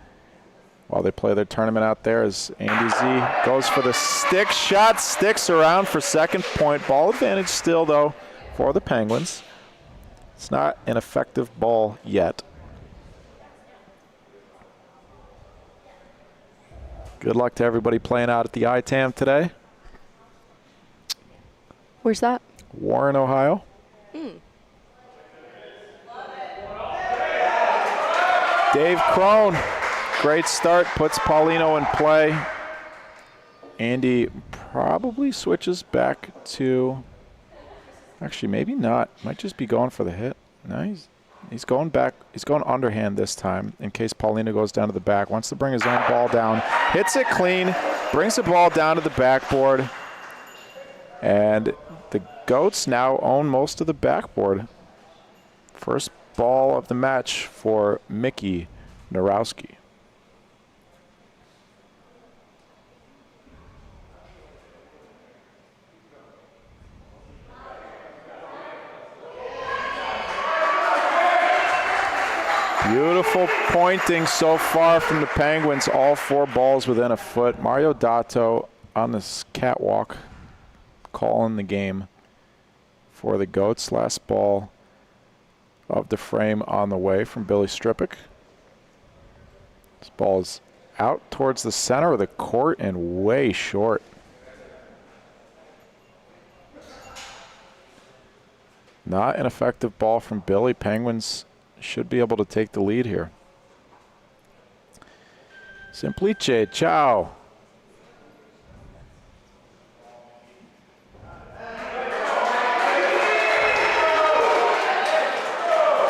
A: while they play their tournament out there as Andy Z goes for the stick shot, sticks around for second point. Ball advantage still, though, for the Penguins. It's not an effective ball yet. Good luck to everybody playing out at the ITAM today.
H: Where's that?
A: Warren, Ohio. Dave Crone, great start, puts Paulino in play. Andy probably switches back to, actually maybe not, might just be going for the hit. No, he's going back, he's going underhand this time in case Paulino goes down to the back. Wants to bring his own ball down, hits it clean, brings the ball down to the backboard, and the Goats now own most of the backboard. First ball of the match for Mickey Narowski. Beautiful pointing so far from the Penguins. All 4 balls within a foot. Mario Dato on this catwalk calling the game for the Goats. Last ball of the frame on the way from Billy Strippick. This ball is out towards the center of the court and way short. Not an effective ball from Billy. Penguins should be able to take the lead here. Simplice, ciao.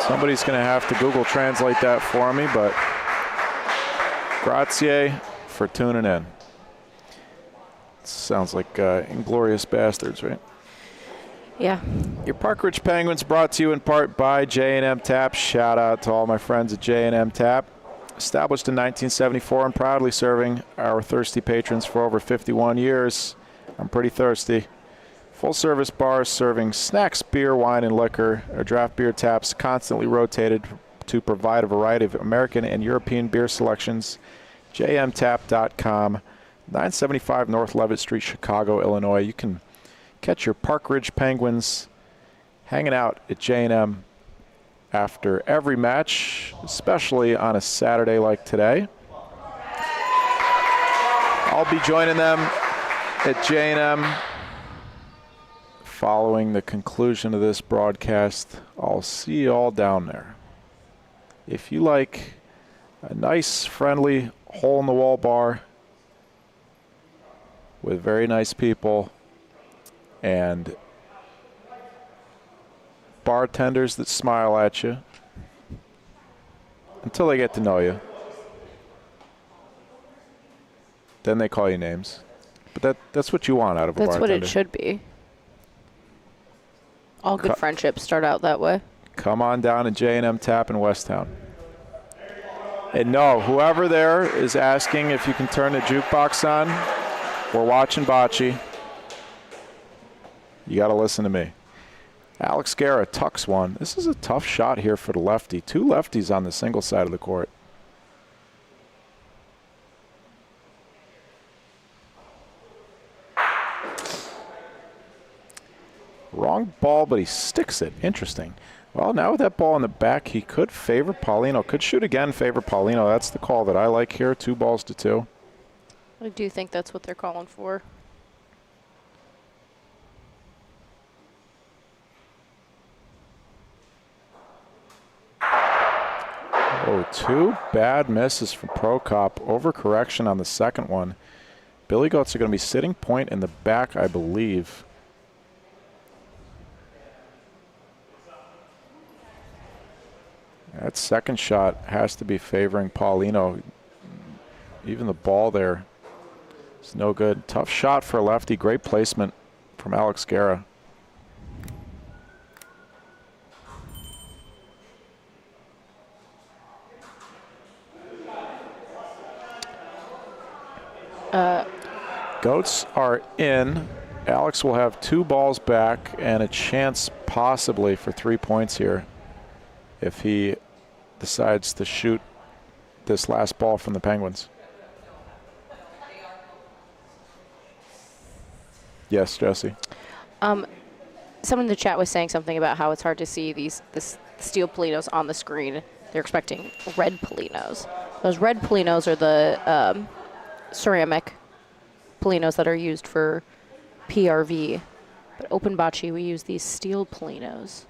A: Somebody's going to have to Google Translate that for me, but grazie for tuning in. Sounds like Inglorious Bastards, right?
H: Yeah.
A: Your Park Ridge Penguins brought to you in part by J&M Tap. Shout out to all my friends at J&M Tap. Established in 1974 and proudly serving our thirsty patrons for over 51 years. I'm pretty thirsty. Full-service bars serving snacks, beer, wine, and liquor. Our draft beer taps constantly rotated to provide a variety of American and European beer selections. jmtap.com, 975 North Levitt Street, Chicago, Illinois. You can catch your Park Ridge Penguins hanging out at J&M after every match, especially on a Saturday like today. I'll be joining them at J&M following the conclusion of this broadcast. I'll see you all down there. If you like a nice, friendly, hole-in-the-wall bar with very nice people and bartenders that smile at you until they get to know you, then they call you names. But that's what you want out of a bartender.
H: That's what it should be. All good friendships start out that way.
A: Come on down to J&M Tap in Westtown. And no, whoever there is asking if you can turn the jukebox on, we're watching Bocce. You got to listen to me. Alex Guerra tucks one. This is a tough shot here for the lefty. 2 lefties on the single side of the court. Wrong ball, but he sticks it. Interesting. Well, now with that ball in the back, he could favor Paulino. Could shoot again, favor Paulino. That's the call that I like here. 2 balls to 2.
H: I do think that's what they're calling for.
A: Oh, 2 bad misses from Prokop. Overcorrection on the second one. Billy Goats are going to be sitting point in the back, I believe. That second shot has to be favoring Paulino. Even the ball there is no good. Tough shot for a lefty. Great placement from Alex Guerra. Goats are in. Alex will have 2 balls back and a chance possibly for 3 points here if he decides to shoot this last ball from the Penguins. Yes, Jesse.
H: Someone in the chat was saying something about how it's hard to see the steel Polinos on the screen. They're expecting red Polinos. Those red Polinos are the ceramic Polinos that are used for PRV. But open bocce, we use these steel Polinos.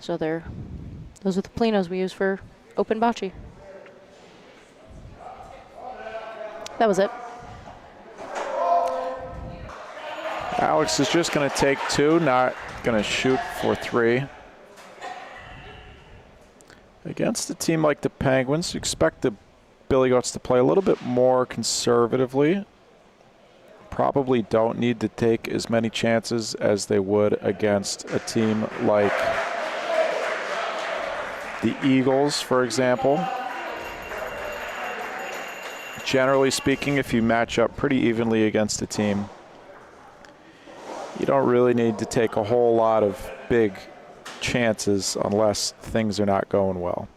H: So those are the Polinos we use for open bocce. That was it.
A: Alex is just going to take 2, not going to shoot for 3. Against a team like the Penguins, you expect the Billy Goats to play a little bit more conservatively. Probably don't need to take as many chances as they would against a team like the Eagles, for example. Generally speaking, if you match up pretty evenly against a team, you don't really need to take a whole lot of big chances unless things are not going well.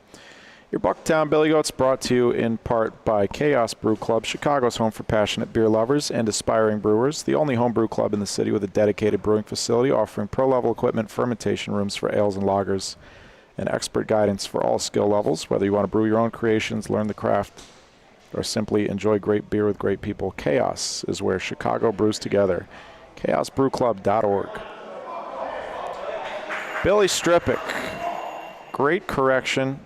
A: Your Bucktown Billy Goats brought to you in part by Chaos Brew Club, Chicago's home for passionate beer lovers and aspiring brewers, the only home brew club in the city with a dedicated brewing facility offering pro-level equipment, fermentation rooms for ales and lagers, and expert guidance for all skill levels. Whether you want to brew your own creations, learn the craft, or simply enjoy great beer with great people, Chaos is where Chicago brews together. ChaosBrewClub.org. Billy Strippick, great correction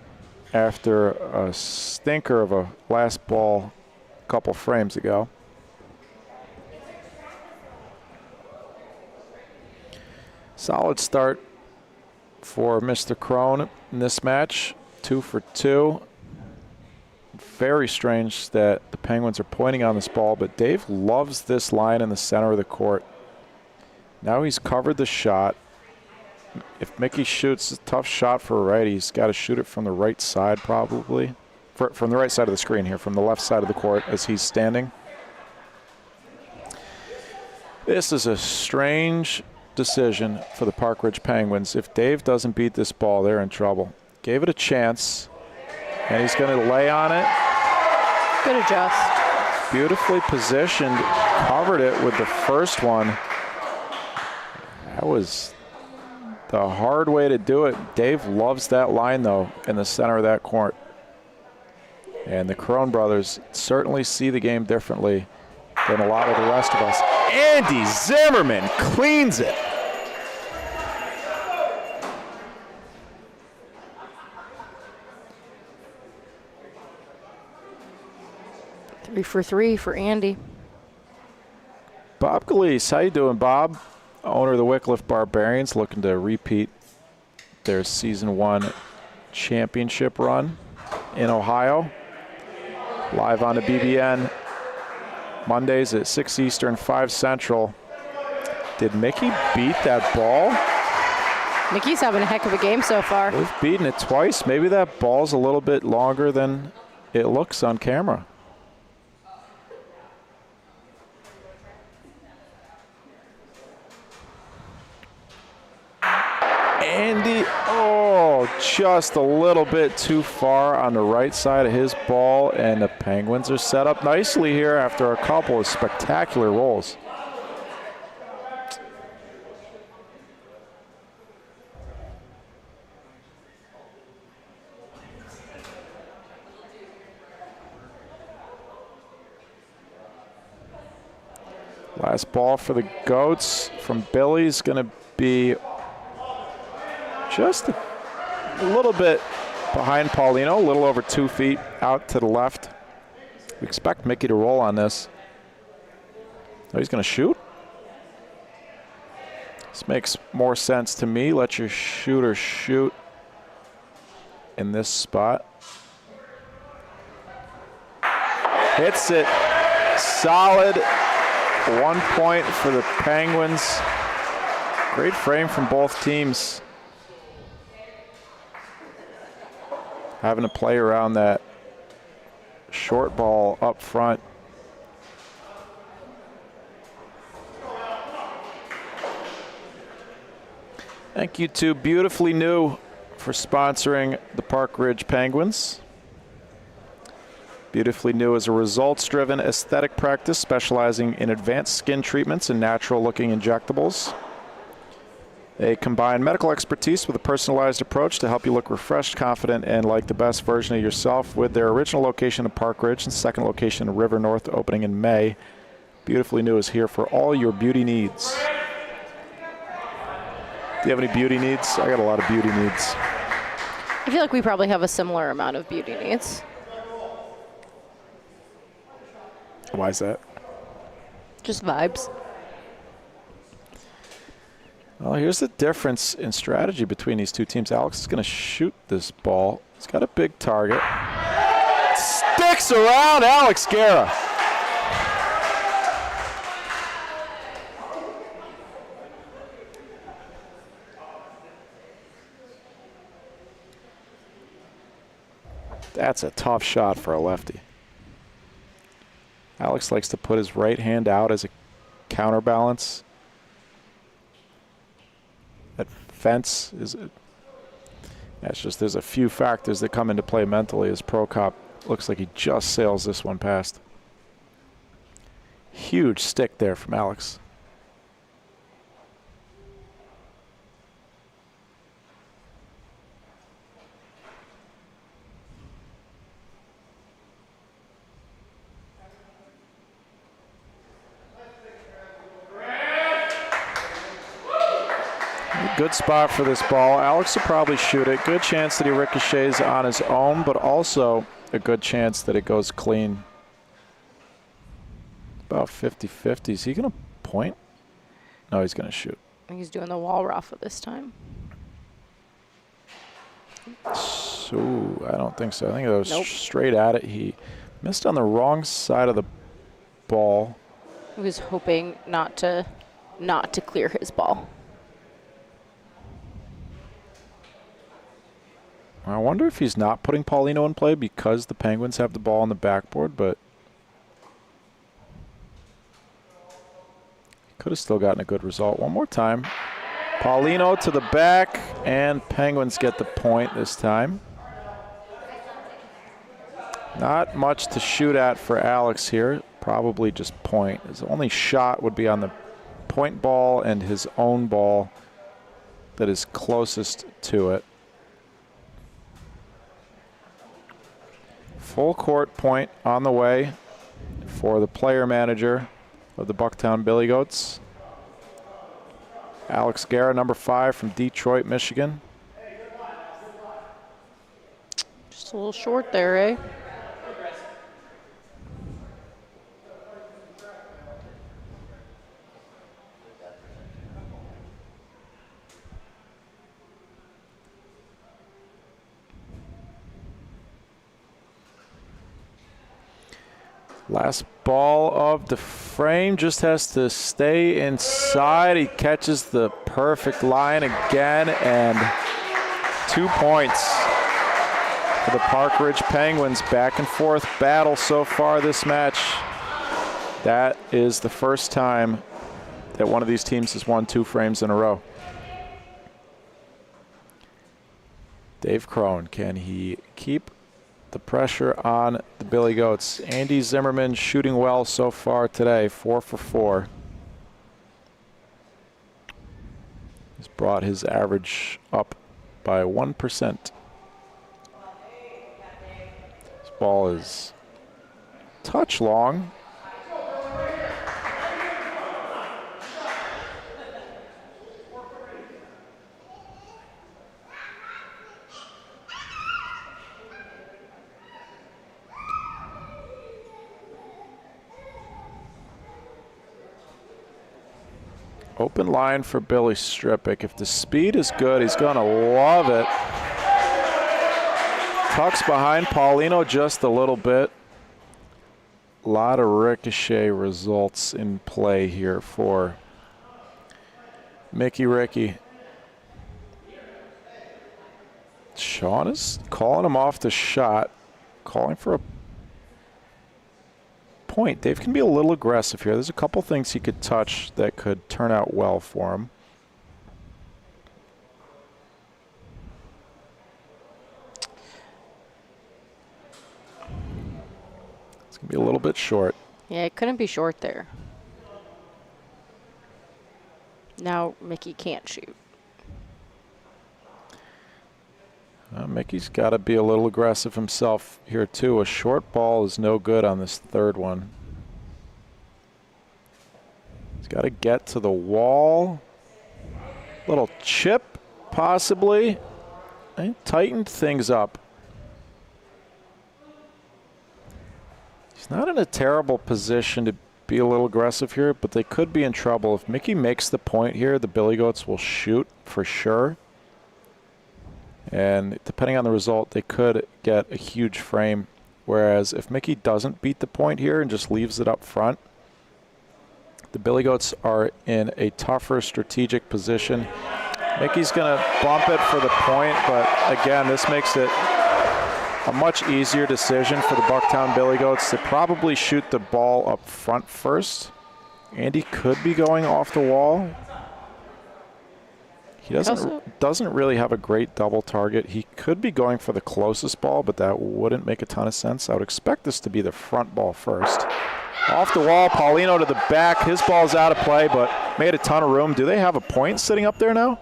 A: after a stinker of a last ball a couple frames ago. Solid start for Mr. Crone in this match, 2 for 2. Very strange that the Penguins are pointing on this ball, but Dave loves this line in the center of the court. Now he's covered the shot. If Mickey shoots a tough shot for a righty, he's got to shoot it from the right side probably. From the right side of the screen here, from the left side of the court as he's standing. This is a strange decision for the Park Ridge Penguins. If Dave doesn't beat this ball, they're in trouble. Gave it a chance, and he's going to lay on it.
H: Good adjust.
A: Beautifully positioned, covered it with the first one. That was the hard way to do it. Dave loves that line, though, in the center of that court. And the Crone brothers certainly see the game differently than a lot of the rest of us. Andy Zimmerman cleans it.
H: Three for 3 for Andy.
A: Bob Galise, how you doing, Bob? Owner of the Wycliffe Barbarians, looking to repeat their Season 1 championship run in Ohio. Live on the BBN Mondays at 6 Eastern, 5 Central. Did Mickey beat that ball?
H: Mickey's having a heck of a game so far.
A: They've beaten it twice. Maybe that ball's a little bit longer than it looks on camera. Andy, just a little bit too far on the right side of his ball, and the Penguins are set up nicely here after a couple of spectacular rolls. Last ball for the Goats from Billy's going to be just a little bit behind Paulino, a little over 2 feet out to the left. We expect Mickey to roll on this. Oh, he's going to shoot? This makes more sense to me. Let your shooter shoot in this spot. Hits it. Solid. 1 point for the Penguins. Great frame from both teams. Having to play around that short ball up front. Thank you to Beautifully New for sponsoring the Park Ridge Penguins. Beautifully New is a results-driven aesthetic practice specializing in advanced skin treatments and natural-looking injectables. They combine medical expertise with a personalized approach to help you look refreshed, confident, and like the best version of yourself. With their original location in Park Ridge and second location in River North opening in May, Beautifully New is here for all your beauty needs. Do you have any beauty needs? I got a lot of beauty needs.
H: I feel like we probably have a similar amount of beauty needs.
A: Why is that?
H: Just vibes.
A: Well, here's the difference in strategy between these two teams. Alex is going to shoot this ball. He's got a big target. Sticks around Alex Guerra. That's a tough shot for a lefty. Alex likes to put his right hand out as a counterbalance. That fence is, that's just, there's a few factors that come into play mentally as Pro Cop looks like he just sails this one past. Huge stick there from Alex. Good spot for this ball. Alex will probably shoot it. Good chance that he ricochets on his own, but also a good chance that it goes clean. About 50-50. Is he going to point? No, he's going to shoot.
H: I think he's doing the wall raffle this time.
A: So I don't think so. I think it was straight at it. He missed on the wrong side of the ball.
H: He was hoping not to clear his ball.
A: I wonder if he's not putting Paulino in play because the Penguins have the ball on the backboard, but he could have still gotten a good result. One more time. Paulino to the back, and Penguins get the point this time. Not much to shoot at for Alex here. Probably just point. His only shot would be on the point ball and his own ball that is closest to it. Full court point on the way for the player manager of the Bucktown Billy Goats. Alex Guerra, number 5 from Detroit, Michigan.
H: Just a little short there, eh?
A: Last ball of the frame, just has to stay inside. He catches the perfect line again, and 2 points for the Park Ridge Penguins. Back and forth battle so far this match. That is the first time that one of these teams has won 2 frames in a row. Dave Crone, can he keep the pressure on the Billy Goats? Andy Zimmerman shooting well so far today, 4 for 4. He's brought his average up by 1%. This ball is touch long. Open line for Billy Strippick. If the speed is good, he's going to love it. Tucks behind Paulino just a little bit. A lot of ricochet results in play here for Mickey Ricky. Sean is calling him off the shot, calling for a point. Dave can be a little aggressive here. There's a couple things he could touch that could turn out well for him. It's going to be a little bit short.
H: Yeah, it couldn't be short there. Now Mickey can't shoot.
A: Mickey's got to be a little aggressive himself here too. A short ball is no good on this third one. He's got to get to the wall. Little chip, possibly. And tightened things up. He's He's not in a terrible position to be a little aggressive here, but they could be in trouble. If Mickey makes the point here, the Billy Goats will shoot for sure. And depending on the result, they could get a huge frame. Whereas if Mickey doesn't beat the point here and just leaves it up front, the Billy Goats are in a tougher strategic position. Mickey's going to bump it for the point, but again, this makes it a much easier decision for the Bucktown Billy Goats to probably shoot the ball up front first. Andy could be going off the wall. He doesn't really have a great double target. He could be going for the closest ball, but that wouldn't make a ton of sense. I would expect this to be the front ball first. Off the wall, Paulino to the back. His ball's out of play, but made a ton of room. Do they have a point sitting up there now?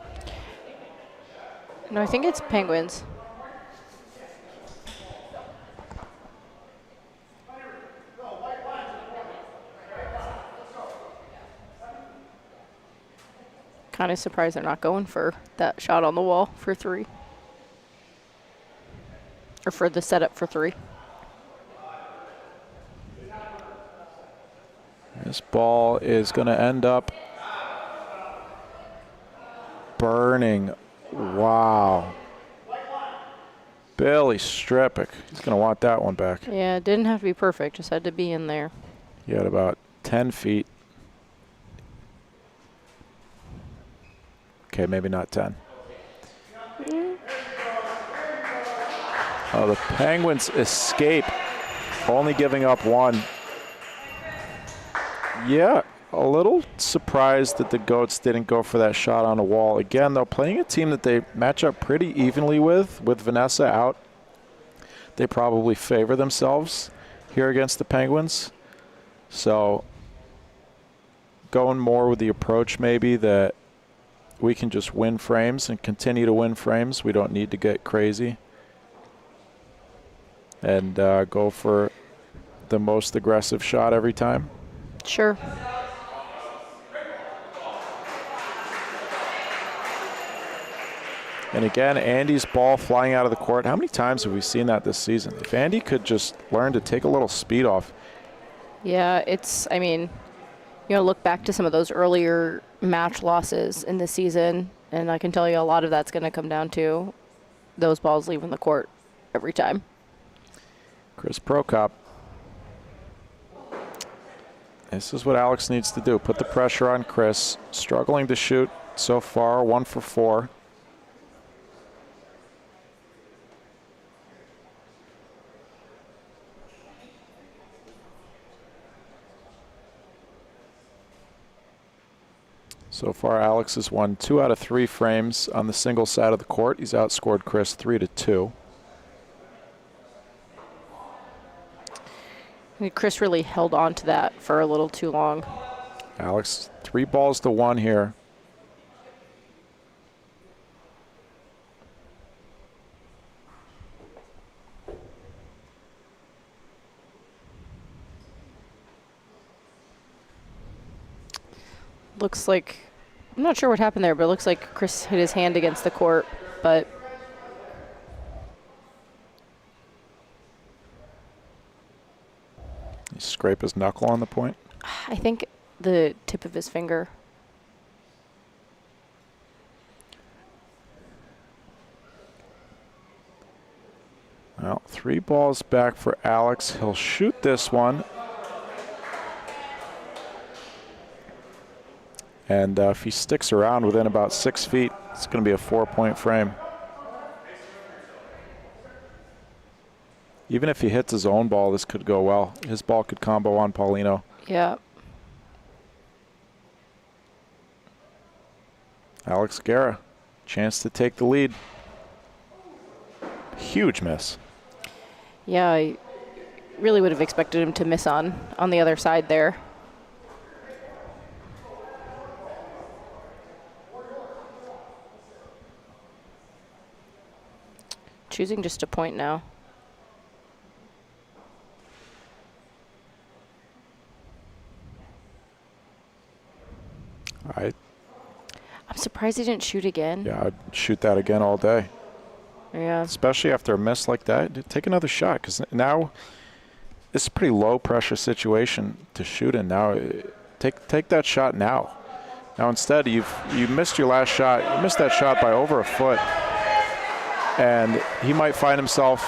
H: No, I think it's Penguins. Kind of surprised they're not going for that shot on the wall for 3. Or for the setup for 3.
A: This ball is going to end up burning. Wow. Billy Strepik. He's going to want that one back.
H: Yeah, it didn't have to be perfect. Just had to be in there.
A: He had about 10 feet. Okay, maybe not 10. Oh, the Penguins escape, only giving up 1. Yeah, a little surprised that the Goats didn't go for that shot on the wall. Again, though, playing a team that they match up pretty evenly with Vanessa out, they probably favor themselves here against the Penguins. So going more with the approach maybe that we can just win frames and continue to win frames. We don't need to get crazy and go for the most aggressive shot every time.
H: Sure.
A: And again, Andy's ball flying out of the court. How many times have we seen that this season? If Andy could just learn to take a little speed off.
H: Yeah, I mean, look back to some of those earlier match losses in the season, and I can tell you a lot of that's going to come down to those balls leaving the court every time.
A: Chris Prokop. This is what Alex needs to do. Put the pressure on Chris. Struggling to shoot so far, 1 for 4. So far, Alex has won 2 out of 3 frames on the single side of the court. He's outscored Chris 3-2.
H: Chris really held on to that for a little too long.
A: Alex, 3 balls to 1 here.
H: Looks like, I'm not sure what happened there, but it looks like Chris hit his hand against the court, but
A: He scrape his knuckle on the point.
H: I think the tip of his finger.
A: Well, 3 balls back for Alex. He'll shoot this one. And if he sticks around within about 6 feet, it's going to be a 4-point frame. Even if he hits his own ball, this could go well. His ball could combo on Paulino.
H: Yeah.
A: Alex Guerra, chance to take the lead. Huge miss.
H: Yeah, I really would have expected him to miss on the other side there. Choosing just a point now. I'm surprised he didn't shoot again.
A: Yeah, I'd shoot that again all day.
H: Yeah.
A: Especially after a miss like that. Take another shot, because now This is a pretty low pressure situation to shoot in now. Take that shot now. Now instead you missed your last shot. You missed that shot by over a foot, and he might find himself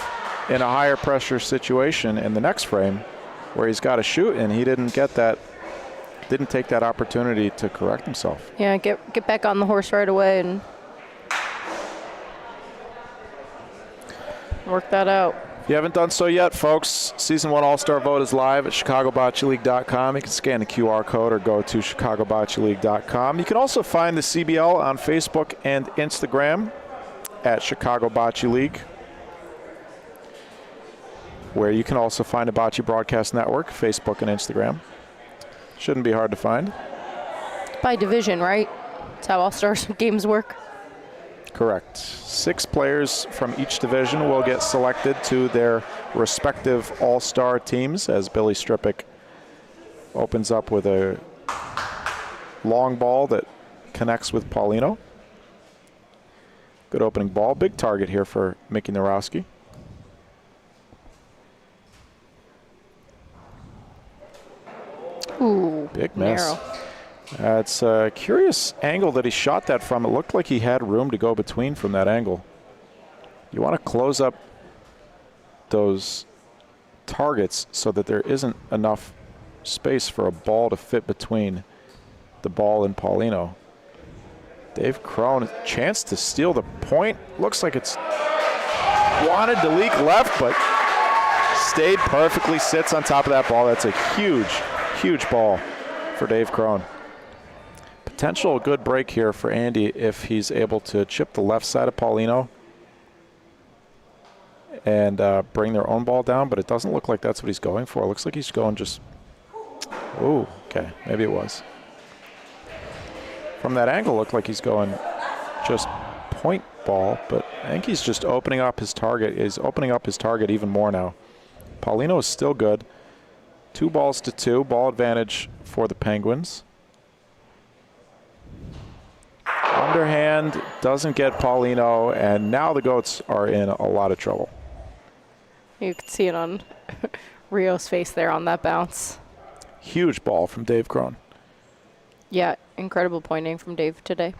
A: in a higher pressure situation in the next frame where he's got to shoot, and he didn't take that opportunity to correct himself.
H: Yeah, get back on the horse right away and work that out.
A: If you haven't done so yet, folks, Season 1 All-Star Vote is live at ChicagoBocceLeague.com. You can scan the QR code or go to ChicagoBocceLeague.com. You can also find the CBL on Facebook and Instagram at Chicago Bocce League, where you can also find the Bocce Broadcast Network, Facebook and Instagram. Shouldn't be hard to find.
H: By division, right? That's how All-Star games work.
A: Correct. 6 players from each division will get selected to their respective all-star teams as Billy Strippick opens up with a long ball that connects with Paulino. Good opening ball. Big target here for Mickey Narowski.
H: Ooh,
A: big miss.
H: Narrow.
A: It's a curious angle that he shot that from. It looked like he had room to go between from that angle. You want to close up those targets so that there isn't enough space for a ball to fit between the ball and Paulino. Dave Crone, chance to steal the point. Looks like it's wanted to leak left, but stayed perfectly, sits on top of that ball. That's a huge, huge ball for Dave Crone. Potential good break here for Andy if he's able to chip the left side of Paulino and bring their own ball down, but it doesn't look like that's what he's going for. It looks like he's going just, ooh, okay, maybe it was. From that angle, looked like he's going just point ball, but I think he's just opening up his target. He's opening up his target even more now. Paulino is still good. 2-2, ball advantage for the Penguins. Underhand doesn't get Paulino, and now the Goats are in a lot of trouble.
H: You can see it on Rio's face there on that bounce.
A: Huge ball from Dave Crone.
H: Yeah, incredible pointing from Dave today.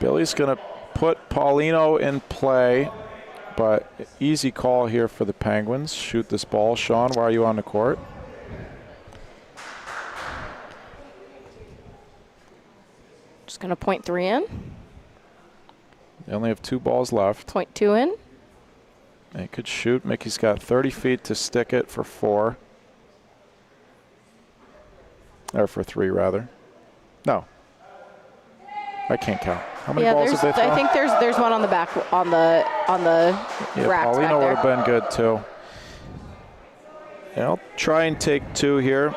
A: Billy's going to put Paulino in play, but easy call here for the Penguins. Shoot this ball. Sean, why are you on the court?
H: Just going to point 3 in.
A: They only have 2 balls left.
H: Point 2 in.
A: They could shoot. Mickey's got 30 feet to stick it for 4. Or for 3, rather. No. I can't count. How many balls have they thrown?
H: I think there's one on the back on the
A: yeah,
H: rack back
A: Paulino
H: there.
A: would have been good too. Yeah, I'll try and take 2 here.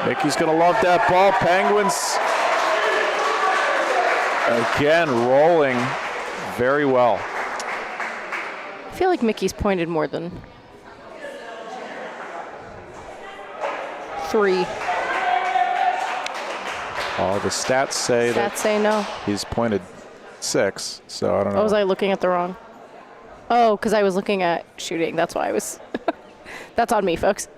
A: Mickey's gonna love that ball. Penguins again rolling very well.
H: I feel like Mickey's pointed more than 3.
A: Oh, the stats say
H: no.
A: He's pointed 6, so I don't know.
H: Oh, was I looking at the wrong? Oh, because I was looking at shooting. That's why I was. That's on me, folks.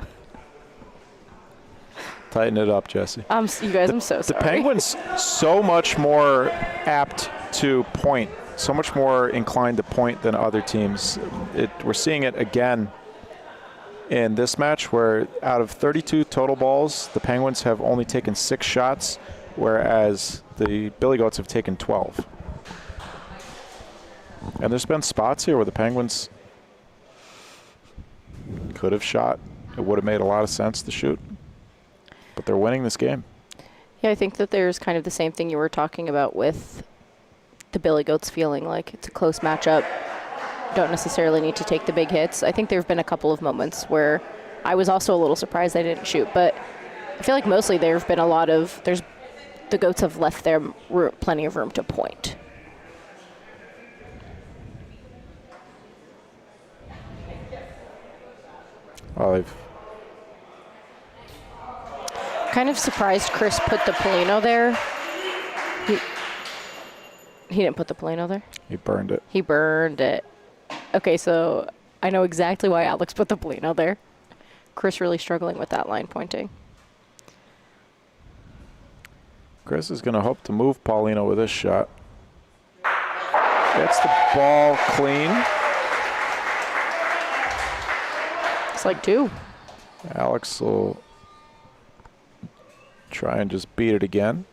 A: Tighten it up, Jesse.
H: You guys, I'm so sorry.
A: The Penguins so much more apt to point, so much more inclined to point than other teams. We're seeing it again in this match where out of 32 total balls, the Penguins have only taken 6 shots, whereas the Billy Goats have taken 12. And there's been spots here where the Penguins could have shot. It would have made a lot of sense to shoot. But they're winning this game.
H: Yeah, I think that there's kind of the same thing you were talking about with the Billy Goats feeling like it's a close matchup. Don't necessarily need to take the big hits. I think there have been a couple of moments where I was also a little surprised they didn't shoot, but I feel like mostly there's been there's the Goats have left there plenty of room to point.
A: Well, they've
H: Kind of surprised Chris put the Polino there. He didn't put the Polino there?
A: He burned it.
H: He burned it. Okay, so I know exactly why Alex put the Polino there. Chris really struggling with that line pointing.
A: Chris is going to hope to move Paulino with this shot. Gets the ball clean.
H: It's like 2.
A: Alex will try and just beat it again.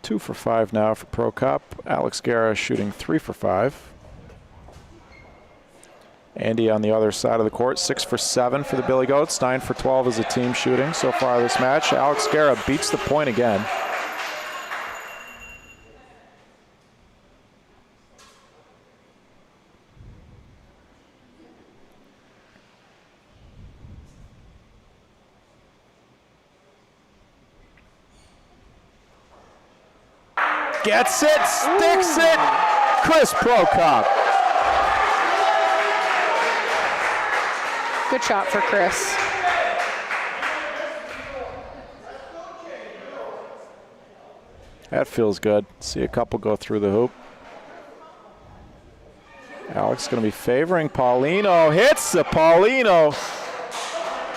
A: 2 for 5 now for Pro Cup. Alex Guerra shooting 3 for 5. Andy on the other side of the court, 6 for 7 for the Billy Goats, 9 for 12 as a team shooting so far this match. Alex Guerra beats the point again. Gets it, sticks it, Chris Prokop.
H: Good shot for Chris.
A: That feels good. See a couple go through the hoop. Alex going to be favoring Paulino. Hits the Paulino.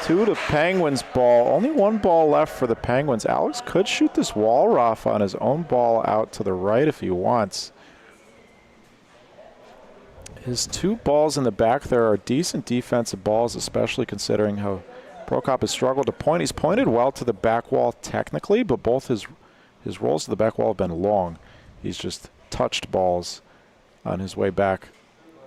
A: 2 to Penguins ball. Only 1 ball left for the Penguins. Alex could shoot this wall rough on his own ball out to the right if he wants. His 2 balls in the back there are decent defensive balls, especially considering how Prokop has struggled to point. He's pointed well to the back wall technically, but both his rolls to the back wall have been long. He's just touched balls on his way back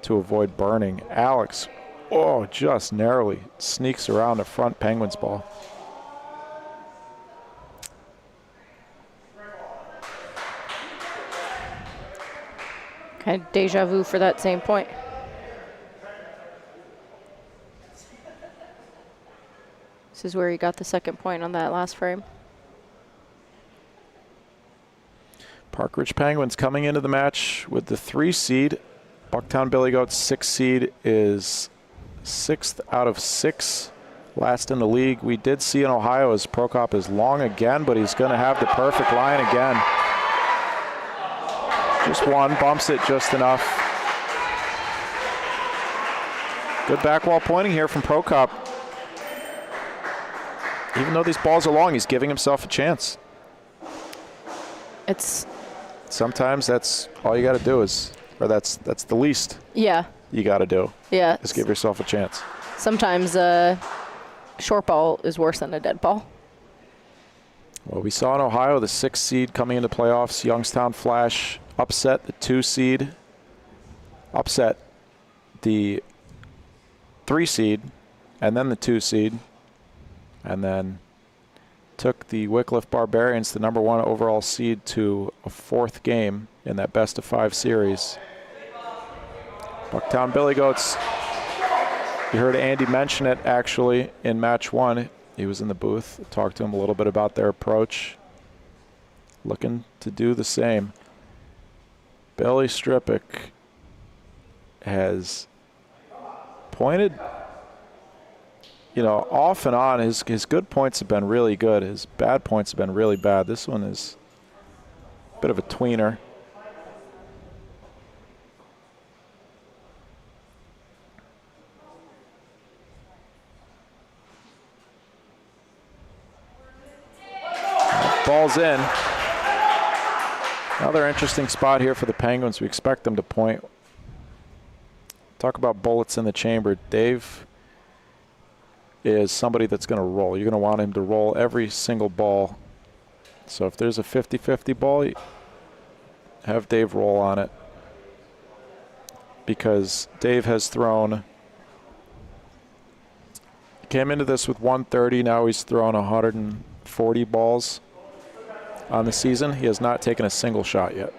A: to avoid burning. Alex, oh, just narrowly sneaks around the front Penguins ball.
H: Kind of deja vu for that same point. This is where he got the second point on that last frame.
A: Park Ridge Penguins coming into the match with the 3 seed. Bucktown Billy Goats 6 seed is 6th out of 6, last in the league. We did see in Ohio as Prokop is long again, but he's going to have the perfect line again. Just 1, bumps it just enough. Good back wall pointing here from Prokop. Even though these balls are long, he's giving himself a chance. Sometimes that's all you got to do is, or that's the least
H: Yeah.
A: you got to do.
H: Yeah.
A: Just give yourself a chance.
H: Sometimes a short ball is worse than a dead ball.
A: Well, we saw in Ohio the 6 seed coming into playoffs. Youngstown Flash upset the 2 seed, upset the 3 seed, and then the 2 seed, and then took the Wycliffe Barbarians, the number 1 overall seed, to a 4th game in that best-of-5 series. Bucktown Billy Goats, you heard Andy mention it actually in match 1. He was in the booth, talked to him a little bit about their approach. Looking to do the same. Billy Stripik has pointed, off and on. His good points have been really good. His bad points have been really bad. This one is a bit of a tweener. Ball's in. Another interesting spot here for the Penguins. We expect them to point. Talk about bullets in the chamber. Dave is somebody that's going to roll. You're going to want him to roll every single ball. So if there's a 50-50 ball, have Dave roll on it. Because Dave has thrown, came into this with 130, now he's thrown 140 balls on the season. He has not taken a single shot yet.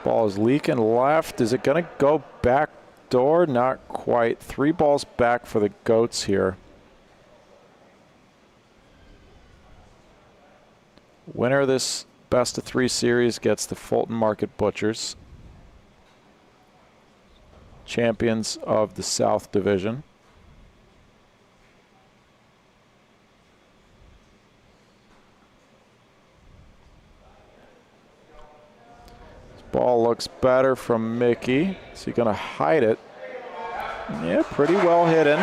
A: Ball is leaking left. Is it going to go back door? Not quite. 3 balls back for the Goats here. Winner of this best of 3 series gets the Fulton Market Butchers, champions of the South Division. Ball looks better from Mickey. Is he going to hide it? Yeah, pretty well hidden.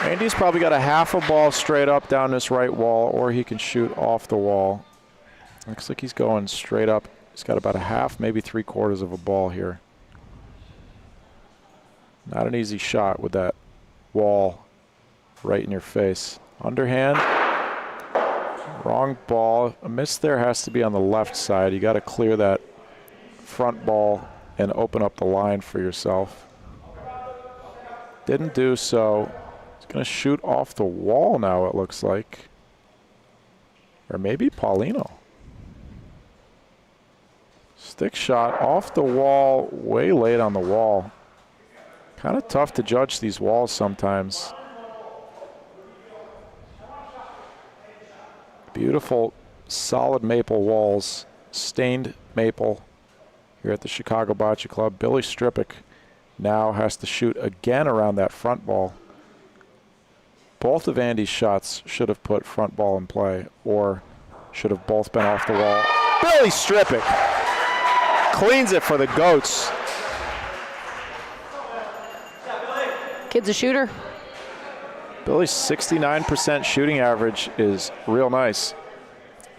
A: Andy's probably got a half a ball straight up down this right wall, or he can shoot off the wall. Looks like he's going straight up. He's got about a half, maybe 3/4 of a ball here. Not an easy shot with that wall right in your face. Underhand. Wrong ball. A miss there has to be on the left side. You got to clear that front ball and open up the line for yourself. Didn't do so. He's going to shoot off the wall now, it looks like. Or maybe Paulino. Stick shot off the wall, way late on the wall. Kind of tough to judge these walls sometimes. Beautiful, solid maple walls, stained maple here at the Chicago Bocce Club. Billy Strippick now has to shoot again around that front ball. Both of Andy's shots should have put front ball in play, or should have both been off the wall. Billy Strippick cleans it for the Goats.
H: Kid's a shooter.
A: Billy's 69% shooting average is real nice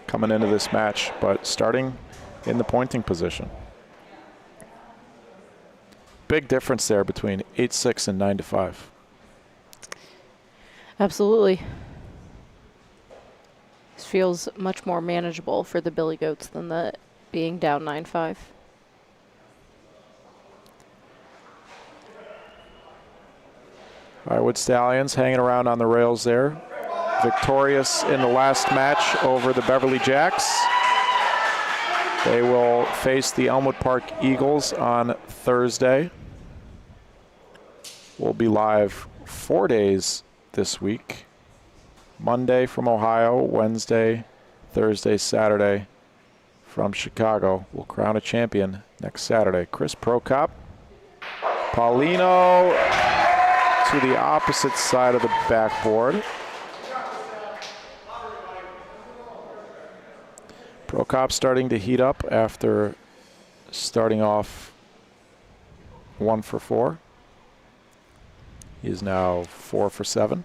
A: coming into this match, but starting in the pointing position. Big difference there between 8-6 and 9-5.
H: Absolutely. This feels much more manageable for the Billy Goats than the being down 9-5.
A: Highwood Stallions hanging around on the rails there. Victorious in the last match over the Beverly Jacks. They will face the Elmwood Park Eagles on Thursday. We'll be live 4 days this week. Monday from Ohio, Wednesday, Thursday, Saturday from Chicago. We'll crown a champion next Saturday. Chris Prokop. Paulino to the opposite side of the backboard. Prokop starting to heat up after starting off 1 for 4. He is now 4 for 7.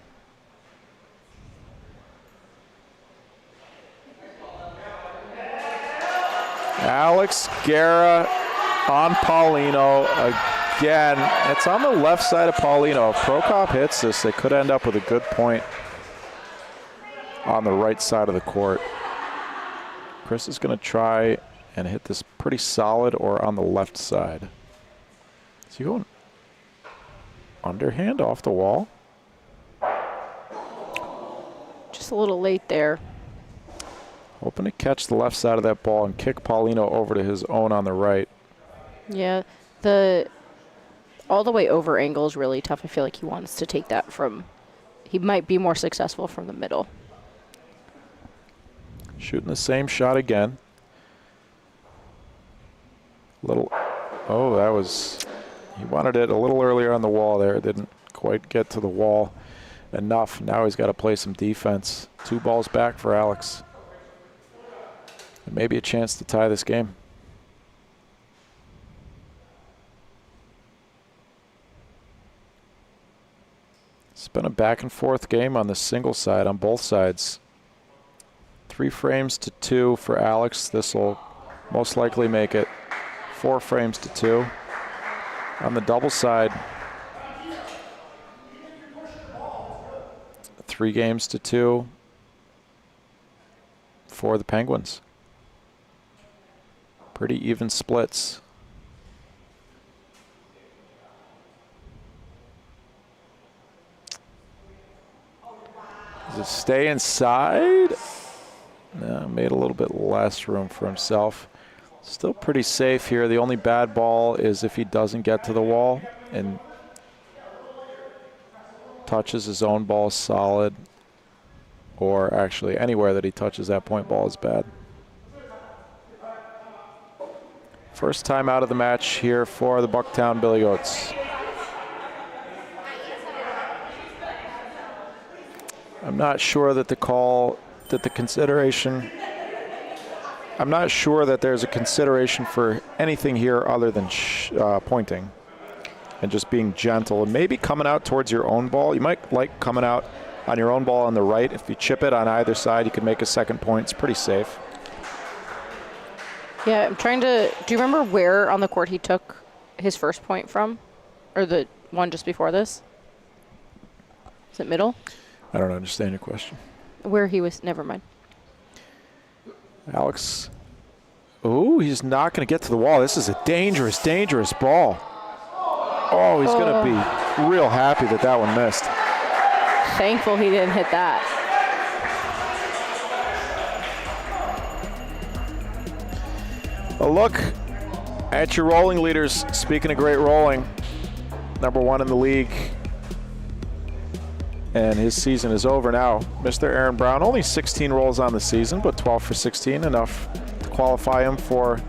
A: Alex Guerra on Paulino again. It's on the left side of Paulino. If Prokop hits this, they could end up with a good point on the right side of the court. Chris is going to try and hit this pretty solid or on the left side. Is he going underhand off the wall?
H: Just a little late there.
A: Hoping to catch the left side of that ball and kick Paulino over to his own on the right.
H: Yeah, the all the way over angle is really tough. I feel like he wants to take that from, he might be more successful from the middle.
A: Shooting the same shot again. Oh, that was, he wanted it a little earlier on the wall there. Didn't quite get to the wall enough. Now he's got to play some defense. 2 balls back for Alex. And maybe a chance to tie this game. It's been a back and forth game on the single side on both sides. 3 frames to 2 for Alex. This will most likely make it 4 frames to 2. On the double side, 3 games to 2 for the Penguins. Pretty even splits. Does it stay inside? No, made a little bit less room for himself. Still pretty safe here. The only bad ball is if he doesn't get to the wall and touches his own ball solid, or actually anywhere that he touches that point ball is bad. First time out of the match here for the Bucktown Billy Goats. I'm not sure that I'm not sure that there's a consideration for anything here other than pointing and just being gentle and maybe coming out towards your own ball. You might like coming out on your own ball on the right. If you chip it on either side, you can make a second point. It's pretty safe.
H: Yeah, I'm trying to. Do you remember where on the court he took his first point from? Or the one just before this? Is it middle?
A: I don't understand your question.
H: Where he was. Never mind.
A: Alex. Oh, he's not going to get to the wall. This is a dangerous, dangerous ball. Oh, he's going to be real happy that that one missed.
H: Thankful he didn't hit that.
A: A look at your rolling leaders. Speaking of great rolling, #1 in the league. And his season is over now. Mr. Aaron Brown, only 16 rolls on the season, but 12 for 16, enough to qualify him for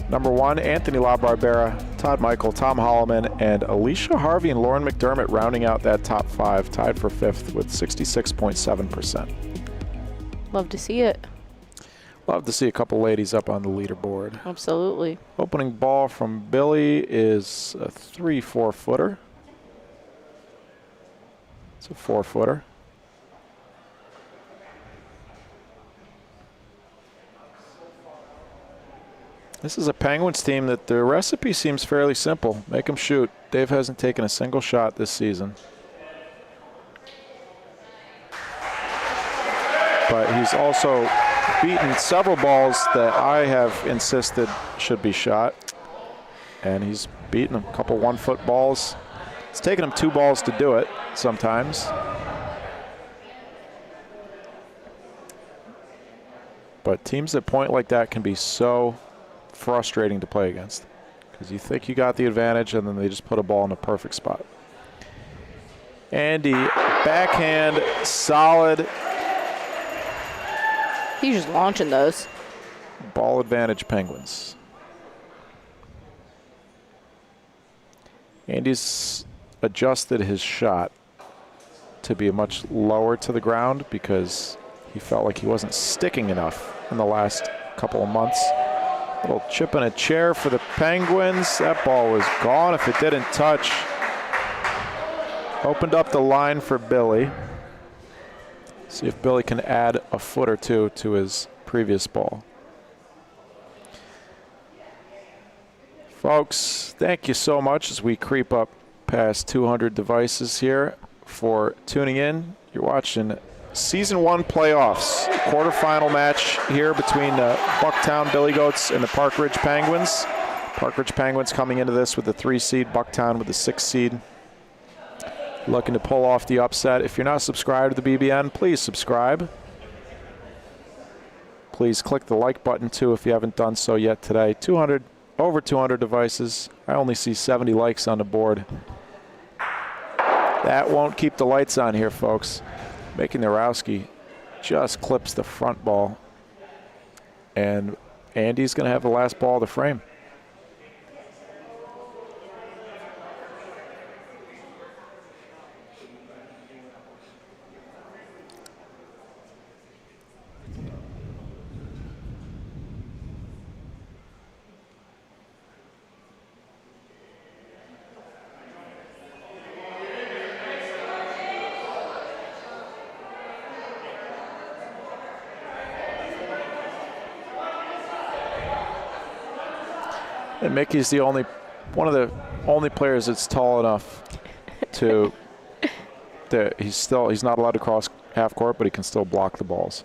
A: #1. Anthony LaBarbera, Todd Michael, Tom Holloman, and Alicia Harvey and Lauren McDermott rounding out that top 5, tied for 5th with 66.7%.
H: Love to see it.
A: Love to see a couple ladies up on the leaderboard.
H: Absolutely.
A: Opening ball from Billy is a 3-4 footer. It's a 4-footer. This is a Penguins team that the recipe seems fairly simple. Make them shoot. Dave hasn't taken a single shot this season. But he's also beaten several balls that I have insisted should be shot. And he's beaten a couple 1-foot balls. It's taken him 2 balls to do it sometimes. But teams that point like that can be so frustrating to play against, because you think you got the advantage and then they just put a ball in a perfect spot. Andy, backhand, solid.
H: He's just launching those.
A: Ball advantage Penguins. Andy's adjusted his shot to be much lower to the ground because he felt like he wasn't sticking enough in the last couple of months. Little chip in a chair for the Penguins. That ball was gone if it didn't touch. Opened up the line for Billy. See if Billy can add a foot or two to his previous ball. Folks, thank you so much as we creep up past 200 devices here for tuning in. You're watching Season 1 playoffs, quarterfinal match here between the Bucktown Billy Goats and the Park Ridge Penguins. Park Ridge Penguins coming into this with the 3 seed, Bucktown with the 6 seed. Looking to pull off the upset. If you're not subscribed to the BBN, please subscribe. Please click the like button too if you haven't done so yet today. Over 200 devices. I only see 70 likes on the board. That won't keep the lights on here, folks. Making Narowski just clips the front ball. And Andy's going to have the last ball of the frame. And Mickey's one of the only players that's tall enough to that he's not allowed to cross half court, but he can still block the balls.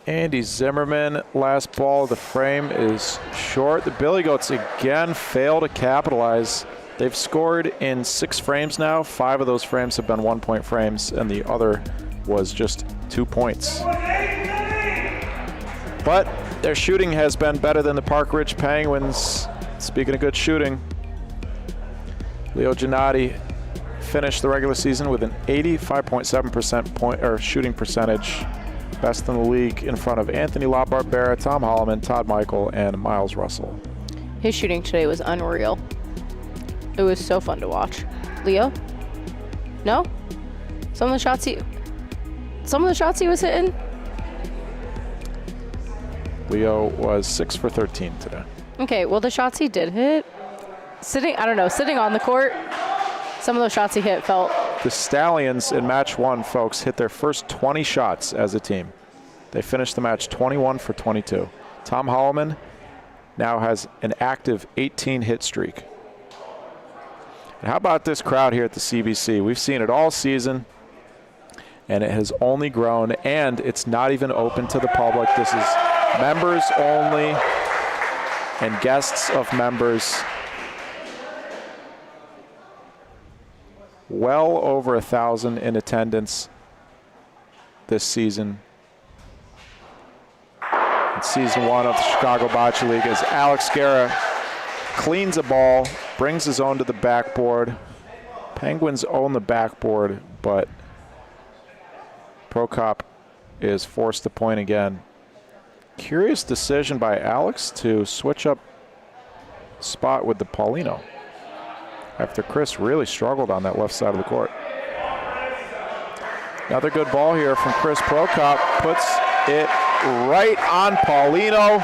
A: Andy Zimmerman, last ball of the frame is short. The Billy Goats again fail to capitalize They've scored in 6 frames now. 5 of those frames have been 1-point frames, and the other was just 2 points. But their shooting has been better than the Park Ridge Penguins. Speaking of good shooting, Leo Gennady finished the regular season with an 85.7% shooting percentage, best in the league, in front of Anthony LaBarbera, Tom Holloman, Todd Michael, and Miles Russell.
H: His shooting today was unreal. It was so fun to watch. Leo? No? Some of the shots he was hitting?
A: Leo was 6 for 13 today.
H: Okay, well, the shots he did hit, sitting on the court, some of those shots he hit felt...
A: The Stallions in match 1, folks, hit their first 20 shots as a team. They finished the match 21 for 22. Tom Holloman now has an active 18-hit streak. And how about this crowd here at the CBC? We've seen it all season, and it has only grown, and it's not even open to the public. This is members only and guests of members. Well over 1,000 in attendance this season. In season 1 of the Chicago Bocce League, as Alex Guerra cleans a ball, brings his own to the backboard. Penguins own the backboard, but Prokop is forced to point again. Curious decision by Alex to switch up spot with the Paulino after Chris really struggled on that left side of the court. Another good ball here from Chris Prokop, puts it right on Paulino.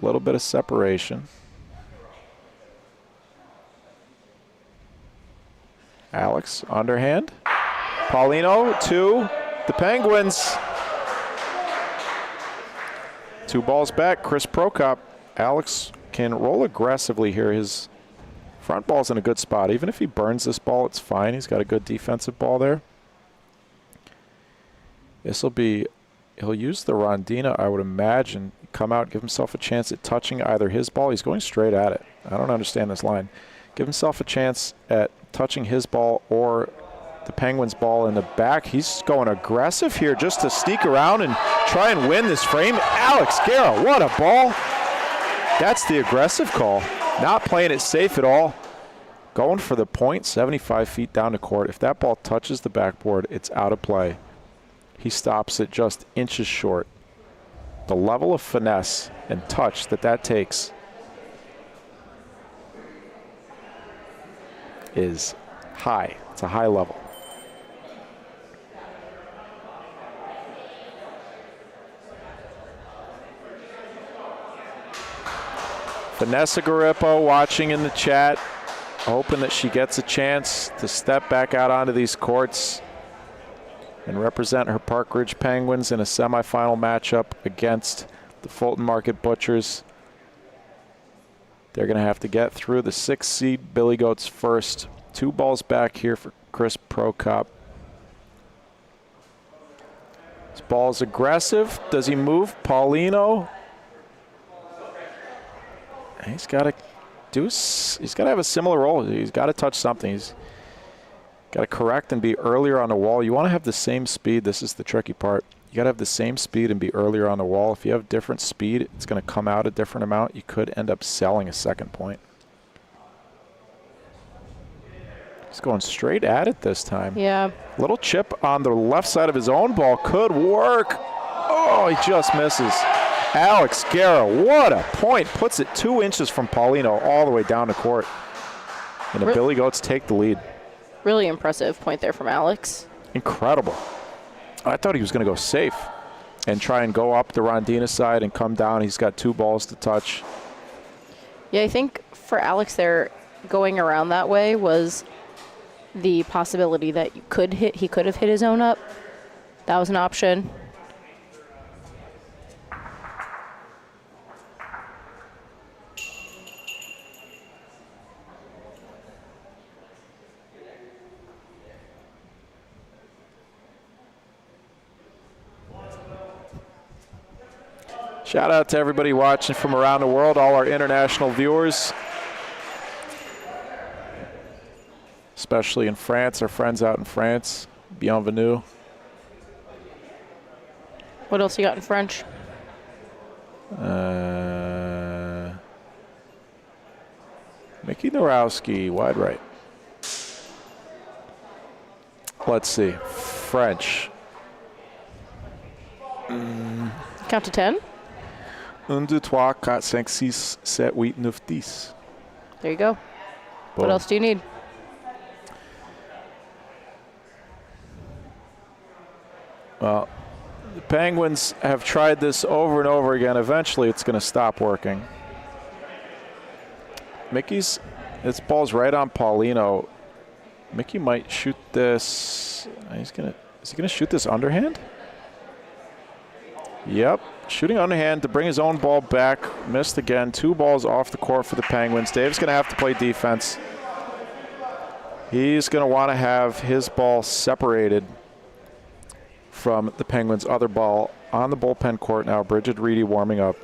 A: A little bit of separation. Alex, underhand. Paulino to the Penguins. 2 balls back, Chris Prokop. Alex can roll aggressively here. His front ball's in a good spot. Even if he burns this ball, it's fine. He's got a good defensive ball there. He'll use the Rondina, I would imagine, come out, give himself a chance at touching either his ball. He's going straight at it. I don't understand this line. Give himself a chance at touching his ball or the Penguins' ball in the back. He's going aggressive here just to sneak around and try and win this frame. Alex Guerra, what a ball. That's the aggressive call. Not playing it safe at all. Going for the point, 75 feet down the court. If that ball touches the backboard, it's out of play. He stops it just inches short. The level of finesse and touch that takes is high. It's a high level. Vanessa Garippo watching in the chat, hoping that she gets a chance to step back out onto these courts and represent her Park Ridge Penguins in a semifinal matchup against the Fulton Market Butchers. They're going to have to get through the 6th seed Billy Goats first. 2 balls back here for Chris Prokop. This ball is aggressive. Does he move? Paulino. He's got to have a similar role. He's got to touch something. He's got to correct and be earlier on the wall. You want to have the same speed. This is the tricky part. You got to have the same speed and be earlier on the wall. If you have different speed, it's going to come out a different amount. You could end up selling a second point. He's going straight at it this time.
H: Yeah.
A: Little chip on the left side of his own ball could work. Oh, he just misses. Alex Guerra, what a point. Puts it 2 inches from Paulino all the way down the court. And the Billy Goats take the lead.
H: Really impressive point there from Alex.
A: Incredible. I thought he was going to go safe and try and go up the Rondina side and come down. He's got 2 balls to touch.
H: Yeah, I think for Alex there, going around that way was the possibility that he could have hit his own up. That was an option.
A: Shout out to everybody watching from around the world, all our international viewers. especially in France. Our friends out in France, bienvenue.
H: What else you got in French?
A: Mickey Norowski, wide right. Let's see. French.
H: Count to 10.
A: 1, 2, 3, 4, 5, 6, 7, 8, 9, 10.
H: There you go.
A: Boom.
H: What else do you need?
A: Well, the Penguins have tried this over and over again. Eventually, it's going to stop working. This ball's right on Paulino. Mickey might shoot this. Is he gonna shoot this underhand? Yep, shooting underhand to bring his own ball back. Missed again. 2 balls off the court for the Penguins. Dave's gonna have to play defense. He's gonna want to have his ball separated from the Penguins' other ball on the bullpen court now. Bridget Reedy warming up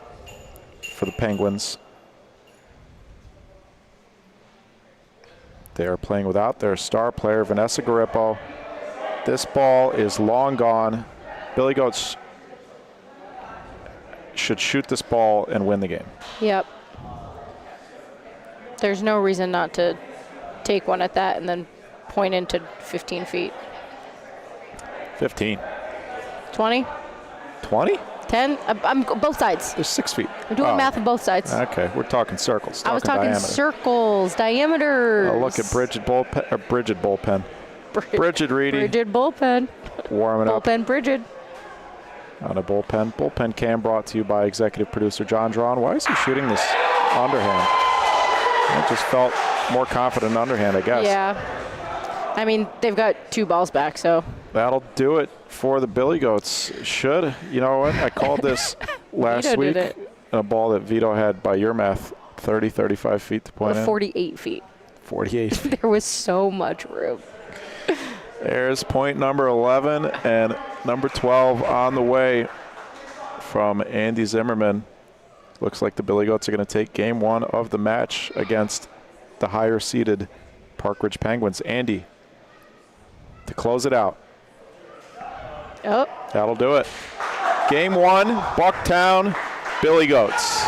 A: for the Penguins. They are playing without their star player, Vanessa Garippo. This ball is long gone. Billy Goats should shoot this ball and win the game.
H: Yep. There's no reason not to take one at that and then point into 15 feet.
A: 15.
H: 20?
A: 20?
H: 10? I'm both sides.
A: There's 6 feet.
H: I'm doing math on both sides.
A: Okay, we're talking circles.
H: I was talking
A: diameter.
H: circles, diameters.
A: Oh, look at Bridget Bullpen. Bridget Reedy.
H: Bridget Bullpen.
A: Warming up
H: Bullpen Bridget.
A: on a bullpen. Bullpen cam brought to you by executive producer John Drawn. Why is he shooting this underhand? I just felt more confident underhand, I guess.
H: Yeah. I mean, they've got 2 balls back, so.
A: That'll do it for the Billy Goats. You know what? I called this last
H: Vito
A: week.
H: did it.
A: A ball that Vito had, by your math, 30, 35 feet to point in.
H: 48 feet.
A: 48 feet.
H: There was so much room.
A: There's point number 11 and number 12 on the way from Andy Zimmerman. Looks like the Billy Goats are going to take game 1 of the match against the higher-seeded Park Ridge Penguins. Andy, to close it out.
H: Oh.
A: That'll do it. Game 1, Bucktown, Billy Goats.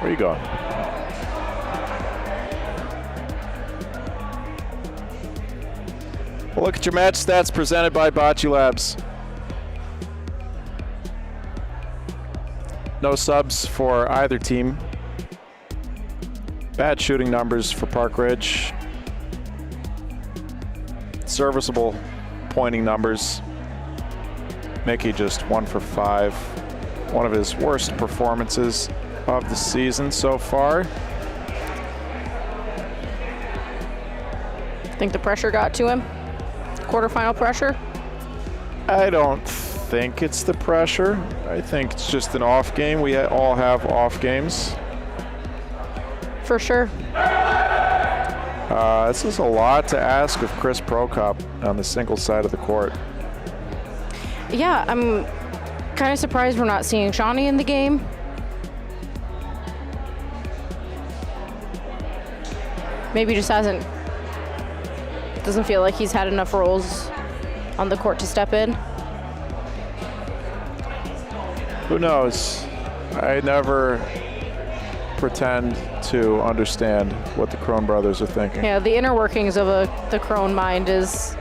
A: Where are you going? Well, look at your match stats presented by Bocce Labs. No subs for either team. Bad shooting numbers for Park Ridge. Serviceable pointing numbers. Mickey just 1 for 5. One of his worst performances of the season so far.
H: Think the pressure got to him? Quarterfinal pressure?
A: I don't think it's the pressure. I think it's just an off game. We all have off games.
H: For sure.
A: This is a lot to ask of Chris Prokop on the single side of the court.
H: Yeah, I'm kind of surprised we're not seeing Shawnee in the game. Maybe just doesn't feel like he's had enough roles on the court to step in.
A: Who knows? I never pretend to understand what the Crone brothers are thinking.
H: Yeah, the inner workings of the Crone mind is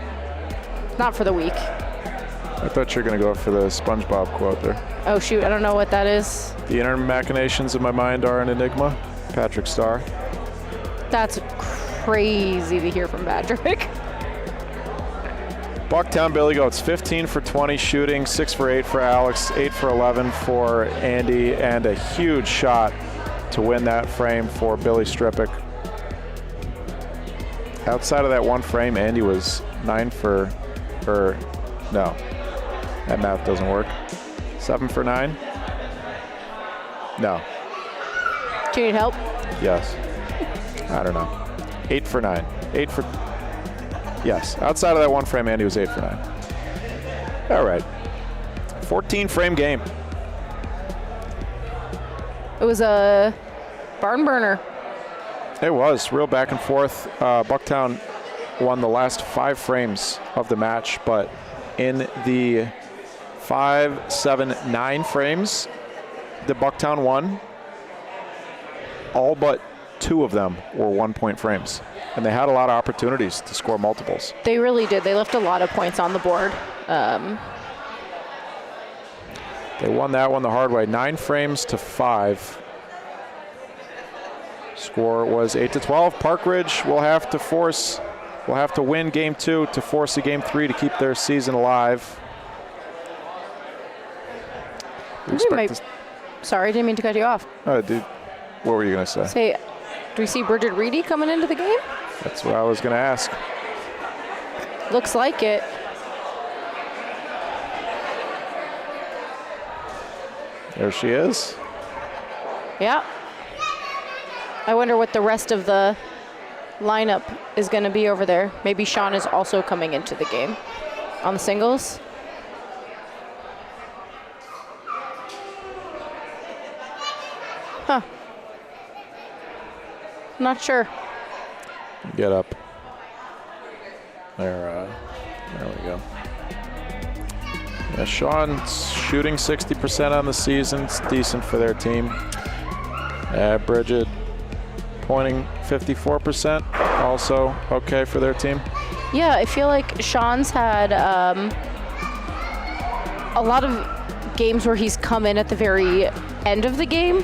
H: not for the weak.
A: I thought you were going to go for the SpongeBob quote there.
H: Oh, shoot, I don't know what that is.
A: The inner machinations of my mind are an enigma. Patrick Starr.
H: That's crazy to hear from Patrick.
A: Bucktown Billy Goats, 15 for 20 shooting, 6 for 8 for Alex, 8 for 11 for Andy, and a huge shot to win that frame for Billy Strippick. Outside of that one frame, Andy was 9 for, no, that math doesn't work. 7 for 9. No.
H: Do you need help?
A: Yes. I don't know. 8 for 9. 8 for. Yes. Outside of that one frame, Andy was 8 for 9. All right. 14 frame game.
H: It was a barn burner.
A: It was real back and forth. Bucktown won the last 5 frames of the match, but in the 5, 7, 9 frames that Bucktown won, all but 2 of them were 1-point frames. And they had a lot of opportunities to score multiples.
H: They really did. They left a lot of points on the board.
A: They won that one the hard way, 9 frames to 5. Score was 8-12. Park Ridge will have to win game 2 to force a game 3 to keep their season alive.
H: Sorry, I didn't mean to cut you off.
A: Dude, what were you going to say?
H: Do we see Bridget Reedy coming into the game?
A: That's what I was going to ask.
H: Looks like it.
A: There she is.
H: Yeah. I wonder what the rest of the lineup is going to be over there. Maybe Sean is also coming into the game on the singles. Huh. Not sure.
A: Get up. There we go. Yeah, Sean's shooting 60% on the season. It's decent for their team. Bridget pointing 54%, also okay for their team.
H: Yeah, I feel like Sean's had a lot of games where he's come in at the very end of the game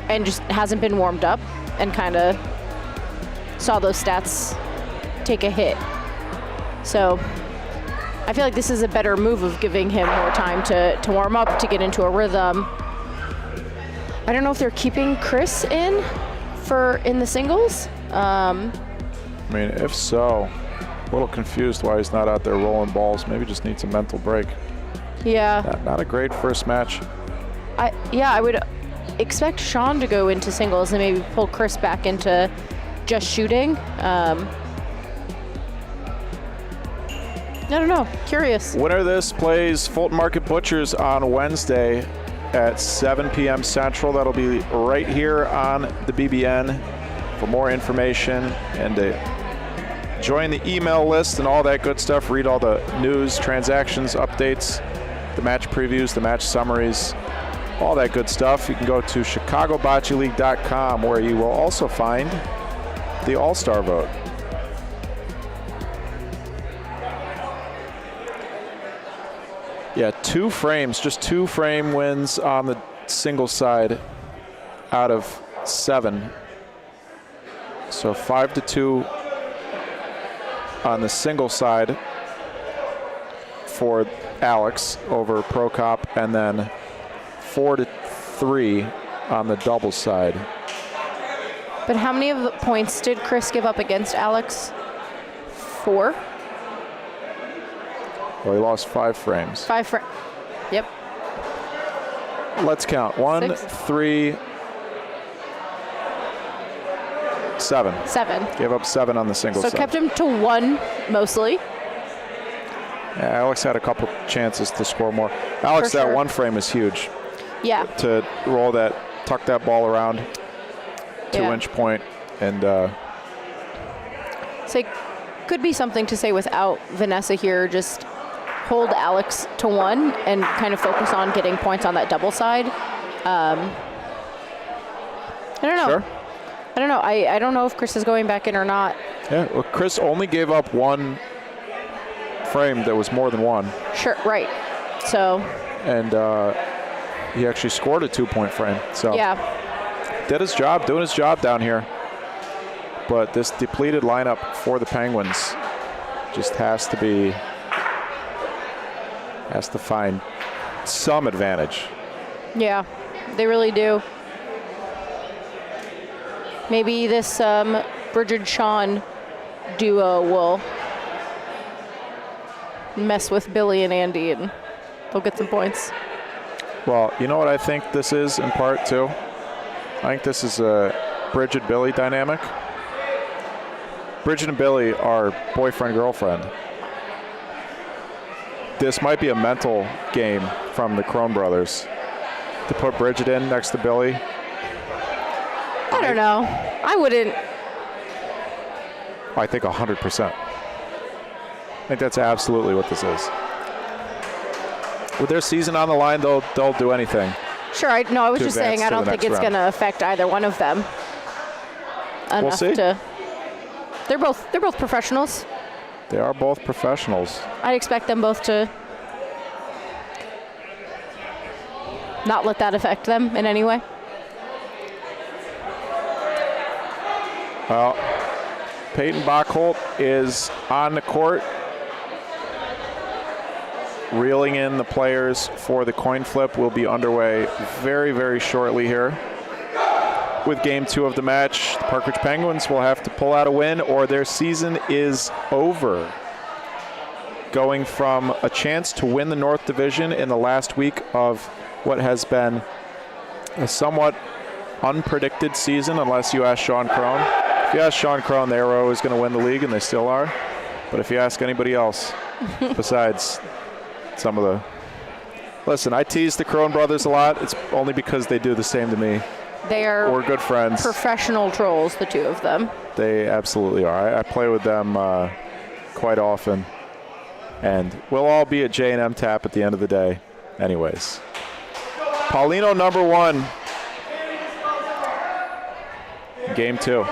H: and just hasn't been warmed up and kind of saw those stats take a hit. So I feel like this is a better move of giving him more time to warm up, to get into a rhythm. I don't know if they're keeping Chris in the singles.
A: I mean, if so, a little confused why he's not out there rolling balls. Maybe just needs a mental break.
H: Yeah.
A: Not a great first match.
H: I would expect Sean to go into singles and maybe pull Chris back into just shooting. I don't know. Curious.
A: Winner of this plays Fulton Market Butchers on Wednesday at 7 p.m. Central. That'll be right here on the BBN. For more information and to join the email list and all that good stuff, read all the news, transactions, updates, the match previews, the match summaries, all that good stuff, you can go to ChicagoBocceLeague.com, where you will also find the All-Star vote. Yeah, 2 frames, just 2 frame wins on the single side out of 7. So 5-2 on the single side for Alex over Prokop, and then 4-3 on the double side.
H: But how many of the points did Chris give up against Alex? 4?
A: Well, he lost 5 frames.
H: 5 frames. Yep.
A: Let's count. 1,
H: 6.
A: 3, 7.
H: 7.
A: Gave up 7 on the single
H: So
A: side.
H: kept him to 1 mostly.
A: Yeah, Alex had a couple chances to score more. Alex,
H: For sure.
A: that one frame is huge.
H: Yeah.
A: To roll that, tuck that ball around, 2-inch point, and
H: So it could be something to say without Vanessa here. Just hold Alex to 1 and kind of focus on getting points on that double side. I don't know.
A: Sure.
H: I don't know. I don't know if Chris is going back in or not.
A: Yeah, well, Chris only gave up 1 frame that was more than 1.
H: Sure, right. So.
A: And he actually scored a 2-point frame. So
H: Yeah.
A: did his job, doing his job down here. But this depleted lineup for the Penguins just has to find some advantage.
H: Yeah, they really do. Maybe this Bridget Sean duo will mess with Billy and Andy, and they'll get some points.
A: Well, you know what I think this is in part, too? I think this is a Bridget-Billy dynamic. Bridget and Billy are boyfriend-girlfriend. This might be a mental game from the Crone brothers to put Bridget in next to Billy.
H: I don't know. I wouldn't.
A: I think 100%. I think that's absolutely what this is. With their season on the line, they'll do anything.
H: Sure. I was just saying I
A: to
H: don't
A: the
H: think
A: next
H: it's going to affect either one of them.
A: We'll see.
H: They're both professionals.
A: They are both professionals.
H: I'd expect them both to not let that affect them in any way.
A: Well, Peyton Bachholt is on the court, reeling in the players for the coin flip. Will be underway very, very shortly here. With game 2 of the match, the Park Ridge Penguins will have to pull out a win or their season is over. Going from a chance to win the North Division in the last week of what has been a somewhat unpredicted season, unless you ask Sean Crone. If you ask Sean Crone, they were always going to win the league, and they still are. But if you ask anybody else, besides some of the... Listen, I tease the Crone brothers a lot. It's only because they do the same to me. We're good friends.
H: Professional trolls, the two of them.
A: They absolutely are. I play with them quite often. And we'll all be at J&M Tap at the end of the day. Anyways. Paulino number 1. Game 2.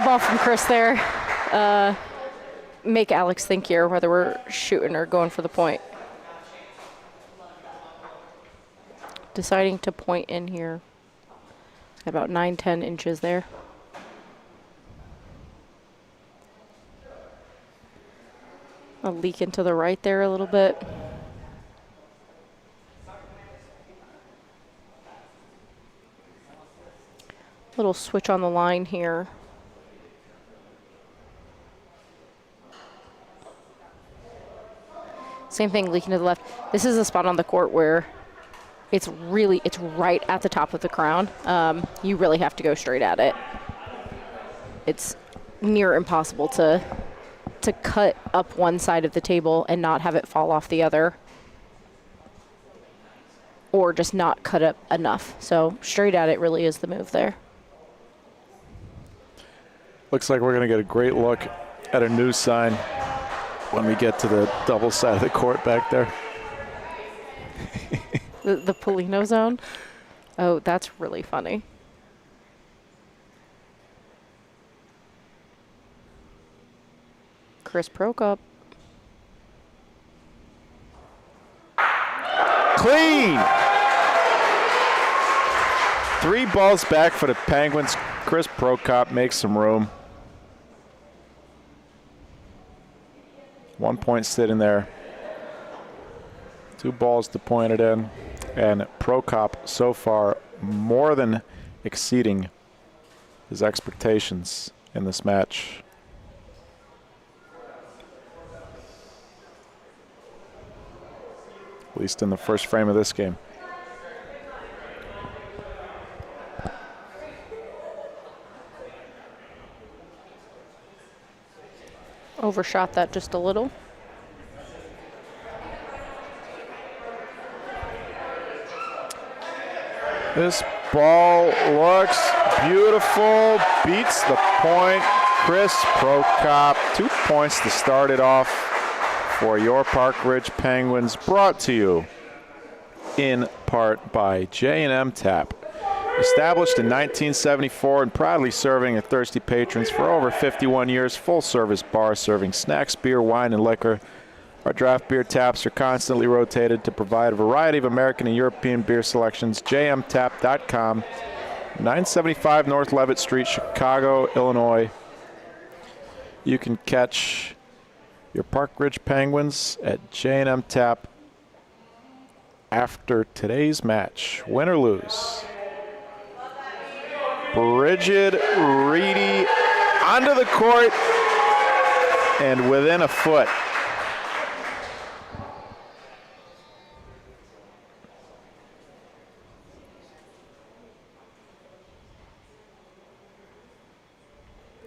H: Ball from Chris there. Make Alex think here whether we're shooting or going for the point. Deciding to point in here. Got about 9-10 inches there. A leak into the right there a little bit. Little switch on the line here. Same thing, leaking to the left. This is a spot on the court where it's right at the top of the crown. You really have to go straight at it. It's near impossible to cut up one side of the table and not have it fall off the other, or just not cut up enough. So straight at it really is the move there.
A: Looks like we're going to get a great look at a news sign when we get to the double side of the court back there.
H: The Polino zone? Oh, that's really funny. Chris Prokop.
A: Clean! 3 balls back for the Penguins. Chris Prokop makes some room. 1 point sitting there. 2 balls to point it in. And Prokop so far more than exceeding his expectations in this match. At least in the first frame of this game.
H: Overshot that just a little.
A: This ball looks beautiful, beats the point. Chris Prokop, 2 points to start it off for your Park Ridge Penguins, brought to you in part by J&M Tap. Established in 1974 and proudly serving their thirsty patrons for over 51 years, full-service bar serving snacks, beer, wine, and liquor. Our draft beer taps are constantly rotated to provide a variety of American and European beer selections. jmtap.com, 975 North Levitt Street, Chicago, Illinois. You can catch your Park Ridge Penguins at J&M Tap after today's match, win or lose. Bridget Reedy onto the court and within a foot.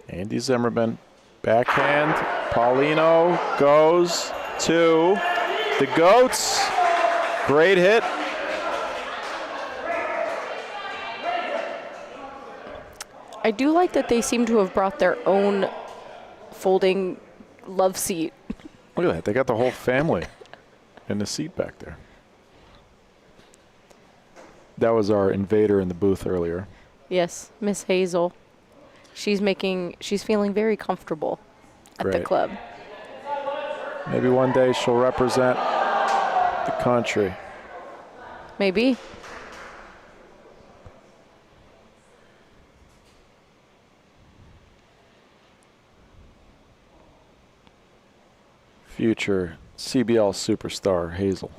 A: Andy Zimmerman, backhand. Paulino goes to the Goats. Great hit.
H: I do like that they seem to have brought their own folding love seat.
A: Look at that. They got the whole family in the seat back there. That was our invader in the booth earlier.
H: Yes, Miss Hazel. She's feeling very comfortable at the club.
A: Maybe one day she'll represent the country.
H: Maybe.
A: Future CBL superstar Hazel.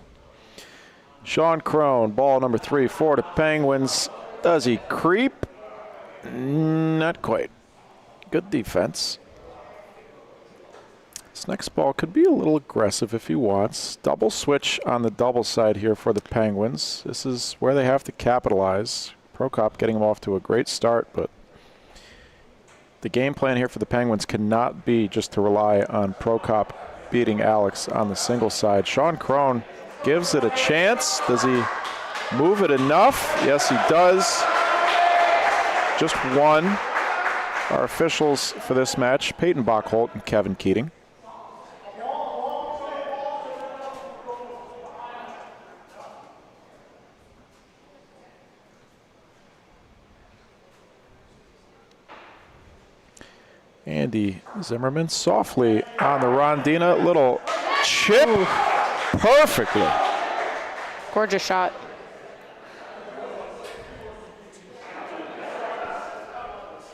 A: Sean Crone, ball number 3 for the Penguins. Does he creep? Not quite. Good defense. This next ball could be a little aggressive if he wants. Double switch on the double side here for the Penguins. This is where they have to capitalize. Prokop getting them off to a great start, but the game plan here for the Penguins cannot be just to rely on Prokop beating Alex on the single side. Sean Crone gives it a chance. Does he move it enough? Yes, he does. Just one. Our officials for this match, Peyton Bachholt and Kevin Keating. Andy Zimmerman softly on the Rondina. Little chip. Perfectly.
H: Gorgeous shot.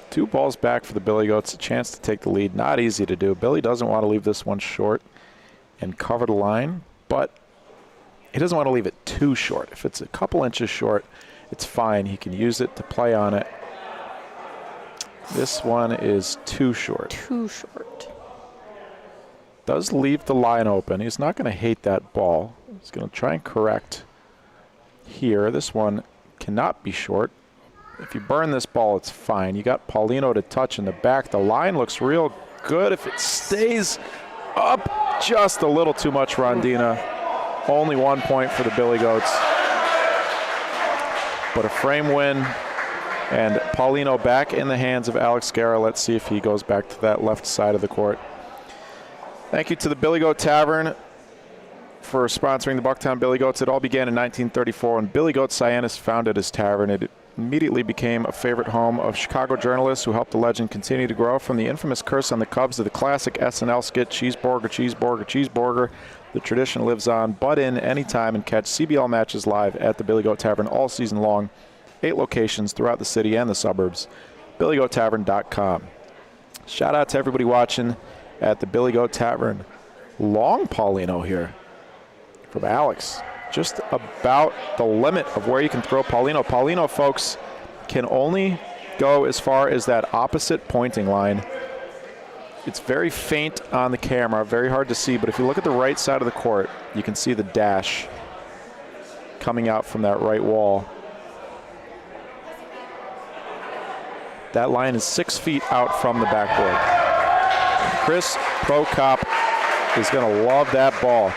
A: Two balls back for the Billy Goats, a chance to take the lead. Not easy to do. Billy doesn't want to leave this one short and cover the line, but he doesn't want to leave it too short. If it's a couple inches short, it's fine. He can use it to play on it. This one is too short.
H: Too short.
A: Does leave the line open. He's not going to hate that ball. He's going to try and correct here. This one cannot be short. If you burn this ball, it's fine. You got Paulino to touch in the back. The line looks real good. If it stays up just a little too much, Rondina. Only 1 point for the Billy Goats. But a frame win. And Paulino back in the hands of Alex Guerra. Let's see if he goes back to that left side of the court. Thank you to the Billy Goat Tavern for sponsoring the Bucktown Billy Goats. It all began in 1934 when Billy Goat Cyanus founded his tavern. It immediately became a favorite home of Chicago journalists who helped the legend continue to grow. From the infamous curse on the Cubs to the classic SNL skit, Cheeseburger, Cheeseburger, Cheeseburger, the tradition lives on. Butt in anytime and catch CBL matches live at the Billy Goat Tavern all season long. 8 locations throughout the city and the suburbs. BillyGoatTavern.com. Shout out to everybody watching at the Billy Goat Tavern. Long Paulino here from Alex. Just about the limit of where you can throw Paulino. Paulino, folks, can only go as far as that opposite pointing line. It's very faint on the camera, very hard to see, but if you look at the right side of the court, you can see the dash coming out from that right wall. That line is 6 feet out from the backboard. Chris Prokop is going to love that ball.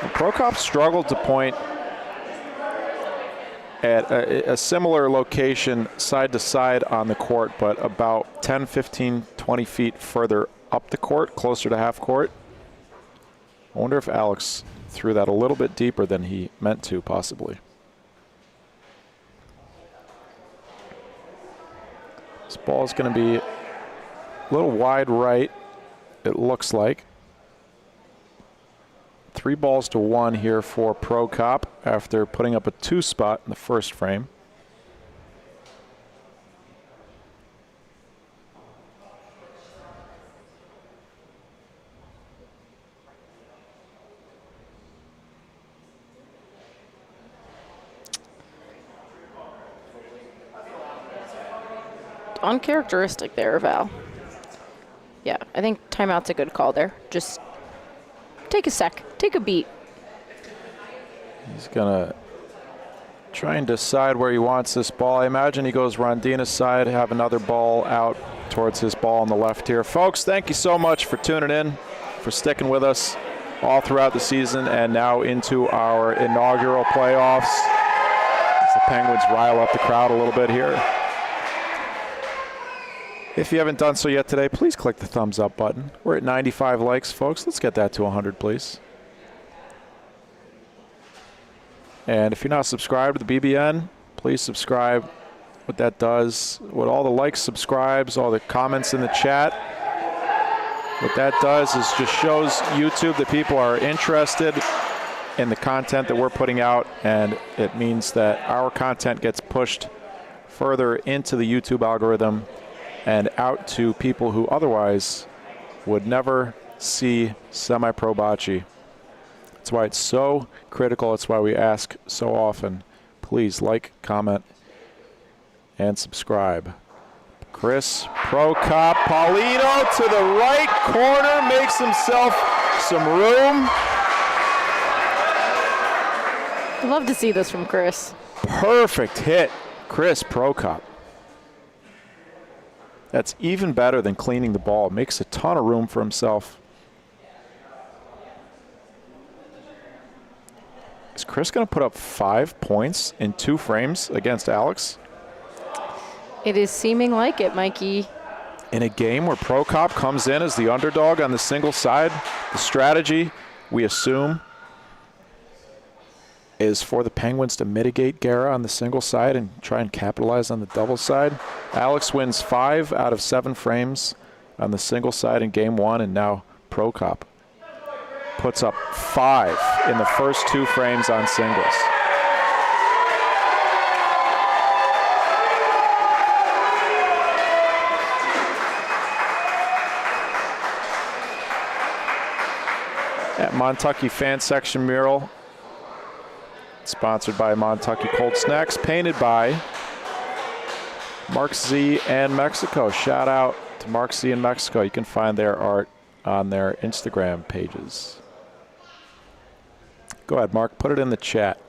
A: And Prokop struggled to point at a similar location side to side on the court, but about 10, 15, 20 feet further up the court, closer to half court. I wonder if Alex threw that a little bit deeper than he meant to, possibly. Ball is going to be a little wide right, it looks like. 3-1 here for Pro Cop after putting up a 2 spot in the first frame.
H: Uncharacteristic there, Val. Yeah, I think timeout's a good call there. Just take a sec, take a beat.
A: He's going to try and decide where he wants this ball. I imagine he goes Rondina's side, have another ball out towards his ball on the left here. Folks, thank you so much for tuning in, for sticking with us all throughout the season and now into our inaugural playoffs. As the Penguins rile up the crowd a little bit here. If you haven't done so yet today, please click the thumbs up button. We're at 95 likes, folks. Let's get that to 100, please. And if you're not subscribed to the BBN, please subscribe. What that does, what all the likes, subscribes, all the comments in the chat, what that does is just shows YouTube that people are interested in the content that we're putting out, and it means that our content gets pushed further into the YouTube algorithm and out to people who otherwise would never see semi-pro bocce. That's why it's so critical. That's why we ask so often, please like, comment, and subscribe. Chris, Pro Cop, Paulino to the right corner, makes himself some room.
H: I'd love to see this from Chris.
A: Perfect hit, Chris Pro Cop. That's even better than cleaning the ball. Makes a ton of room for himself. Is Chris going to put up 5 points in 2 frames against Alex?
H: It is seeming like it, Mikey.
A: In a game where Pro Cop comes in as the underdog on the single side, the strategy, we assume, is for the Penguins to mitigate Guerra on the single side and try and capitalize on the double side. Alex wins 5 out of 7 frames on the single side in game 1, and now Pro Cop puts up 5 in the first 2 frames on singles. At Montucky Fan Section mural, sponsored by Montucky Cold Snacks, painted by Mark Z and Mexico. Shout out to Mark Z and Mexico. You can find their art on their Instagram pages. Go ahead, Mark, put it in the chat.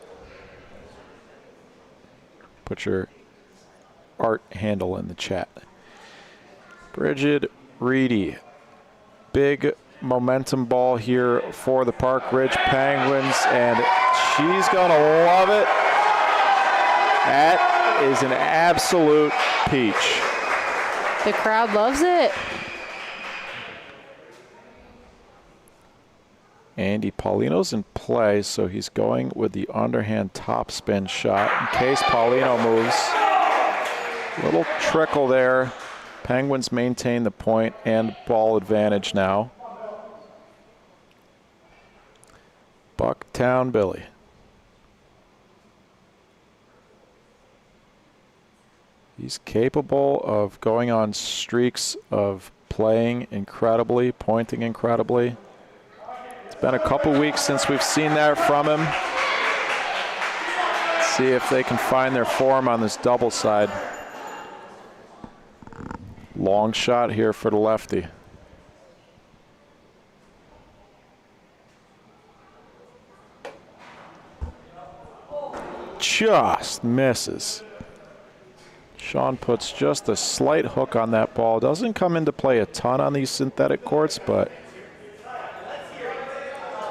A: Put your art handle in the chat. Bridget Reedy, big momentum ball here for the Park Ridge Penguins, and she's gonna love it. That is an absolute peach.
H: The crowd loves it.
A: Andy Paulino's in play, so he's going with the underhand topspin shot in case Paulino moves. Little trickle there. Penguins maintain the point and ball advantage now. Bucktown Billy. He's capable of going on streaks of playing incredibly, pointing incredibly. It's been a couple weeks since we've seen that from him. Let's see if they can find their form on this double side. Long shot here for the lefty. Just misses. Sean puts just a slight hook on that ball. Doesn't come into play a ton on these synthetic courts, but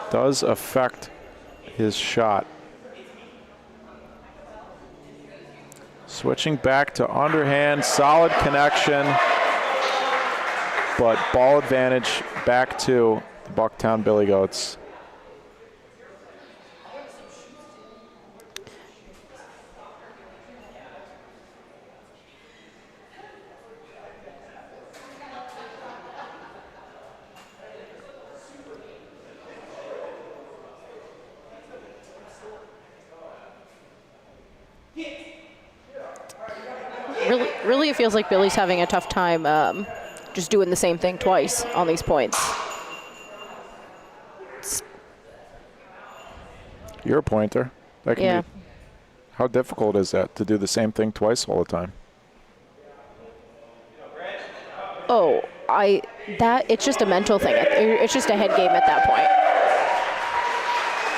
A: does affect his shot. Switching back to underhand, solid connection, but ball advantage back to the Bucktown Billy Goats.
H: Really, it feels like Billy's having a tough time just doing the same thing twice on these points.
A: You're a pointer. That can
H: Yeah.
A: be. How difficult is that to do the same thing twice all the time?
H: Oh, it's just a mental thing. It's just a head game at that point.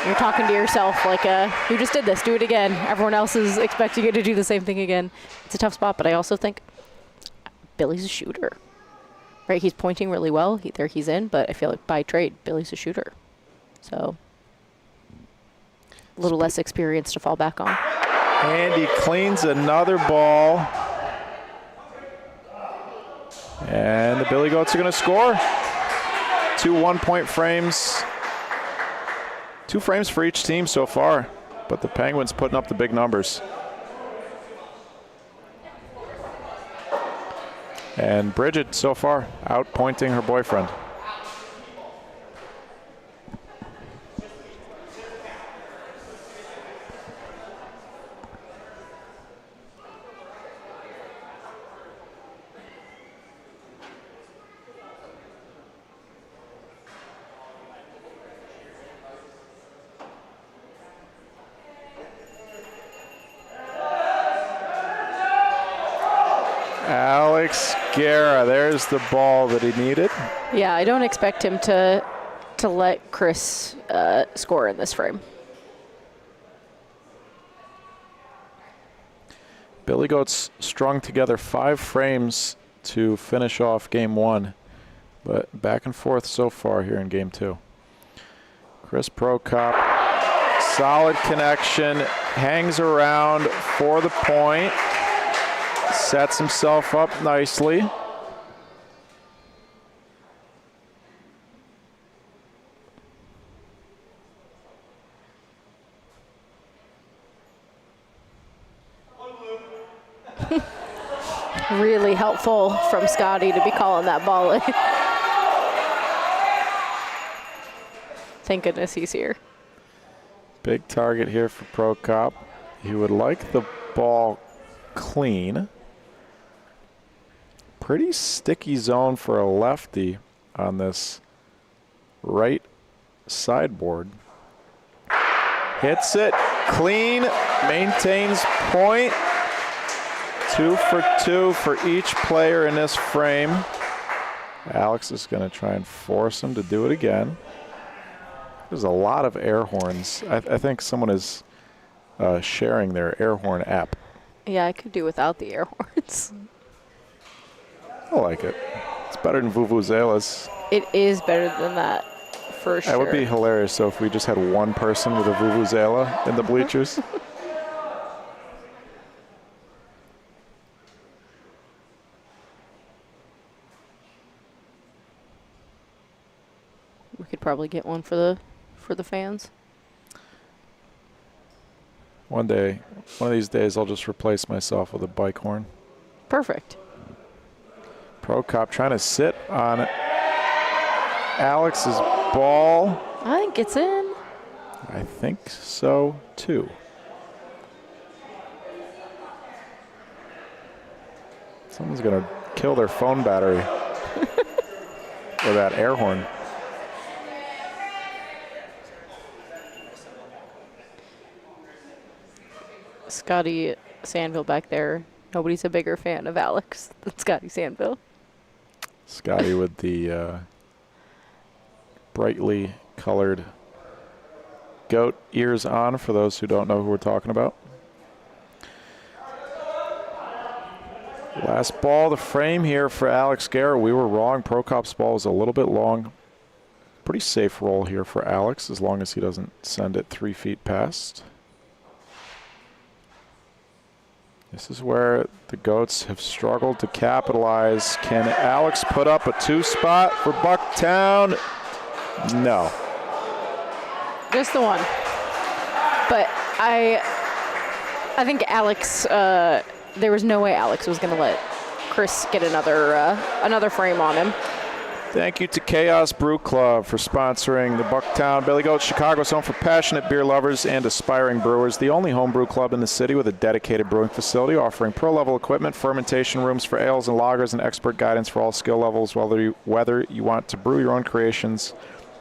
H: You're talking to yourself like, you just did this, do it again. Everyone else is expecting you to do the same thing again. It's a tough spot, but I also think Billy's a shooter. Right, he's pointing really well. Either he's in, but I feel like by trade, Billy's a shooter. So a little less experience to fall back on.
A: And he cleans another ball. And the Billy Goats are going to score. 2 1-point frames. 2 frames for each team so far, but the Penguins putting up the big numbers. And Bridget so far outpointing her boyfriend. Alex Guerra, there's the ball that he needed.
H: Yeah, I don't expect him to let Chris score in this frame.
A: Billy Goats strung together 5 frames to finish off game 1, but back and forth so far here in game 2. Chris Prokop, solid connection, hangs around for the point, sets himself up nicely.
H: Really helpful from Scotty to be calling that ball in. Thank goodness he's here.
A: Big target here for Prokop. He would like the ball clean. Pretty sticky zone for a lefty on this right sideboard. Hits it clean, maintains point. 2 for 2 for each player in this frame. Alex is going to try and force him to do it again. There's a lot of air horns. I think someone is sharing their air horn app.
H: Yeah, I could do without the air horns.
A: I like it. It's better than vuvuzelas.
H: It is better than that, for sure.
A: That would be hilarious. So if we just had one person with a vuvuzela in the bleachers.
H: We could probably get one for the fans.
A: One of these days, I'll just replace myself with a bike horn.
H: Perfect.
A: Prokop trying to sit on Alex's ball.
H: I think it's in.
A: I think so, too. Someone's going to kill their phone battery with that air horn.
H: Scotty Sandville back there. Nobody's a bigger fan of Alex than Scotty Sandville.
A: Scotty with the brightly colored goat ears on, for those who don't know who we're talking about. Last ball, the frame here for Alex Guerra. We were wrong. Prokop's ball is a little bit long. Pretty safe roll here for Alex, as long as he doesn't send it 3 feet past. This is where the Goats have struggled to capitalize. Can Alex put up a 2-spot for Bucktown? No.
H: Just the one. But I think Alex, there was no way Alex was going to let Chris get another frame on him.
A: Thank you to Chaos Brew Club for sponsoring the Bucktown Billy Goat Chicago's home for passionate beer lovers and aspiring brewers. The only home brew club in the city with a dedicated brewing facility offering pro-level equipment, fermentation rooms for ales and lagers, and expert guidance for all skill levels. Whether you want to brew your own creations,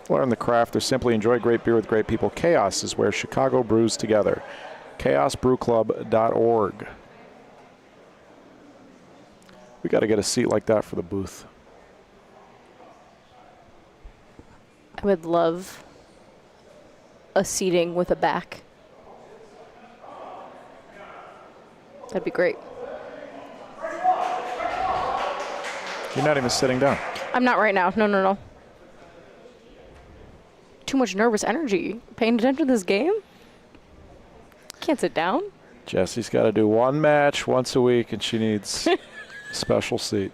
A: learn the craft, or simply enjoy great beer with great people, Chaos is where Chicago brews together. chaosbrewclub.org. We got to get a seat like that for the booth.
H: I would love a seating with a back. That'd be great.
A: You're not even sitting down.
H: I'm not right now. No. Too much nervous energy. Paying attention to this game? Can't sit down.
A: Jessie's got to do one match once a week, and she needs a special seat.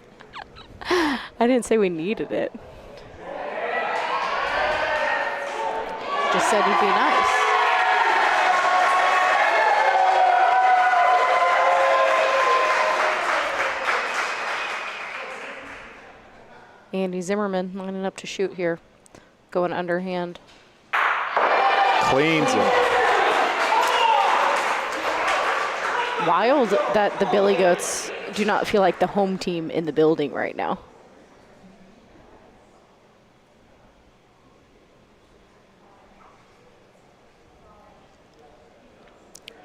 H: I didn't say we needed it. Just said you'd be nice. Andy Zimmerman lining up to shoot here. Going underhand.
A: Cleans it.
H: Wild that the Billy Goats do not feel like the home team in the building right now.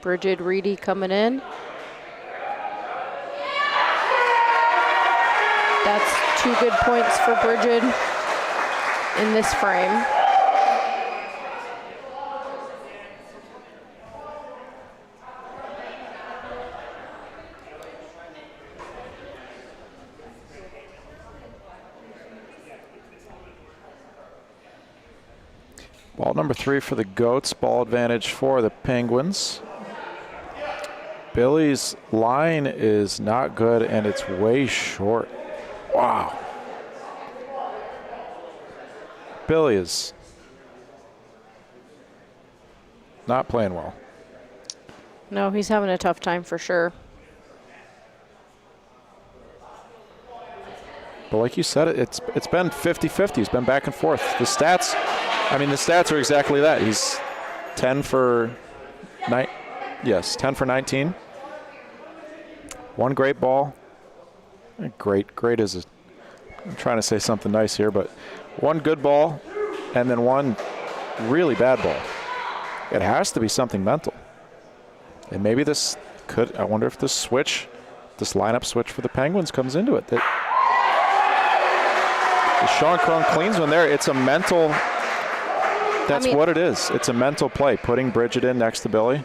H: Bridget Reedy coming in. That's 2 good points for Bridget in this frame.
A: Ball number 3 for the Goats. Ball advantage for the Penguins. Billy's line is not good, and it's way short. Wow. Billy is not playing well.
H: No, he's having a tough time for sure.
A: But like you said, it's been 50-50. He's been back and forth. The stats are exactly that. He's 10 for 19. One great ball. Great is I'm trying to say something nice here, but one good ball and then one really bad ball. It has to be something mental. And maybe I wonder if this lineup switch for the Penguins comes into it. That Sean Crone cleans one there. It's a mental, that's what it is. It's a mental play, putting Bridget in next to Billy,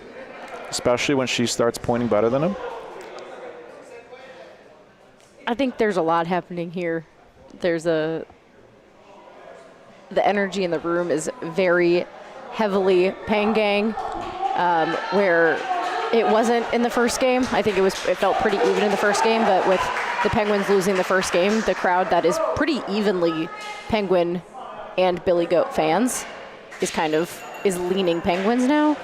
A: especially when she starts pointing better than him.
H: I think there's a lot happening here. The energy in the room is very heavily Pang Gang, where it wasn't in the first game. I think it felt pretty even in the first game, but with the Penguins losing the first game, the crowd that is pretty evenly Penguin and Billy Goat fans is leaning Penguins now.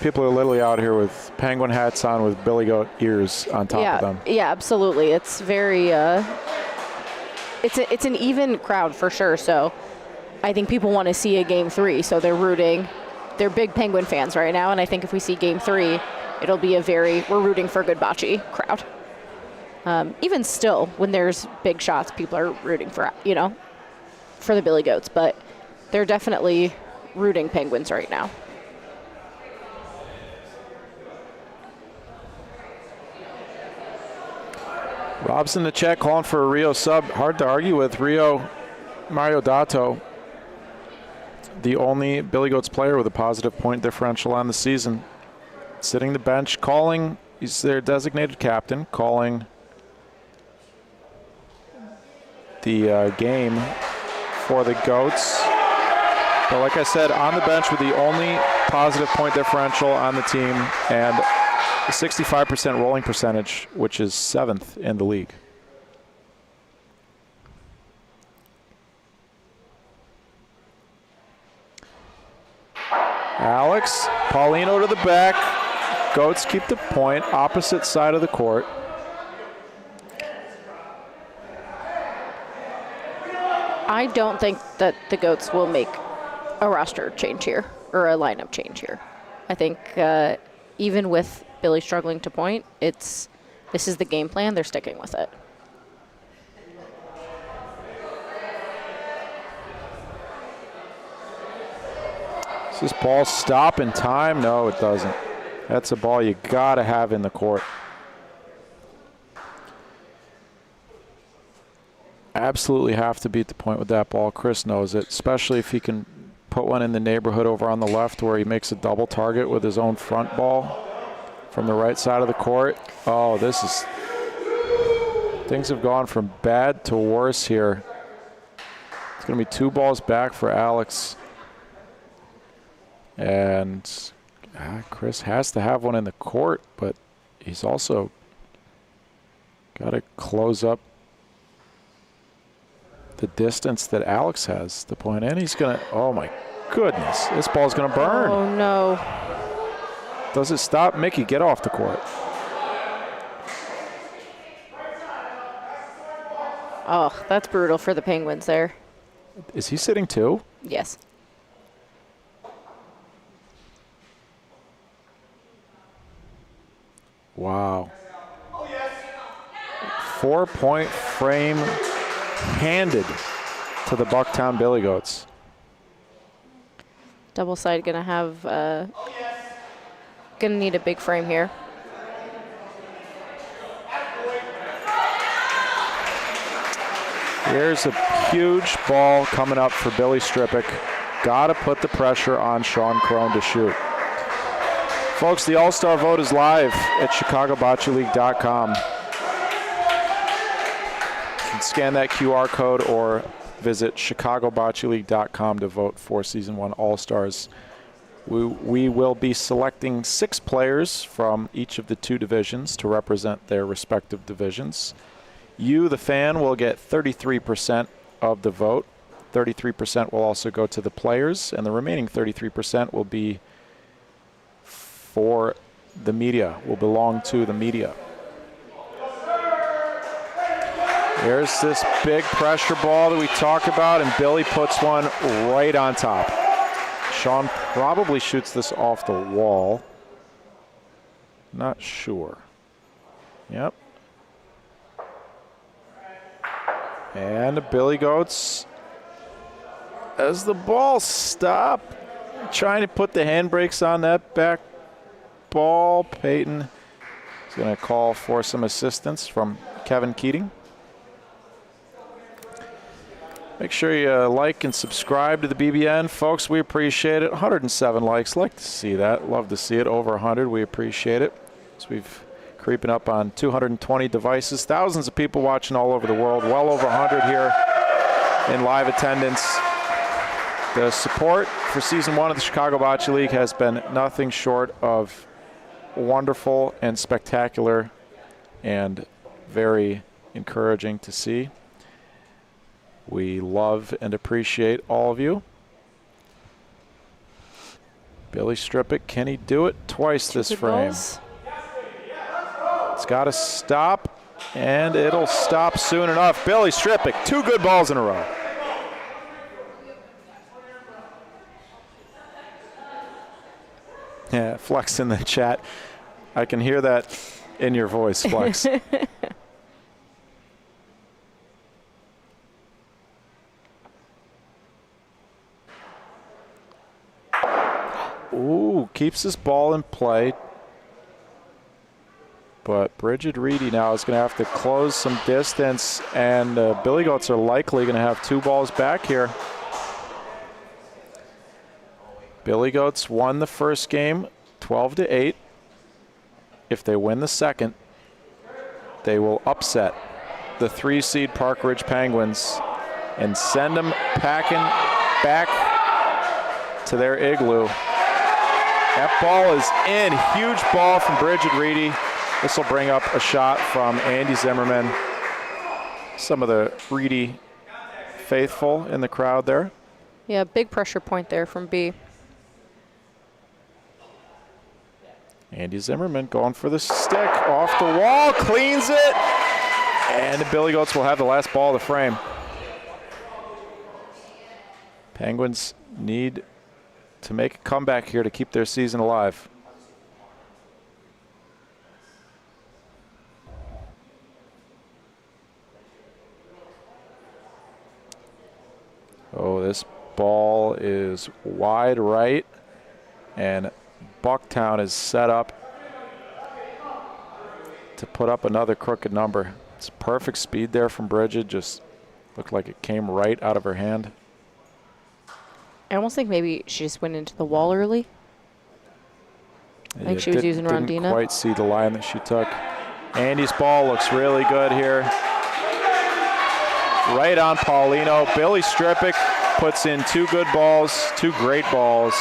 A: People are literally out here with Penguin hats on with Billy Goat ears on top of them.
H: Yeah, absolutely. It's very, it's an even crowd for sure. So I think people want to see a game 3. So they're rooting. They're big Penguin fans right now. And I think if we see game 3, it'll be we're rooting for a good bocce crowd. Even still, when there's big shots, people are rooting for the Billy Goats. But they're definitely rooting Penguins right now.
A: Robson in the chat calling for a Rio sub. Hard to argue with Mario Dato, the only Billy Goats player with a positive point differential on the season. Sitting the bench, calling, he's their designated captain, calling the game for the Goats. But like I said, on the bench with the only positive point differential on the team and a 65% rolling percentage, which is 7th in the league. Alex, Paulino to the back. Goats keep the point, opposite side of the court.
H: I don't think that the Goats will make a roster change here or a lineup change here. I think even with Billy struggling to point, this is the game plan. They're sticking with it.
A: Does this ball stop in time? No, it doesn't. That's a ball you got to have in the court. Absolutely have to beat the point with that ball. Chris knows it, especially if he can put one in the neighborhood over on the left where he makes a double target with his own front ball from the right side of the court. Oh, things have gone from bad to worse here. It's going to be 2 balls back for Alex. And Chris has to have one in the court, but he's also got to close up the distance that Alex has the point. And he's going to, oh my goodness, this ball's going to burn.
H: Oh no.
A: Does it stop? Mickey, get off the court.
H: Oh, that's brutal for the Penguins there.
A: Is he sitting 2?
H: Yes.
A: Wow. 4-point frame handed to the Bucktown Billy Goats.
H: Double side gonna have gonna need a big frame here.
A: Here's a huge ball coming up for Billy Strippick. Got to put the pressure on Sean Crone to shoot. Folks, the All-Star vote is live at ChicagoBocceLeague.com. You can scan that QR code or visit ChicagoBocceLeague.com to vote for Season 1 All-Stars. We will be selecting 6 players from each of the 2 divisions to represent their respective divisions. You, the fan, will get 33% of the vote. 33% will also go to the players, and the remaining 33% will be for the media, will belong to the media. There's this big pressure ball that we talk about, and Billy puts one right on top. Sean probably shoots this off the wall. Not sure. Yep. And the Billy Goats, as the ball stop, trying to put the handbrakes on that back ball. Peyton is going to call for some assistance from Kevin Keating. Make sure you like and subscribe to the BBN. Folks, we appreciate it. 107 likes. Like to see that. Love to see it. Over 100. We appreciate it. So we've creeping up on 220 devices. Thousands of people watching all over the world. Well over 100 here in live attendance. The support for Season 1 of the Chicago Bocce League has been nothing short of wonderful and spectacular and very encouraging to see. We love and appreciate all of you. Billy Strippick, can he do it twice this frame? It's got to stop, and it'll stop soon enough. Billy Strippick, 2 good balls in a row. Yeah, Flex in the chat. I can hear that in your voice, Flex. Ooh, keeps this ball in play. But Bridget Reedy now is going to have to close some distance, and Billy Goats are likely going to have 2 balls back here. Billy Goats won the first game 12-8. If they win the second, they will upset the 3-seed Park Ridge Penguins and send them packing back to their igloo. That ball is in. Huge ball from Bridget Reedy. This will bring up a shot from Andy Zimmerman. Some of the Reedy faithful in the crowd there.
H: Yeah, big pressure point there from B.
A: Andy Zimmerman going for the stick. Off the wall, cleans it. And the Billy Goats will have the last ball of the frame. Penguins need to make a comeback here to keep their season alive. Oh, this ball is wide right, and Bucktown is set up to put up another crooked number. It's perfect speed there from Bridget, just looked like it came right out of her hand.
H: I almost think maybe she just went into the wall early. I think she was using Rondina.
A: Didn't quite see the line that she took. Andy's ball looks really good here. Right on Paulino. Billy Stripik puts in 2 good balls, 2 great balls.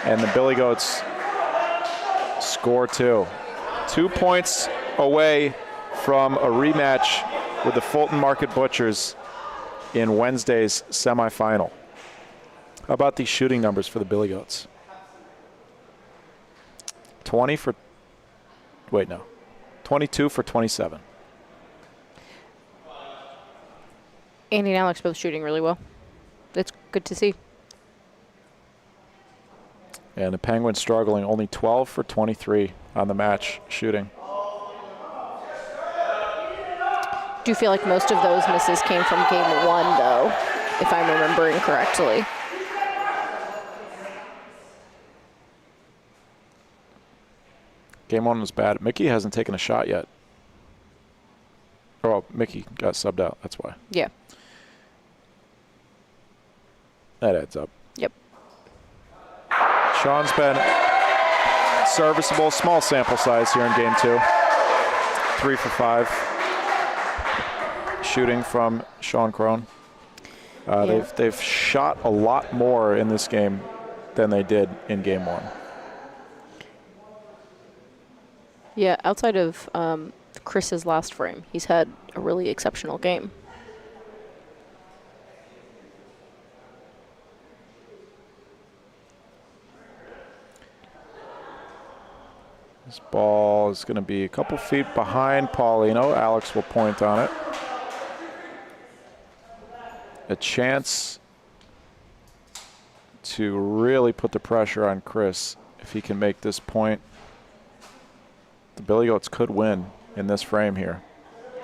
A: And the Billy Goats score 2. 2 points away from a rematch with the Fulton Market Butchers in Wednesday's semifinal. How about these shooting numbers for the Billy Goats? 22 for 27.
H: Andy and Alex both shooting really well. It's good to see.
A: And the Penguins struggling, only 12 for 23 on the match shooting.
H: Do you feel like most of those misses came from game 1, though, if I'm remembering correctly?
A: Game 1 was bad. Mickey hasn't taken a shot yet. Oh, Mickey got subbed out. That's why.
H: Yeah.
A: That adds up.
H: Yep.
A: Sean's been serviceable. Small sample size here in game 2. 3 for 5. Shooting from Sean Crone. They've shot a lot more in this game than they did in game 1.
H: Yeah, outside of Chris's last frame, he's had a really exceptional game.
A: This ball is going to be a couple feet behind Paulino. Alex will point on it. A chance to really put the pressure on Chris if he can make this point. The Billy Goats could win in this frame here.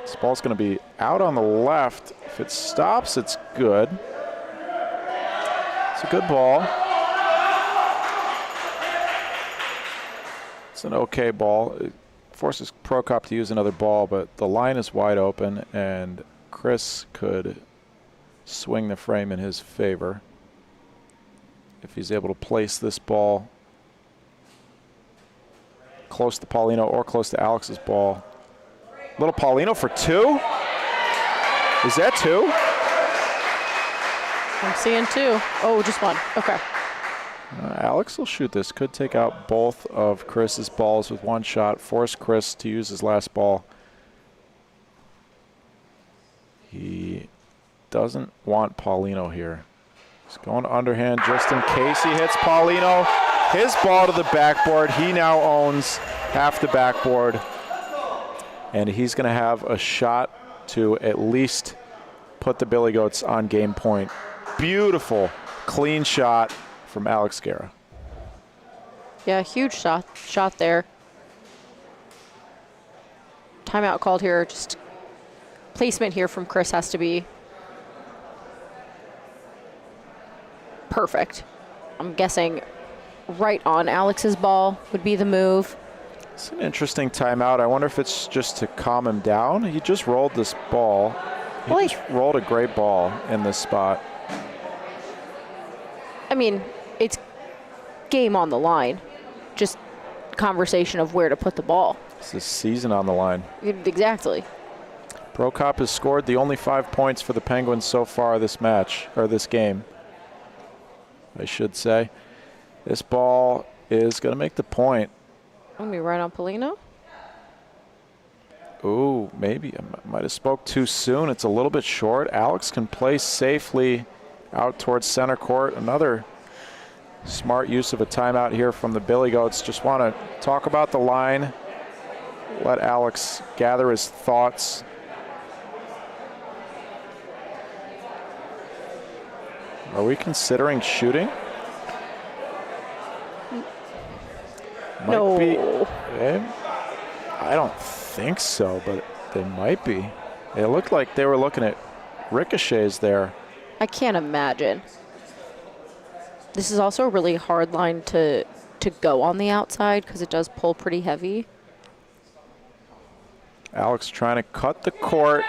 A: This ball's going to be out on the left. If it stops, it's good. It's a good ball. It's an okay ball. It forces Prokop to use another ball, but the line is wide open, and Chris could swing the frame in his favor if he's able to place this ball close to Paulino or close to Alex's ball. Little Paulino for 2? Is that 2?
H: I'm seeing 2. Oh, just 1. Okay.
A: Alex will shoot this. Could take out both of Chris's balls with 1 shot. Force Chris to use his last ball. He doesn't want Paulino here. He's going underhand just in case he hits Paulino. His ball to the backboard. He now owns half the backboard. And he's going to have a shot to at least put the Billy Goats on game point. Beautiful, clean shot from Alex Guerra.
H: Yeah, huge shot there. Timeout called here. Just placement here from Chris has to be perfect. I'm guessing right on Alex's ball would be the move.
A: It's an interesting timeout. I wonder if it's just to calm him down. He just rolled this ball. He just rolled a great ball in this spot.
H: I mean, it's game on the line. Just conversation of where to put the ball.
A: It's this season on the line.
H: Exactly.
A: Prokop has scored the only 5 points for the Penguins so far this match, or this game, I should say. This ball is going to make the point.
H: Let me right on Paulino.
A: Ooh, maybe. I might have spoke too soon. It's a little bit short. Alex can play safely out towards center court. Another smart use of a timeout here from the Billy Goats. Just want to talk about the line. Let Alex gather his thoughts. Are we considering shooting?
H: No.
A: Might be. I don't think so, but they might be. It looked like they were looking at ricochets there.
H: I can't imagine. This is also a really hard line to go on the outside because it does pull pretty heavy.
A: Alex trying to cut the court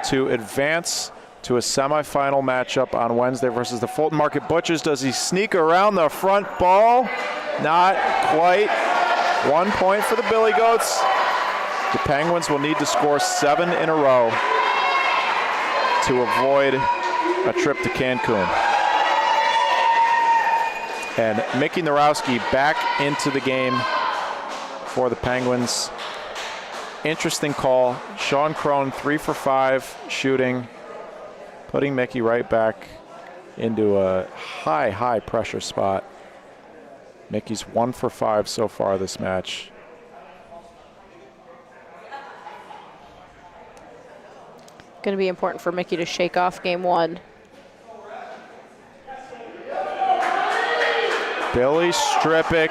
A: to advance to a semifinal matchup on Wednesday versus the Fulton Market Butchers. Does he sneak around the front ball? Not quite. 1 point for the Billy Goats. The Penguins will need to score 7 in a row to avoid a trip to Cancun. And Mickey Narowski back into the game for the Penguins. Interesting call. Sean Crone 3 for 5 shooting, putting Mickey right back into a high pressure spot. Mickey's 1 for 5 so far this match.
H: Going to be important for Mickey to shake off game 1.
A: Billy Stripik.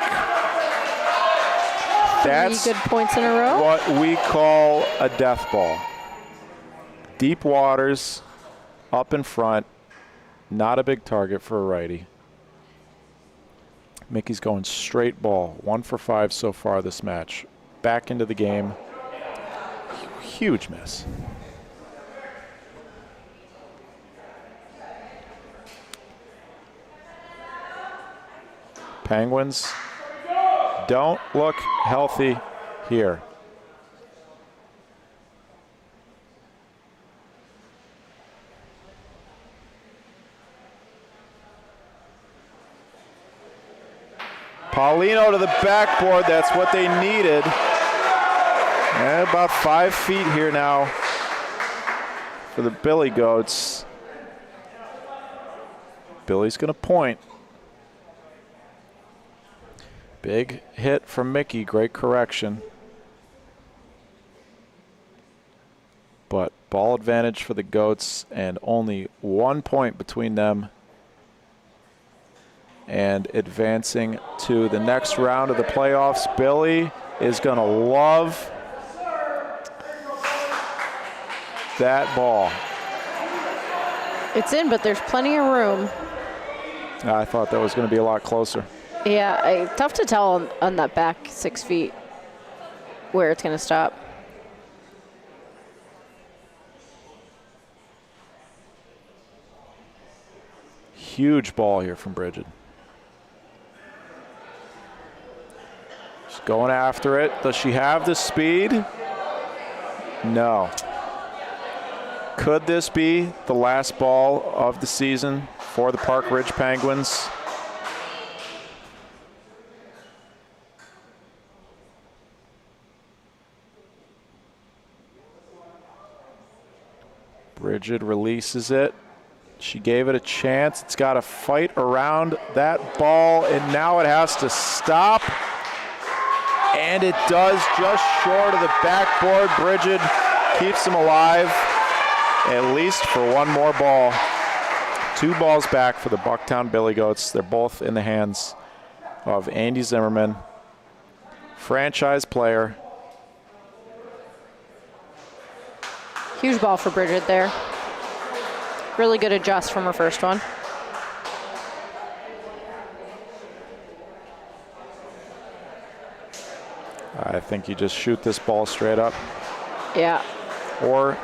A: That's
H: 3 good points in a row.
A: what we call a death ball. Deep waters, up in front, not a big target for a righty. Mickey's going straight ball, 1 for 5 so far this match. Back into the game. Huge miss. Penguins don't look healthy here. Paulino to the backboard. That's what they needed. And about 5 feet here now for the Billy Goats. Billy's going to point. Big hit from Mickey. Great correction. But ball advantage for the Goats and only 1 point between them and advancing to the next round of the playoffs. Billy is going to love that ball.
H: It's in, but there's plenty of room.
A: I thought that was going to be a lot closer.
H: Yeah, tough to tell on that back 6 feet where it's going to stop.
A: Huge ball here from Bridget. She's going after it. Does she have the speed? No. Could this be the last ball of the season for the Park Ridge Penguins? Bridget releases it. She gave it a chance. It's got to fight around that ball, and now it has to stop. And it does, just short of the backboard. Bridget keeps them alive, at least for one more ball. 2 balls back for the Bucktown Billy Goats. They're both in the hands of Andy Zimmerman, franchise player.
H: Huge ball for Bridget there. Really good adjust from her first one.
A: I think you just shoot this ball straight up.
H: Yeah.
A: Or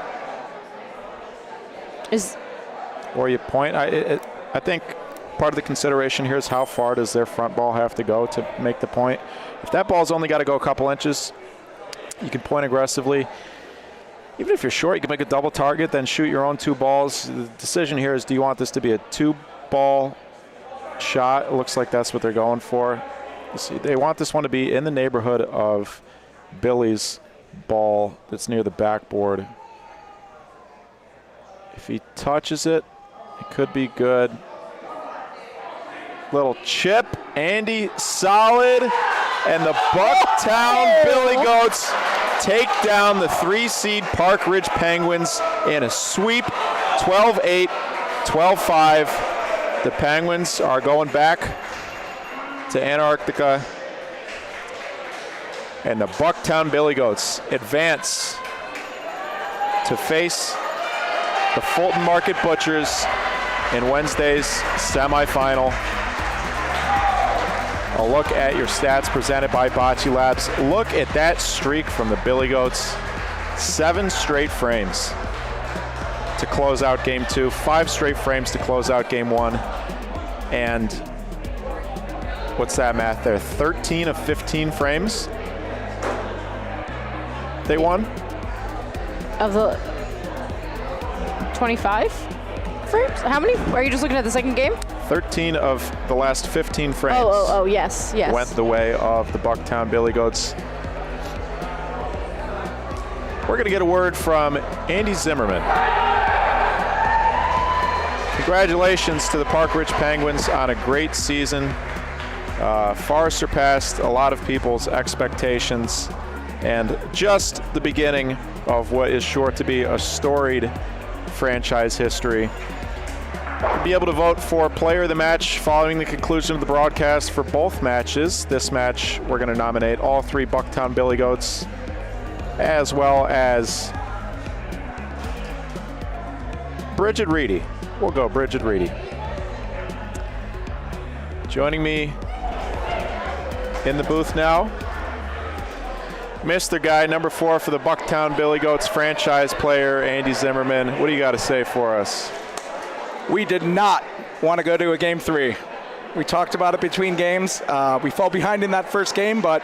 A: you point. I think part of the consideration here is how far does their front ball have to go to make the point. If that ball's only got to go a couple inches, you can point aggressively. Even if you're short, you can make a double target, then shoot your own 2 balls. The decision here is, do you want this to be a 2-ball shot? It looks like that's what they're going for. You see, they want this one to be in the neighborhood of Billy's ball that's near the backboard. If he touches it, it could be good. Little chip, Andy, solid, and the Bucktown Billy Goats take down the 3-seed Park Ridge Penguins in a sweep, 12-8, 12-5. The Penguins are going back to Antarctica. And the Bucktown Billy Goats advance to face the Fulton Market Butchers in Wednesday's semifinal. A look at your stats presented by Bocce Labs. Look at that streak from the Billy Goats. 7 straight frames to close out game 2, 5 straight frames to close out game 1. And what's that math there? 13 of 15 frames they won?
H: Of the 25 frames? How many? Are you just looking at the second game?
A: 13 of the last 15 frames.
H: Oh, yes.
A: Went the way of the Bucktown Billy Goats. We're going to get a word from Andy Zimmerman. Congratulations to the Park Ridge Penguins on a great season. Far surpassed a lot of people's expectations, and just the beginning of what is sure to be a storied franchise history. Be able to vote for player of the match following the conclusion of the broadcast for both matches. This match, we're going to nominate all 3 Bucktown Billy Goats, as well as Bridget Reedy. We'll go Bridget Reedy. Joining me in the booth now, Mr. Guy, number 4 for the Bucktown Billy Goats franchise player, Andy Zimmerman. What do you got to say for us?
B: We did not want to go to a game 3. We talked about it between games. We fell behind in that first game, but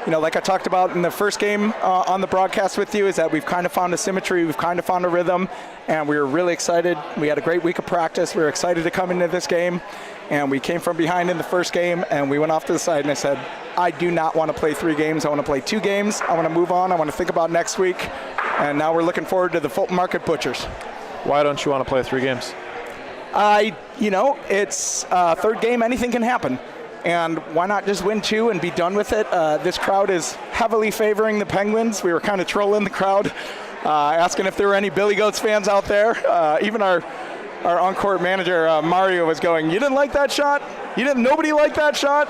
B: like I talked about in the first game on the broadcast with you, is that we've kind of found a symmetry, we've kind of found a rhythm, and we were really excited. We had a great week of practice. We were excited to come into this game, and we came from behind in the first game, and we went off to the side, and I said, I do not want to play 3 games. I want to play 2 games. I want to move on. I want to think about next week, and now we're looking forward to the Fulton Market Butchers.
A: Why don't you want to play 3 games?
B: It's third game, anything can happen. And why not just win 2 and be done with it? This crowd is heavily favoring the Penguins. We were kind of trolling the crowd, asking if there were any Billy Goats fans out there. Even our on-court manager, Mario, was going, you didn't like that shot? Nobody liked that shot?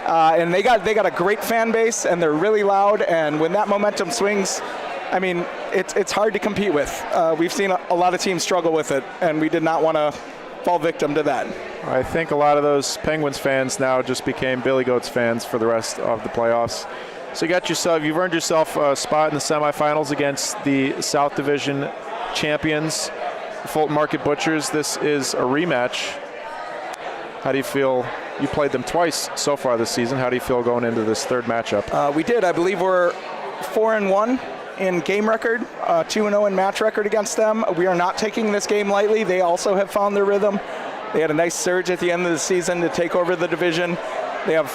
B: And they got a great fan base, and they're really loud. And when that momentum swings, I mean, it's hard to compete with. We've seen a lot of teams struggle with it, and we did not want to fall victim to that.
A: I think a lot of those Penguins fans now just became Billy Goats fans for the rest of the playoffs. So you've earned yourself a spot in the semifinals against the South Division champions, the Fulton Market Butchers. This is a rematch. How do you feel? You played them twice so far this season. How do you feel going into this third matchup?
B: We did. I believe we're 4-1 in game record, 2-0 in match record against them. We are not taking this game lightly. They also have found their rhythm. They had a nice surge at the end of the season to take over the division. They have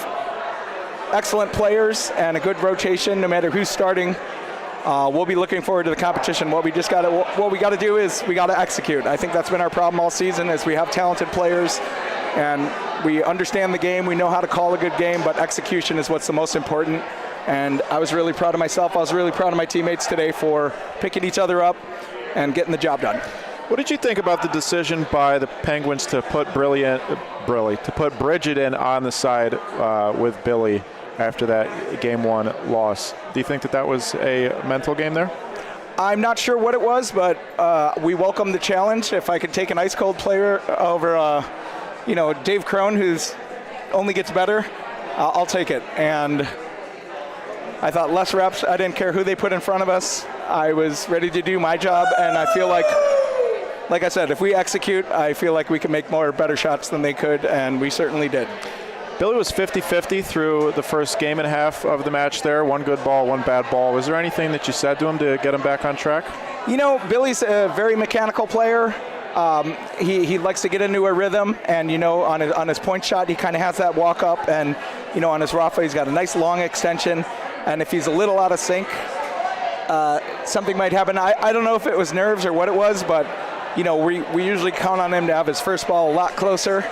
B: excellent players and a good rotation no matter who's starting. We'll be looking forward to the competition. What we got to do is we got to execute. I think that's been our problem all season, is we have talented players and we understand the game. We know how to call a good game, but execution is what's the most important. And I was really proud of myself. I was really proud of my teammates today for picking each other up and getting the job done.
A: What did you think about the decision by the Penguins to put Bridget in on the side with Billy after that Game 1 loss? Do you think that was a mental game there?
B: I'm not sure what it was, but we welcome the challenge. If I could take an ice cold player over, Dave Crone, who's only gets better, I'll take it. And I thought less reps. I didn't care who they put in front of us. I was ready to do my job, and I feel like I said, if we execute, I feel like we can make better shots than they could, and we certainly did.
A: Billy was 50-50 through the first game and a half of the match there. 1 good ball, 1 bad ball. Was there anything that you said to him to get him back on track?
B: Billy's a very mechanical player. He likes to get into a rhythm, and on his point shot, he kind of has that walk up, and on his rafa, he's got a nice long extension. And if he's a little out of sync, something might happen. I don't know if it was nerves or what it was, but we usually count on him to have his first ball a lot closer,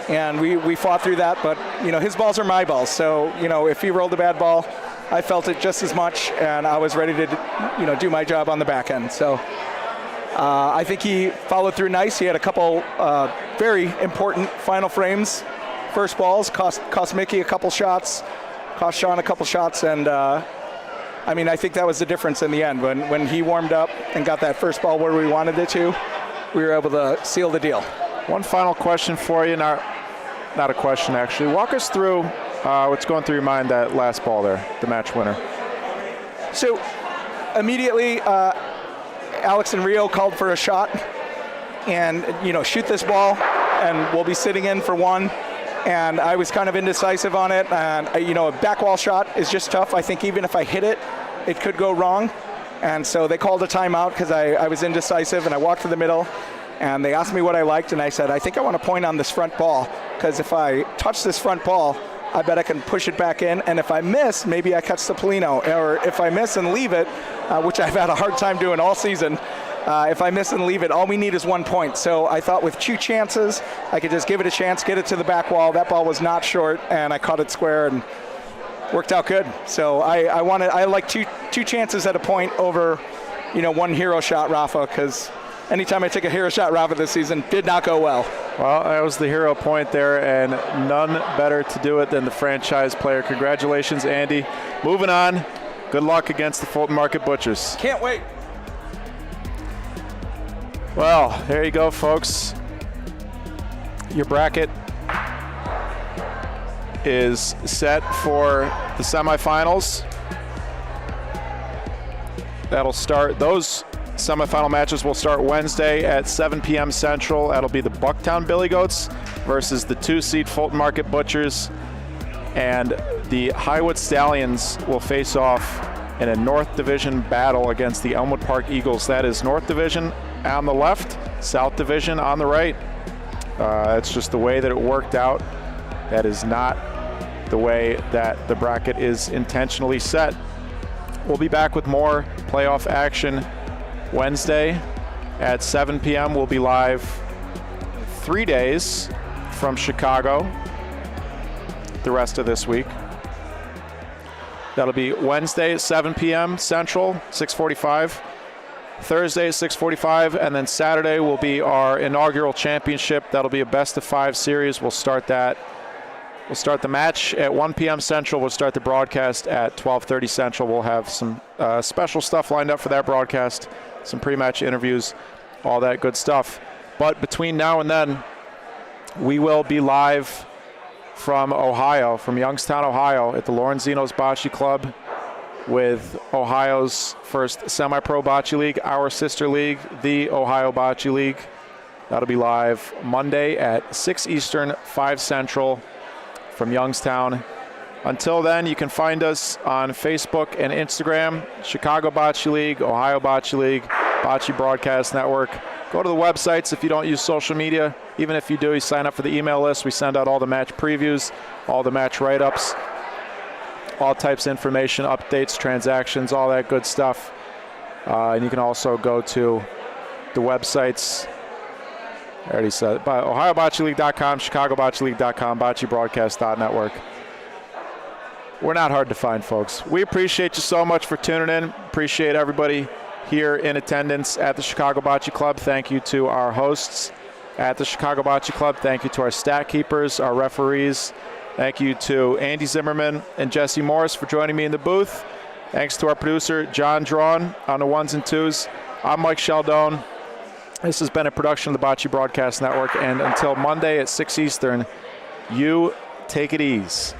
B: and we fought through that. But his balls are my balls, so if he rolled a bad ball, I felt it just as much, and I was ready to do my job on the back end. So I think he followed through nice. He had a couple very important final frames, first balls, cost Mickey a couple shots, cost Sean a couple shots, and I think that was the difference in the end. When he warmed up and got that first ball where we wanted it to, we were able to seal the deal.
A: One final question for you, not a question actually. Walk us through what's going through your mind that last ball there, the match winner.
B: So immediately, Alex and Rio called for a shot and, shoot this ball and we'll be sitting in for one. And I was kind of indecisive on it. And, a back wall shot is just tough. I think even if I hit it, it could go wrong. And so they called a timeout because I was indecisive and I walked to the middle and they asked me what I liked. And I said, I think I want to point on this front ball because if I touch this front ball, I bet I can push it back in. And if I miss, maybe I catch the Polino. Or if I miss and leave it, which I've had a hard time doing all season, if I miss and leave it, all we need is 1 point. So I thought with 2 chances, I could just give it a chance, get it to the back wall. That ball was not short, and I caught it square and worked out good. So I like two chances at a point over, one hero shot, Rafa, because anytime I take a hero shot, Rafa, this season did not go well.
A: Well, that was the hero point there, and none better to do it than the franchise player. Congratulations, Andy. Moving on, good luck against the Fulton Market Butchers.
B: Can't wait.
A: Well, there you go, folks. Your bracket is set for the semifinals. That'll start, those semifinal matches will start Wednesday at 7 p.m. Central. That'll be the Bucktown Billy Goats versus the 2-seed Fulton Market Butchers. And the Highwood Stallions will face off in a North Division battle against the Elmwood Park Eagles. That is North Division on the left, South Division on the right. It's just the way that it worked out. That is not the way that the bracket is intentionally set. We'll be back with more playoff action Wednesday at 7 p.m. We'll be live 3 days from Chicago the rest of this week. That'll be Wednesday at 7 p.m. Central, 6:45. Thursday at 6:45, and then Saturday will be our inaugural championship. That'll be a best-of-5 series. We'll start that. We'll start the match at 1 p.m. Central. We'll start the broadcast at 12:30 Central. We'll have some special stuff lined up for that broadcast, some pre-match interviews, all that good stuff. But between now and then, we will be live from Ohio, from Youngstown, Ohio, at the Lorenzino's Bocce Club with Ohio's first semi-pro bocce league, our sister league, the Ohio Bocce League. That'll be live Monday at 6 Eastern, 5 Central from Youngstown. Until then, you can find us on Facebook and Instagram, Chicago Bocce League, Ohio Bocce League, Bocce Broadcast Network. Go to the websites if you don't use social media. Even if you do, you sign up for the email list. We send out all the match previews, all the match write-ups, all types of information, updates, transactions, all that good stuff. And you can also go to the websites, I already said it, OhioBocceLeague.com, ChicagoBocceLeague.com, BocceBroadcast.network. We're not hard to find, folks. We appreciate you so much for tuning in. Appreciate everybody here in attendance at the Chicago Bocce Club. Thank you to our hosts at the Chicago Bocce Club. Thank you to our stat keepers, our referees. Thank you to Andy Zimmerman and Jesse Morris for joining me in the booth. Thanks to our producer, John Drawn, on the ones and twos. I'm Mike Sheldon. This has been a production of the Bocce Broadcast Network. And until Monday at 6 Eastern, you take it easy.